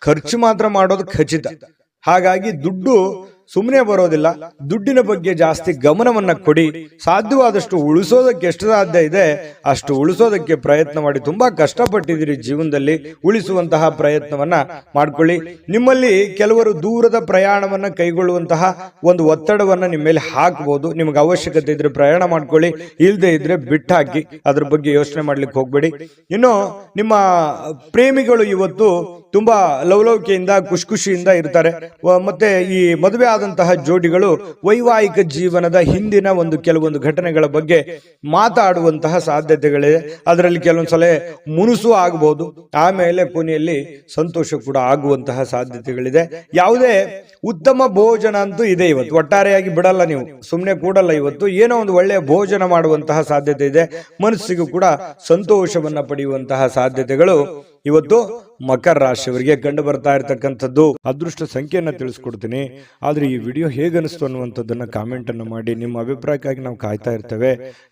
ಖರ್ಚು ಮಾತ್ರ ಮಾಡೋದು ಖಚಿತ. ಹಾಗಾಗಿ ದುಡ್ಡು ಸುಮ್ಮನೆ ಬರೋದಿಲ್ಲ. ದುಡ್ಡಿನ ಬಗ್ಗೆ ಜಾಸ್ತಿ ಗಮನವನ್ನ ಕೊಡಿ. ಸಾಧ್ಯವಾದಷ್ಟು ಉಳಿಸೋದಕ್ಕೆ ಎಷ್ಟು ಸಾಧ್ಯ ಇದೆ ಅಷ್ಟು ಉಳಿಸೋದಕ್ಕೆ ಪ್ರಯತ್ನ ಮಾಡಿ. ತುಂಬಾ ಕಷ್ಟಪಟ್ಟಿದ್ದೀರಿ ಜೀವನದಲ್ಲಿ, ಉಳಿಸುವಂತಹ ಪ್ರಯತ್ನವನ್ನ ಮಾಡ್ಕೊಳ್ಳಿ. ನಿಮ್ಮಲ್ಲಿ ಕೆಲವರು ದೂರದ ಪ್ರಯಾಣವನ್ನ ಕೈಗೊಳ್ಳುವಂತಹ ಒಂದು ಒತ್ತಡವನ್ನ ನಿಮ್ಮ ಮೇಲೆ ಹಾಕಬಹುದು. ನಿಮಗೆ ಅವಶ್ಯಕತೆ ಇದ್ರೆ ಪ್ರಯಾಣ ಮಾಡ್ಕೊಳ್ಳಿ, ಇಲ್ಲದೆ ಇದ್ರೆ ಬಿಟ್ಟಾಕಿ, ಅದ್ರ ಬಗ್ಗೆ ಯೋಚನೆ ಮಾಡ್ಲಿಕ್ಕೆ ಹೋಗ್ಬೇಡಿ. ಇನ್ನು ನಿಮ್ಮ ಪ್ರೇಮಿಗಳು ಇವತ್ತು ತುಂಬಾ ಲವಲವಿಕೆಯಿಂದ ಖುಷಿಯಿಂದ ಇರ್ತಾರೆ. ಮತ್ತೆ ಈ ಮದುವೆ ಆದಂತಹ ಜೋಡಿಗಳು ವೈವಾಹಿಕ ಜೀವನದ ಹಿಂದಿನ ಕೆಲವೊಂದು ಘಟನೆಗಳ ಬಗ್ಗೆ ಮಾತಾಡುವಂತಹ ಸಾಧ್ಯತೆಗಳಿದೆ. ಅದರಲ್ಲಿ ಕೆಲವೊಂದ್ಸಲ ಮುನುಸು ಆಗಬಹುದು, ಆಮೇಲೆ ಕೊನೆಯಲ್ಲಿ ಸಂತೋಷ ಕೂಡ ಆಗುವಂತಹ ಸಾಧ್ಯತೆಗಳಿದೆ. ಯಾವುದೇ ಉತ್ತಮ ಭೋಜನ ಅಂತೂ ಇದೆ ಇವತ್ತು, ಒಟ್ಟಾರೆಯಾಗಿ ಬಿಡಲ್ಲ, ನೀವು ಸುಮ್ಮನೆ ಕೂಡಲ್ಲ. ಇವತ್ತು ಏನೋ ಒಂದು ಒಳ್ಳೆಯ ಭೋಜನ ಮಾಡುವಂತಹ ಸಾಧ್ಯತೆ ಇದೆ. ಮನಸ್ಸಿಗೂ ಕೂಡ ಸಂತೋಷವನ್ನ ಪಡೆಯುವಂತಹ ಸಾಧ್ಯತೆಗಳು ಇವತ್ತು ಮಕರ ರಾಶಿಯವರಿಗೆ ಕಂಡು ಬರ್ತಾ ಇರತಕ್ಕಂಥದ್ದು. ಅದೃಷ್ಟ ಸಂಖ್ಯೆಯನ್ನ ತಿಳಿಸ್ಕೊಡ್ತೀನಿ. ಆದ್ರೆ ಈ ವಿಡಿಯೋ ಹೇಗನಿಸ್ತು ಅನ್ನುವಂಥದ್ದನ್ನ ಕಾಮೆಂಟ್ ಅನ್ನು ಮಾಡಿ. ನಿಮ್ಮ ಅಭಿಪ್ರಾಯಕ್ಕಾಗಿ ನಾವು ಕಾಯ್ತಾ ಇರ್ತೇವೆ.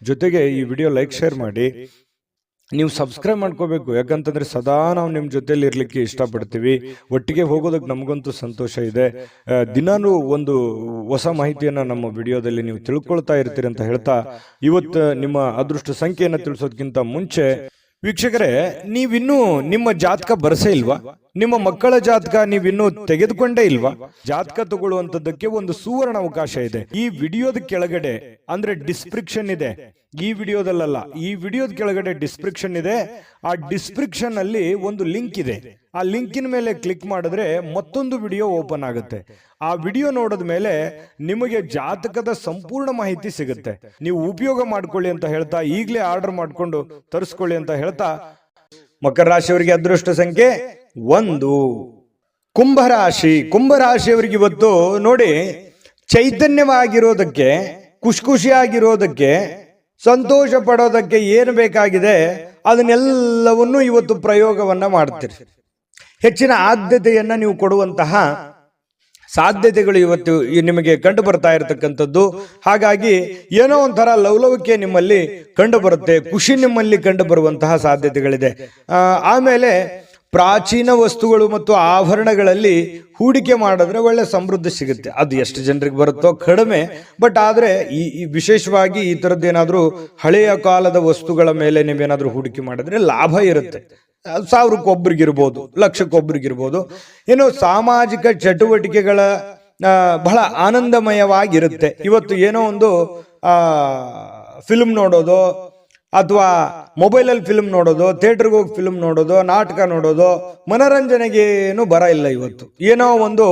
ಜೊತೆಗೆ ಈ ವಿಡಿಯೋ ಲೈಕ್ ಶೇರ್ ಮಾಡಿ. ನೀವು ಸಬ್ಸ್ಕ್ರೈಬ್ ಮಾಡ್ಕೋಬೇಕು, ಯಾಕಂತಂದ್ರೆ ಸದಾ ನಾವು ನಿಮ್ಮ ಜೊತೆಲಿ ಇರ್ಲಿಕ್ಕೆ ಇಷ್ಟಪಡ್ತೀವಿ. ಒಟ್ಟಿಗೆ ಹೋಗೋದಕ್ಕೆ ನಮಗಂತೂ ಸಂತೋಷ ಇದೆ. ದಿನಾನು ಒಂದು ಹೊಸ ಮಾಹಿತಿಯನ್ನ ನಮ್ಮ ವಿಡಿಯೋದಲ್ಲಿ ನೀವು ತಿಳ್ಕೊಳ್ತಾ ಇರ್ತೀರಿ ಅಂತ ಹೇಳ್ತಾ, ಇವತ್ತು ನಿಮ್ಮ ಅದೃಷ್ಟ ಸಂಖ್ಯೆಯನ್ನ ತಿಳಿಸೋದಕ್ಕಿಂತ ಮುಂಚೆ ವೀಕ್ಷಕರೇ, ನೀವಿನ್ನೂ ನಿಮ್ಮ ಜಾತಕ ಬರಸೇ ಇಲ್ವಾ? ನಿಮ್ಮ ಮಕ್ಕಳ ಜಾತಕ ನೀವಿನ್ನೂ ತೆಗೆದುಕೊಂಡೇ ಇಲ್ವಾ? ಜಾತಕ ತಗೊಳ್ಳುವಂತದ್ದಕ್ಕೆ ಒಂದು ಸುವರ್ಣ ಅವಕಾಶ ಇದೆ. ಈ ವಿಡಿಯೋದ ಕೆಳಗಡೆ ಅಂದ್ರೆ ಡಿಸ್ಕ್ರಿಪ್ಷನ್ ಇದೆ. ಈ ವಿಡಿಯೋದಲ್ಲ, ಈ ವಿಡಿಯೋದ ಕೆಳಗಡೆ ಡಿಸ್ಕ್ರಿಪ್ಷನ್ ಇದೆ. ಆ ಡಿಸ್ಕ್ರಿಪ್ಷನ್ ಅಲ್ಲಿ ಒಂದು ಲಿಂಕ್ ಇದೆ. ಆ ಲಿಂಕಿನ ಮೇಲೆ ಕ್ಲಿಕ್ ಮಾಡಿದ್ರೆ ಮತ್ತೊಂದು ವಿಡಿಯೋ ಓಪನ್ ಆಗುತ್ತೆ. ಆ ವಿಡಿಯೋ ನೋಡಿದ ಮೇಲೆ ನಿಮಗೆ ಜಾತಕದ ಸಂಪೂರ್ಣ ಮಾಹಿತಿ ಸಿಗುತ್ತೆ. ನೀವು ಉಪಯೋಗ ಮಾಡ್ಕೊಳ್ಳಿ ಅಂತ ಹೇಳ್ತಾ, ಈಗಲೇ ಆರ್ಡರ್ ಮಾಡ್ಕೊಂಡು ತರಿಸ್ಕೊಳ್ಳಿ ಅಂತ ಹೇಳ್ತಾ, ಮಕರ ರಾಶಿಯವರಿಗೆ ಅದೃಷ್ಟ ಸಂಖ್ಯೆ 1. ಕುಂಭರಾಶಿಯವರಿಗೆ ಇವತ್ತು ನೋಡಿ, ಚೈತನ್ಯವಾಗಿರೋದಕ್ಕೆ, ಖುಷಿಯಾಗಿರೋದಕ್ಕೆ, ಸಂತೋಷ ಪಡೋದಕ್ಕೆ ಏನು ಬೇಕಾಗಿದೆ ಅದನ್ನೆಲ್ಲವನ್ನು ಇವತ್ತು ಪ್ರಯೋಗವನ್ನ ಮಾಡ್ತೀರಿ. ಹೆಚ್ಚಿನ ಆದ್ಯತೆಯನ್ನ ನೀವು ಕೊಡುವಂತಹ ಸಾಧ್ಯತೆಗಳು ಇವತ್ತು ನಿಮಗೆ ಕಂಡು ಬರ್ತಾ ಇರತಕ್ಕಂಥದ್ದು. ಹಾಗಾಗಿ ಏನೋ ಒಂಥರ ಲವಲವಿಕೆ ನಿಮ್ಮಲ್ಲಿ ಕಂಡು ಬರುತ್ತೆ, ಖುಷಿ ನಿಮ್ಮಲ್ಲಿ ಕಂಡು ಬರುವಂತಹ ಸಾಧ್ಯತೆಗಳಿದೆ. ಆಮೇಲೆ ಪ್ರಾಚೀನ ವಸ್ತುಗಳು ಮತ್ತು ಆಭರಣಗಳಲ್ಲಿ ಹೂಡಿಕೆ ಮಾಡಿದ್ರೆ ಒಳ್ಳೆ ಸಮೃದ್ಧಿ ಸಿಗುತ್ತೆ. ಅದು ಎಷ್ಟು ಜನರಿಗೆ ಬರುತ್ತೋ ಕಡಿಮೆ, ಬಟ್ ಆದ್ರೆ ಈ ವಿಶೇಷವಾಗಿ ಈ ತರದ್ದೇನಾದ್ರೂ ಹಳೆಯ ಕಾಲದ ವಸ್ತುಗಳ ಮೇಲೆ ನೀವೇನಾದ್ರೂ ಹೂಡಿಕೆ ಮಾಡಿದ್ರೆ ಲಾಭ ಇರುತ್ತೆ. 1000ಕ್ಕೊಬ್ರಿಗಿರ್ಬೋದು, ಲಕ್ಷಕ್ಕೊಬ್ರಿಗಿರ್ಬೋದು. ಏನು ಸಾಮಾಜಿಕ ಚಟುವಟಿಕೆಗಳ ಬಹಳ ಆನಂದಮಯವಾಗಿರುತ್ತೆ. ಇವತ್ತು ಏನೋ ಒಂದು ಫಿಲ್ಮ್ ನೋಡೋದು, ಅಥವಾ ಮೊಬೈಲಲ್ಲಿ ಫಿಲ್ಮ್ ನೋಡೋದು, ಥಿಯೇಟರ್ಗೆ ಹೋಗಿ ಫಿಲ್ಮ್ ನೋಡೋದು, ನಾಟಕ ನೋಡೋದು, ಮನೋರಂಜನೆಗೆ ಏನು ಬರ ಇಲ್ಲ. ಇವತ್ತು ಏನೋ ಒಂದು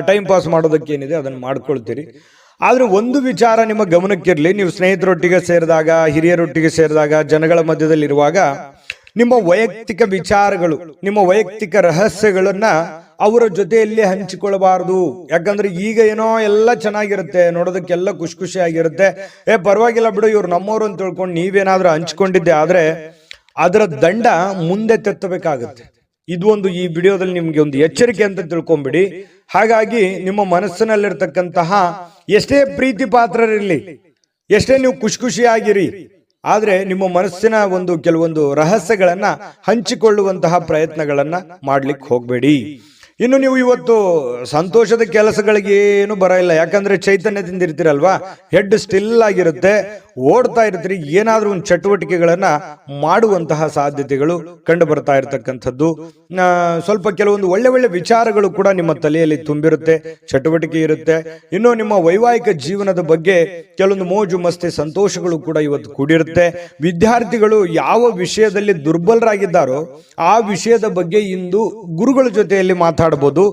ಟೈಮ್ ಪಾಸ್ ಮಾಡೋದಕ್ಕೆ ಏನಿದೆ ಅದನ್ನು ಮಾಡ್ಕೊಳ್ತೀರಿ. ಆದ್ರೆ ಒಂದು ವಿಚಾರ ನಿಮ್ಮ ಗಮನಕ್ಕಿರಲಿ, ನೀವು ಸ್ನೇಹಿತರೊಟ್ಟಿಗೆ ಸೇರಿದಾಗ, ಹಿರಿಯರೊಟ್ಟಿಗೆ ಸೇರಿದಾಗ, ಜನಗಳ ಮಧ್ಯದಲ್ಲಿರುವಾಗ ನಿಮ್ಮ ವೈಯಕ್ತಿಕ ವಿಚಾರಗಳು, ನಿಮ್ಮ ವೈಯಕ್ತಿಕ ರಹಸ್ಯಗಳನ್ನ ಅವರ ಜೊತೆಯಲ್ಲಿ ಹಂಚಿಕೊಳ್ಳಬಾರದು. ಯಾಕಂದ್ರೆ ಈಗ ಏನೋ ಎಲ್ಲ ಚೆನ್ನಾಗಿರುತ್ತೆ, ನೋಡೋದಕ್ಕೆಲ್ಲ ಖುಷಿಯಾಗಿರುತ್ತೆ. ಪರವಾಗಿಲ್ಲ ಬಿಡು, ಇವ್ರು ನಮ್ಮವ್ರು ಅಂತ ತಿಳ್ಕೊಂಡು ನೀವೇನಾದ್ರೂ ಹಂಚ್ಕೊಂಡಿದ್ದೆ ಆದ್ರೆ ಅದರ ದಂಡ ಮುಂದೆ ತೆತ್ತಬೇಕಾಗುತ್ತೆ. ಇದು ಒಂದು ಈ ವಿಡಿಯೋದಲ್ಲಿ ನಿಮ್ಗೆ ಒಂದು ಎಚ್ಚರಿಕೆ ಅಂತ ತಿಳ್ಕೊಂಬಿಡಿ. ಹಾಗಾಗಿ ನಿಮ್ಮ ಮನಸ್ಸಿನಲ್ಲಿರ್ತಕ್ಕಂತಹ ಎಷ್ಟೇ ಪ್ರೀತಿ ಪಾತ್ರರಿರ್ಲಿ, ಎಷ್ಟೇ ನೀವು ಖುಷಿಯಾಗಿರಿ, ಆದ್ರೆ ನಿಮ್ಮ ಮನಸ್ಸಿನ ಕೆಲವೊಂದು ರಹಸ್ಯಗಳನ್ನ ಹಂಚಿಕೊಳ್ಳುವಂತಹ ಪ್ರಯತ್ನಗಳನ್ನ ಮಾಡ್ಲಿಕ್ಕೆ ಹೋಗ್ಬೇಡಿ. ಇನ್ನು ನೀವು ಇವತ್ತು ಸಂತೋಷದ ಕೆಲಸಗಳಿಗೆ ಏನು ಬರ ಇಲ್ಲ, ಯಾಕಂದ್ರೆ ಚೈತನ್ಯದಿಂದ ಇರ್ತೀರಲ್ವಾ, ಹೆಡ್ ಸ್ಟಿಲ್ ಆಗಿರುತ್ತೆ, ಓಡ್ತಾ ಇರ್ತೀರಿ. ಏನಾದ್ರೂ ಒಂದು ಚಟುವಟಿಕೆಗಳನ್ನ ಮಾಡುವಂತಹ ಸಾಧ್ಯತೆಗಳು ಕಂಡು ಬರ್ತಾ ಇರತಕ್ಕಂಥದ್ದು. ಸ್ವಲ್ಪ ಕೆಲವೊಂದು ಒಳ್ಳೆ ವಿಚಾರಗಳು ಕೂಡ ನಿಮ್ಮ ತಲೆಯಲ್ಲಿ ತುಂಬಿರುತ್ತೆ, ಚಟುವಟಿಕೆ ಇರುತ್ತೆ. ಇನ್ನು ನಿಮ್ಮ ವೈವಾಹಿಕ ಜೀವನದ ಬಗ್ಗೆ ಕೆಲವೊಂದು ಮೋಜು ಮಸ್ತಿ ಸಂತೋಷಗಳು ಕೂಡ ಇವತ್ತು ಕೂಡಿರುತ್ತೆ. ವಿದ್ಯಾರ್ಥಿಗಳು ಯಾವ ವಿಷಯದಲ್ಲಿ ದುರ್ಬಲರಾಗಿದ್ದಾರೋ ಆ ವಿಷಯದ ಬಗ್ಗೆ ಇಂದು ಗುರುಗಳ ಜೊತೆಯಲ್ಲಿ ಮಾತಾಡ ಮಾತಾಡಬಹುದು,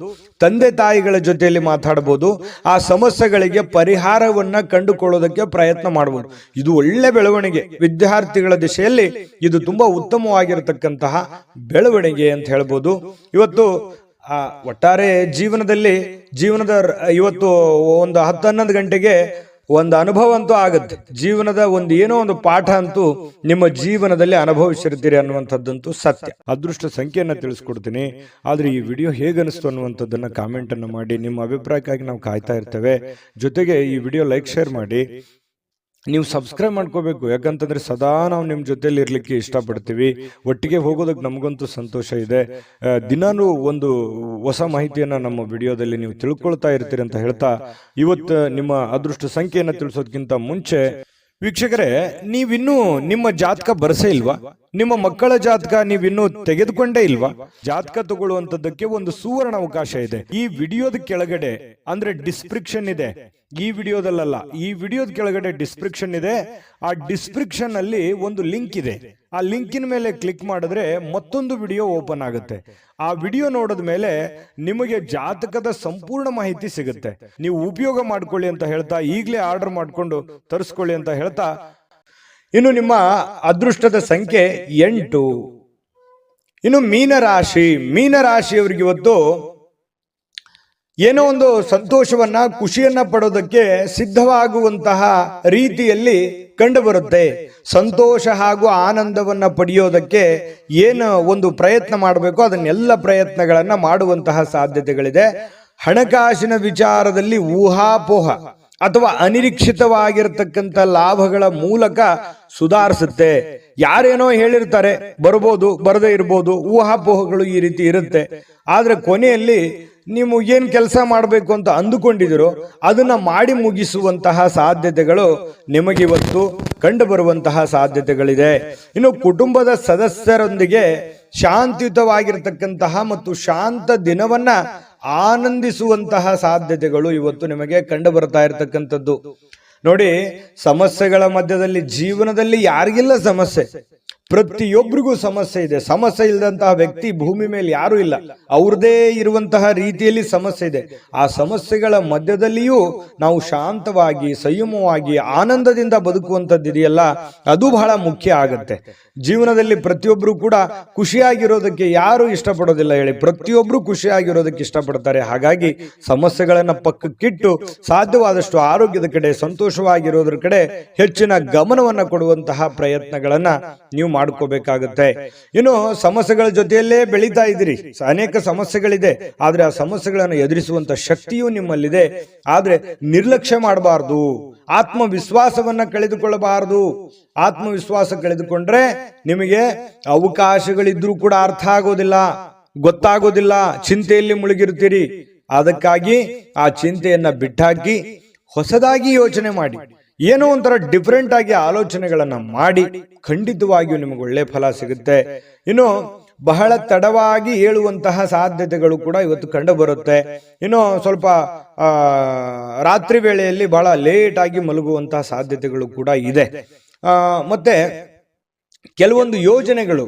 ತಂದೆ ತಾಯಿಗಳ ಜೊತೆಯಲ್ಲಿ ಮಾತಾಡಬಹುದು, ಆ ಸಮಸ್ಯೆಗಳಿಗೆ ಪರಿಹಾರವನ್ನ ಕಂಡುಕೊಳ್ಳೋದಕ್ಕೆ ಪ್ರಯತ್ನ ಮಾಡಬಹುದು. ಇದು ಒಳ್ಳೆ ಬೆಳವಣಿಗೆ. ವಿದ್ಯಾರ್ಥಿಗಳ ದಿಶೆಯಲ್ಲಿ ಇದು ತುಂಬಾ ಉತ್ತಮವಾಗಿರತಕ್ಕಂತಹ ಬೆಳವಣಿಗೆ ಅಂತ ಹೇಳ್ಬೋದು. ಇವತ್ತು ಒಟ್ಟಾರೆ ಜೀವನದ ಇವತ್ತು ಒಂದು 10-11 ಗಂಟೆಗೆ ಒಂದು ಅನುಭವ ಅಂತೂ ಆಗುತ್ತೆ. ಜೀವನದ ಏನೋ ಒಂದು ಪಾಠ ಅಂತೂ ನಿಮ್ಮ ಜೀವನದಲ್ಲಿ ಅನುಭವಿಸಿರ್ತೀರಿ ಅನ್ನುವಂಥದ್ದಂತೂ ಸತ್ಯ. ಅದೃಷ್ಟ ಸಂಖ್ಯೆಯನ್ನ ತಿಳಿಸ್ಕೊಡ್ತೀನಿ. ಆದ್ರೆ ಈ ವಿಡಿಯೋ ಹೇಗನಿಸ್ತು ಅನ್ನುವಂಥದ್ದನ್ನ ಕಾಮೆಂಟ್ ಅನ್ನು ಮಾಡಿ. ನಿಮ್ಮ ಅಭಿಪ್ರಾಯಕ್ಕಾಗಿ ನಾವು ಕಾಯ್ತಾ ಇರ್ತೇವೆ. ಜೊತೆಗೆ ಈ ವಿಡಿಯೋ ಲೈಕ್ ಶೇರ್ ಮಾಡಿ. ನೀವು ಸಬ್ಸ್ಕ್ರೈಬ್ ಮಾಡ್ಕೋಬೇಕು. ಯಾಕಂತಂದ್ರೆ ಸದಾ ನಾವು ನಿಮ್ಮ ಜೊತೆಲಿ ಇರ್ಲಿಕ್ಕೆ ಇಷ್ಟಪಡ್ತೀವಿ. ಒಟ್ಟಿಗೆ ಹೋಗೋದಕ್ಕೆ ನಮಗಂತೂ ಸಂತೋಷ ಇದೆ. ದಿನಾನು ಒಂದು ಹೊಸ ಮಾಹಿತಿಯನ್ನ ನಮ್ಮ ವಿಡಿಯೋದಲ್ಲಿ ನೀವು ತಿಳ್ಕೊಳ್ತಾ ಇರ್ತೀರಿ ಅಂತ ಹೇಳ್ತಾ, ಇವತ್ತು ನಿಮ್ಮ ಅದೃಷ್ಟ ಸಂಖ್ಯೆಯನ್ನ ತಿಳಿಸೋದಕ್ಕಿಂತ ಮುಂಚೆ ವೀಕ್ಷಕರೇ, ನೀವಿನ್ನೂ ನಿಮ್ಮ ಜಾತಕ ಬರಸೇ ಇಲ್ವಾ? ನಿಮ್ಮ ಮಕ್ಕಳ ಜಾತಕ ನೀವಿನ್ನೂ ತೆಗೆದುಕೊಂಡೇ ಇಲ್ವಾ? ಜಾತಕ ತಗೊಳ್ಳುವಂತದ್ದಕ್ಕೆ ಒಂದು ಸುವರ್ಣ ಅವಕಾಶ ಇದೆ. ಈ ವಿಡಿಯೋದ ಕೆಳಗಡೆ ಅಂದ್ರೆ ಡಿಸ್ಕ್ರಿಪ್ಷನ್ ಇದೆ. ಈ ವಿಡಿಯೋದಲ್ಲ, ಈ ವಿಡಿಯೋದ ಕೆಳಗಡೆ ಡಿಸ್ಕ್ರಿಪ್ಷನ್ ಇದೆ. ಆ ಡಿಸ್ಕ್ರಿಪ್ಷನ್ ಅಲ್ಲಿ ಒಂದು ಲಿಂಕ್ ಇದೆ. ಆ ಲಿಂಕಿನ ಮೇಲೆ ಕ್ಲಿಕ್ ಮಾಡಿದ್ರೆ ಮತ್ತೊಂದು ವಿಡಿಯೋ ಓಪನ್ ಆಗುತ್ತೆ. ಆ ವಿಡಿಯೋ ನೋಡಿದ ಮೇಲೆ ನಿಮಗೆ ಜಾತಕದ ಸಂಪೂರ್ಣ ಮಾಹಿತಿ ಸಿಗುತ್ತೆ. ನೀವು ಉಪಯೋಗ ಮಾಡ್ಕೊಳ್ಳಿ ಅಂತ ಹೇಳ್ತಾ, ಈಗಲೇ ಆರ್ಡರ್ ಮಾಡ್ಕೊಂಡು ತರಿಸ್ಕೊಳ್ಳಿ ಅಂತ ಹೇಳ್ತಾ, ಇನ್ನು ನಿಮ್ಮ ಅದೃಷ್ಟದ ಸಂಖ್ಯೆ 8. ಇನ್ನು ಮೀನರಾಶಿಯವರಿಗೆ ಇವತ್ತು ಏನೋ ಒಂದು ಸಂತೋಷವನ್ನ, ಖುಷಿಯನ್ನ ಪಡೋದಕ್ಕೆ ಸಿದ್ಧವಾಗುವಂತಹ ರೀತಿಯಲ್ಲಿ ಕಂಡು ಬರುತ್ತೆ. ಸಂತೋಷ ಹಾಗೂ ಆನಂದವನ್ನ ಪಡೆಯೋದಕ್ಕೆ ಏನು ಒಂದು ಪ್ರಯತ್ನ ಮಾಡಬೇಕು, ಅದನ್ನೆಲ್ಲ ಪ್ರಯತ್ನಗಳನ್ನ ಮಾಡುವಂತಹ ಸಾಧ್ಯತೆಗಳಿದೆ. ಹಣಕಾಸಿನ ವಿಚಾರದಲ್ಲಿ ಊಹಾಪೋಹ ಅಥವಾ ಅನಿರೀಕ್ಷಿತವಾಗಿರತಕ್ಕಂಥ ಲಾಭಗಳ ಮೂಲಕ ಸುಧಾರಿಸುತ್ತೆ. ಯಾರೇನೋ ಹೇಳಿರ್ತಾರೆ, ಬರ್ಬೋದು, ಬರದೇ ಇರ್ಬೋದು, ಊಹಾಪೋಹಗಳು ಈ ರೀತಿ ಇರುತ್ತೆ. ಆದ್ರೆ ಕೊನೆಯಲ್ಲಿ ನೀವು ಏನ್ ಕೆಲಸ ಮಾಡಬೇಕು ಅಂತ ಅಂದುಕೊಂಡಿದಿರೋ ಅದನ್ನ ಮಾಡಿ ಮುಗಿಸುವಂತಹ ಸಾಧ್ಯತೆಗಳು ನಿಮಗಿವತ್ತು ಕಂಡು ಬರುವಂತಹ ಸಾಧ್ಯತೆಗಳಿದೆ. ಇನ್ನು ಕುಟುಂಬದ ಸದಸ್ಯರೊಂದಿಗೆ ಶಾಂತಿಯುತವಾಗಿರತಕ್ಕಂತಹ ಮತ್ತು ಶಾಂತ ದಿನವನ್ನ ಆನಂದಿಸುವಂತಹ ಸಾಧ್ಯತೆಗಳು ಇವತ್ತು ನಿಮಗೆ ಕಂಡು ಬರ್ತಾ ಇರತಕ್ಕಂಥದ್ದು. ನೋಡಿ, ಸಮಸ್ಯೆಗಳ ಮಧ್ಯದಲ್ಲಿ ಜೀವನದಲ್ಲಿ ಯಾರಿಗಿಲ್ಲ ಸಮಸ್ಯೆ? ಪ್ರತಿಯೊಬ್ಬರಿಗೂ ಸಮಸ್ಯೆ ಇದೆ. ಸಮಸ್ಯೆ ಇಲ್ಲದಂತಹ ವ್ಯಕ್ತಿ ಭೂಮಿ ಮೇಲೆ ಯಾರು ಇಲ್ಲ. ಅವ್ರದೇ ಇರುವಂತಹ ರೀತಿಯಲ್ಲಿ ಸಮಸ್ಯೆ ಇದೆ. ಆ ಸಮಸ್ಯೆಗಳ ಮಧ್ಯದಲ್ಲಿಯೂ ನಾವು ಶಾಂತವಾಗಿ, ಸಂಯಮವಾಗಿ, ಆನಂದದಿಂದ ಬದುಕುವಂಥದ್ದು ಇದೆಯಲ್ಲ, ಅದು ಬಹಳ ಮುಖ್ಯ ಆಗತ್ತೆ. ಜೀವನದಲ್ಲಿ ಪ್ರತಿಯೊಬ್ಬರು ಕೂಡ ಖುಷಿಯಾಗಿರೋದಕ್ಕೆ ಯಾರು ಇಷ್ಟಪಡೋದಿಲ್ಲ ಹೇಳಿ? ಪ್ರತಿಯೊಬ್ರು ಖುಷಿಯಾಗಿರೋದಕ್ಕೆ ಇಷ್ಟಪಡ್ತಾರೆ. ಹಾಗಾಗಿ ಸಮಸ್ಯೆಗಳನ್ನ ಪಕ್ಕಕ್ಕಿಟ್ಟು ಸಾಧ್ಯವಾದಷ್ಟು ಆರೋಗ್ಯದ ಕಡೆ, ಸಂತೋಷವಾಗಿರೋದ್ರ ಕಡೆ ಹೆಚ್ಚಿನ ಗಮನವನ್ನ ಕೊಡುವಂತಹ ಪ್ರಯತ್ನಗಳನ್ನ ನೀವು ಮಾಡ್ಕೋಬೇಕಾಗುತ್ತೆ. ಇನ್ನು ಸಮಸ್ಯೆಗಳ ಜೊತೆಯಲ್ಲೇ ಬೆಳೀತಾ ಇದ್ದೀರಿ. ಅನೇಕ ಸಮಸ್ಯೆಗಳಿದೆ, ಆದ್ರೆ ಆ ಸಮಸ್ಯೆಗಳನ್ನು ಎದುರಿಸುವಂತ ಶಕ್ತಿಯೂ ನಿಮ್ಮಲ್ಲಿದೆ. ಆದ್ರೆ ನಿರ್ಲಕ್ಷ್ಯ ಮಾಡಬಾರ್ದು. ಆತ್ಮವಿಶ್ವಾಸವನ್ನ ಕಳೆದುಕೊಳ್ಳಬಾರದು. ಆತ್ಮವಿಶ್ವಾಸ ಕಳೆದುಕೊಂಡ್ರೆ ನಿಮಗೆ ಅವಕಾಶಗಳಿದ್ರೂ ಕೂಡ ಅರ್ಥ ಆಗೋದಿಲ್ಲ, ಗೊತ್ತಾಗೋದಿಲ್ಲ, ಚಿಂತೆಯಲ್ಲಿ ಮುಳುಗಿರ್ತೀರಿ. ಅದಕ್ಕಾಗಿ ಆ ಚಿಂತೆಯನ್ನ ಬಿಟ್ಟಾಕಿ ಹೊಸದಾಗಿ ಯೋಚನೆ ಮಾಡಿ, ಏನೋ ಒಂಥರ ಡಿಫರೆಂಟ್ ಆಗಿ ಆಲೋಚನೆಗಳನ್ನ ಮಾಡಿ, ಖಂಡಿತವಾಗಿಯೂ ನಿಮಗೆ ಒಳ್ಳೆ ಫಲ ಸಿಗುತ್ತೆ. ಇನ್ನು ಬಹಳ ತಡವಾಗಿ ಏಳುವಂತಹ ಸಾಧ್ಯತೆಗಳು ಕೂಡ ಇವತ್ತು ಕಂಡು ಬರುತ್ತೆ. ಇನ್ನು ಸ್ವಲ್ಪ ರಾತ್ರಿ ವೇಳೆಯಲ್ಲಿ ಬಹಳ ಲೇಟ್ ಆಗಿ ಮಲಗುವಂತಹ ಸಾಧ್ಯತೆಗಳು ಕೂಡ ಇದೆ. ಮತ್ತೆ ಕೆಲವೊಂದು ಯೋಜನೆಗಳು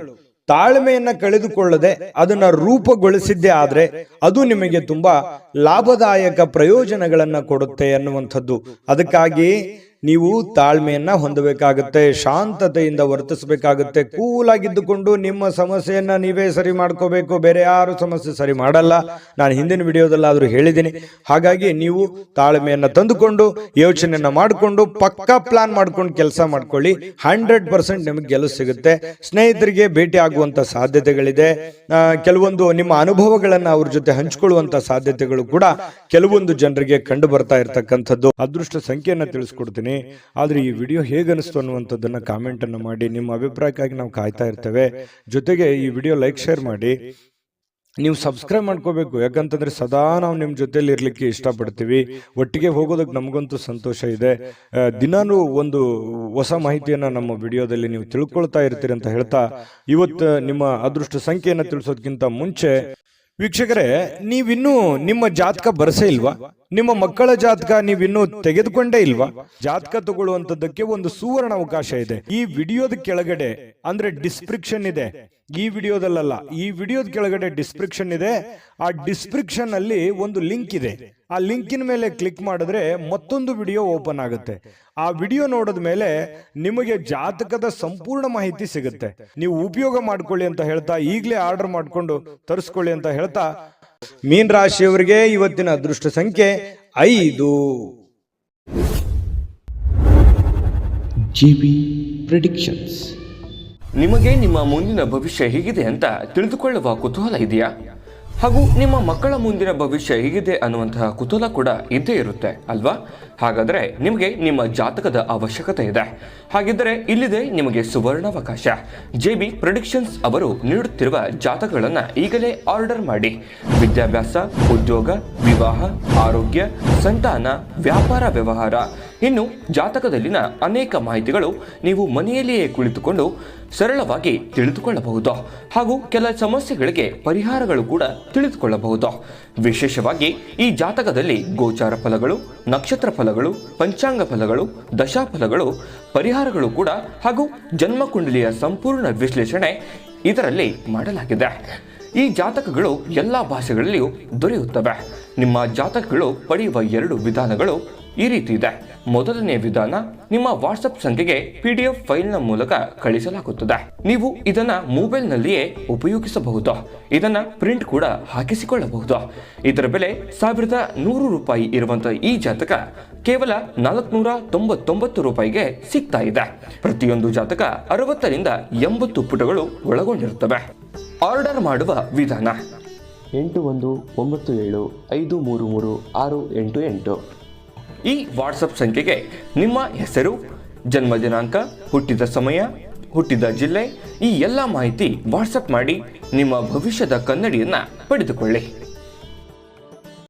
ತಾಳ್ಮೆಯನ್ನ ಕಳೆದುಕೊಳ್ಳದೆ ಅದನ್ನ ರೂಪುಗೊಳಿಸಿದ್ದೇ ಆದ್ರೆ ಅದು ನಿಮಗೆ ತುಂಬಾ ಲಾಭದಾಯಕ ಪ್ರಯೋಜನಗಳನ್ನ ಕೊಡುತ್ತೆ ಅನ್ನುವಂಥದ್ದು. ಅದಕ್ಕಾಗಿ ನೀವು ತಾಳ್ಮೆಯನ್ನ ಹೊಂದಬೇಕಾಗುತ್ತೆ, ಶಾಂತತೆಯಿಂದ ವರ್ತಿಸಬೇಕಾಗುತ್ತೆ. ಕೂಲ್ ಆಗಿದ್ದುಕೊಂಡು ನಿಮ್ಮ ಸಮಸ್ಯೆಯನ್ನ ನೀವೇ ಸರಿ ಮಾಡ್ಕೋಬೇಕು, ಬೇರೆ ಯಾರು ಸಮಸ್ಯೆ ಸರಿ ಮಾಡಲ್ಲ. ನಾನು ಹಿಂದಿನ ವಿಡಿಯೋದಲ್ಲಾದ್ರೂ ಹೇಳಿದ್ದೀನಿ. ಹಾಗಾಗಿ ನೀವು ತಾಳ್ಮೆಯನ್ನ ತಂದುಕೊಂಡು ಯೋಚನೆಯನ್ನ ಮಾಡಿಕೊಂಡು ಪಕ್ಕಾ ಪ್ಲಾನ್ ಮಾಡ್ಕೊಂಡು ಕೆಲಸ ಮಾಡ್ಕೊಳ್ಳಿ. 100% ನಿಮಗೆ ಗೆಲುವು ಸಿಗುತ್ತೆ. ಸ್ನೇಹಿತರಿಗೆ ಭೇಟಿ ಆಗುವಂತ ಸಾಧ್ಯತೆಗಳಿದೆ. ಕೆಲವೊಂದು ನಿಮ್ಮ ಅನುಭವಗಳನ್ನ ಅವ್ರ ಜೊತೆ ಹಂಚಿಕೊಳ್ಳುವಂತ ಸಾಧ್ಯತೆಗಳು ಕೂಡ ಕೆಲವೊಂದು ಜನರಿಗೆ ಕಂಡು ಬರ್ತಾ ಇರತಕ್ಕಂಥದ್ದು. ಅದೃಷ್ಟ ಸಂಖ್ಯೆಯನ್ನ ತಿಳಿಸ್ಕೊಡ್ತೀನಿ. ಆದ್ರೆ ಈ ವಿಡಿಯೋ ಹೇಗನಿಸ್ತು ಅನ್ನುವಂಥದ್ದನ್ನ ಕಾಮೆಂಟ್ ಅನ್ನು ಮಾಡಿ. ನಿಮ್ಮ ಅಭಿಪ್ರಾಯಕ್ಕಾಗಿ ನಾವು ಕಾಯ್ತಾ ಇರ್ತೇವೆ. ಜೊತೆಗೆ ಈ ವಿಡಿಯೋ ಲೈಕ್ ಶೇರ್ ಮಾಡಿ. ನೀವು ಸಬ್ಸ್ಕ್ರೈಬ್ ಮಾಡ್ಕೋಬೇಕು. ಯಾಕಂತಂದ್ರೆ ಸದಾ ನಾವು ನಿಮ್ಮ ಜೊತೆಲಿ ಇರ್ಲಿಕ್ಕೆ ಇಷ್ಟಪಡ್ತೀವಿ. ಒಟ್ಟಿಗೆ ಹೋಗೋದಕ್ಕೆ ನಮಗಂತೂ ಸಂತೋಷ ಇದೆ. ದಿನಾನು ಒಂದು ಹೊಸ ಮಾಹಿತಿಯನ್ನ ನಮ್ಮ ವಿಡಿಯೋದಲ್ಲಿ ನೀವು ತಿಳ್ಕೊಳ್ತಾ ಇರ್ತೀರಿ ಅಂತ ಹೇಳ್ತಾ, ಇವತ್ತು ನಿಮ್ಮ ಅದೃಷ್ಟ ಸಂಖ್ಯೆಯನ್ನ ತಿಳಿಸೋದಕ್ಕಿಂತ ಮುಂಚೆ ವೀಕ್ಷಕರೇ, ನೀವಿನ್ನೂ ನಿಮ್ಮ ಜಾತಕ ಬರಸೇ ಇಲ್ವಾ? ನಿಮ್ಮ ಮಕ್ಕಳ ಜಾತಕ ನೀವಿನ್ನೂ ತೆಗೆದುಕೊಂಡೇ ಇಲ್ವಾ? ಜಾತಕ ತಗೊಳ್ಳುವಂತದ್ದಕ್ಕೆ ಒಂದು ಸುವರ್ಣ ಅವಕಾಶ ಇದೆ. ಈ ವಿಡಿಯೋದ ಕೆಳಗಡೆ ಅಂದ್ರೆ ಡಿಸ್ಕ್ರಿಪ್ಷನ್ ಇದೆ, ಈ ವಿಡಿಯೋದಲ್ಲ, ಈ ವಿಡಿಯೋದ ಕೆಳಗಡೆ ಡಿಸ್ಕ್ರಿಪ್ಷನ್ ಇದೆ. ಆ ಡಿಸ್ಕ್ರಿಪ್ಷನ್ ಅಲ್ಲಿ ಒಂದು ಲಿಂಕ್ ಇದೆ. ಆ ಲಿಂಕಿನ ಮೇಲೆ ಕ್ಲಿಕ್ ಮಾಡಿದ್ರೆ ಮತ್ತೊಂದು ವಿಡಿಯೋ ಓಪನ್ ಆಗುತ್ತೆ. ಆ ವಿಡಿಯೋ ನೋಡಿದ ಮೇಲೆ ನಿಮಗೆ ಜಾತಕದ ಸಂಪೂರ್ಣ ಮಾಹಿತಿ ಸಿಗುತ್ತೆ. ನೀವು ಉಪಯೋಗ ಮಾಡ್ಕೊಳ್ಳಿ ಅಂತ ಹೇಳ್ತಾ, ಈಗಲೇ ಆರ್ಡರ್ ಮಾಡ್ಕೊಂಡು ತರಿಸ್ಕೊಳ್ಳಿ ಅಂತ ಹೇಳ್ತಾ, ಮೀನ ರಾಶಿಯವರಿಗೆ ಇವತ್ತಿನ ಅದೃಷ್ಟ ಸಂಖ್ಯೆ 5. GB predictions. ನಿಮಗೆ ನಿಮ್ಮ ಮುಂದಿನ ಭವಿಷ್ಯ ಹೇಗಿದೆ ಅಂತ ತಿಳಿದುಕೊಳ್ಳುವ ಕುತೂಹಲ ಇದೆಯಾ? ಹಾಗೂ ನಿಮ್ಮ ಮಕ್ಕಳ ಮುಂದಿನ ಭವಿಷ್ಯ ಹೇಗಿದೆ ಅನ್ನುವಂತಹ ಕುತೂಹಲ ಕೂಡ ಇದ್ದೇ ಇರುತ್ತೆ ಅಲ್ವಾ? ಹಾಗಾದರೆ ನಿಮಗೆ ನಿಮ್ಮ ಜಾತಕದ ಅವಶ್ಯಕತೆ ಇದೆ. ಹಾಗಿದ್ದರೆ ಇಲ್ಲಿದೆ ನಿಮಗೆ ಸುವರ್ಣಾವಕಾಶ. JB ಪ್ರೆಡಿಕ್ಷನ್ಸ್ ಅವರು ನೀಡುತ್ತಿರುವ ಜಾತಕಗಳನ್ನು ಈಗಲೇ ಆರ್ಡರ್ ಮಾಡಿ. ವಿದ್ಯಾಭ್ಯಾಸ, ಉದ್ಯೋಗ, ವಿವಾಹ, ಆರೋಗ್ಯ, ಸಂತಾನ, ವ್ಯಾಪಾರ ವ್ಯವಹಾರ, ಇನ್ನು ಜಾತಕದಲ್ಲಿನ ಅನೇಕ ಮಾಹಿತಿಗಳು ನೀವು ಮನೆಯಲ್ಲಿಯೇ ಕುಳಿತುಕೊಂಡು ಸರಳವಾಗಿ ತಿಳಿದುಕೊಳ್ಳಬಹುದು. ಹಾಗೂ ಕೆಲ ಸಮಸ್ಯೆಗಳಿಗೆ ಪರಿಹಾರಗಳು ಕೂಡ ತಿಳಿದುಕೊಳ್ಳಬಹುದು. ವಿಶೇಷವಾಗಿ ಈ ಜಾತಕದಲ್ಲಿ ಗೋಚಾರ ಫಲಗಳು, ನಕ್ಷತ್ರ ಫಲಗಳು, ಪಂಚಾಂಗ ಫಲಗಳು, ದಶಾಫಲಗಳು, ಪರಿಹಾರಗಳು ಕೂಡ ಹಾಗೂ ಜನ್ಮಕುಂಡಲಿಯ ಸಂಪೂರ್ಣ ವಿಶ್ಲೇಷಣೆ ಇದರಲ್ಲಿ ಮಾಡಲಾಗಿದೆ. ಈ ಜಾತಕಗಳು ಎಲ್ಲ ಭಾಷೆಗಳಲ್ಲಿಯೂ ದೊರೆಯುತ್ತವೆ. ನಿಮ್ಮ ಜಾತಕಗಳು ಪಡೆಯುವ 2 ವಿಧಾನಗಳು ಈ ರೀತಿ ಇದೆ. ಮೊದಲನೇ ವಿಧಾನ, ನಿಮ್ಮ ವಾಟ್ಸಪ್ ಸಂಖ್ಯೆಗೆ PDF ಫೈಲ್ನ ಮೂಲಕ ಕಳಿಸಲಾಗುತ್ತದೆ. ನೀವು ಇದನ್ನ ಮೊಬೈಲ್ನಲ್ಲಿಯೇ ಉಪಯೋಗಿಸಬಹುದು. ಇದನ್ನ ಪ್ರಿಂಟ್ ಕೂಡ ಹಾಕಿಸಿಕೊಳ್ಳಬಹುದು. ಇದರ ಬೆಲೆ 1100 ರೂಪಾಯಿ ಇರುವಂತಹ ಈ ಜಾತಕ ಕೇವಲ 499 ರೂಪಾಯಿಗೆ ಸಿಗ್ತಾ ಇದೆ. ಪ್ರತಿಯೊಂದು ಜಾತಕ 60 ರಿಂದ 80 ಪುಟಗಳು ಒಳಗೊಂಡಿರುತ್ತವೆ. ಆರ್ಡರ್ ಮಾಡುವ ವಿಧಾನ: 8197533688. ಈ ವಾಟ್ಸಪ್ ಸಂಖ್ಯೆಗೆ ನಿಮ್ಮ ಹೆಸರು, ಜನ್ಮ ದಿನಾಂಕ, ಹುಟ್ಟಿದ ಸಮಯ, ಹುಟ್ಟಿದ ಜಿಲ್ಲೆ, ಈ ಎಲ್ಲ ಮಾಹಿತಿ ವಾಟ್ಸಪ್ ಮಾಡಿ ನಿಮ್ಮ ಭವಿಷ್ಯದ ಕನ್ನಡಿಯನ್ನು ಪಡೆದುಕೊಳ್ಳಿ.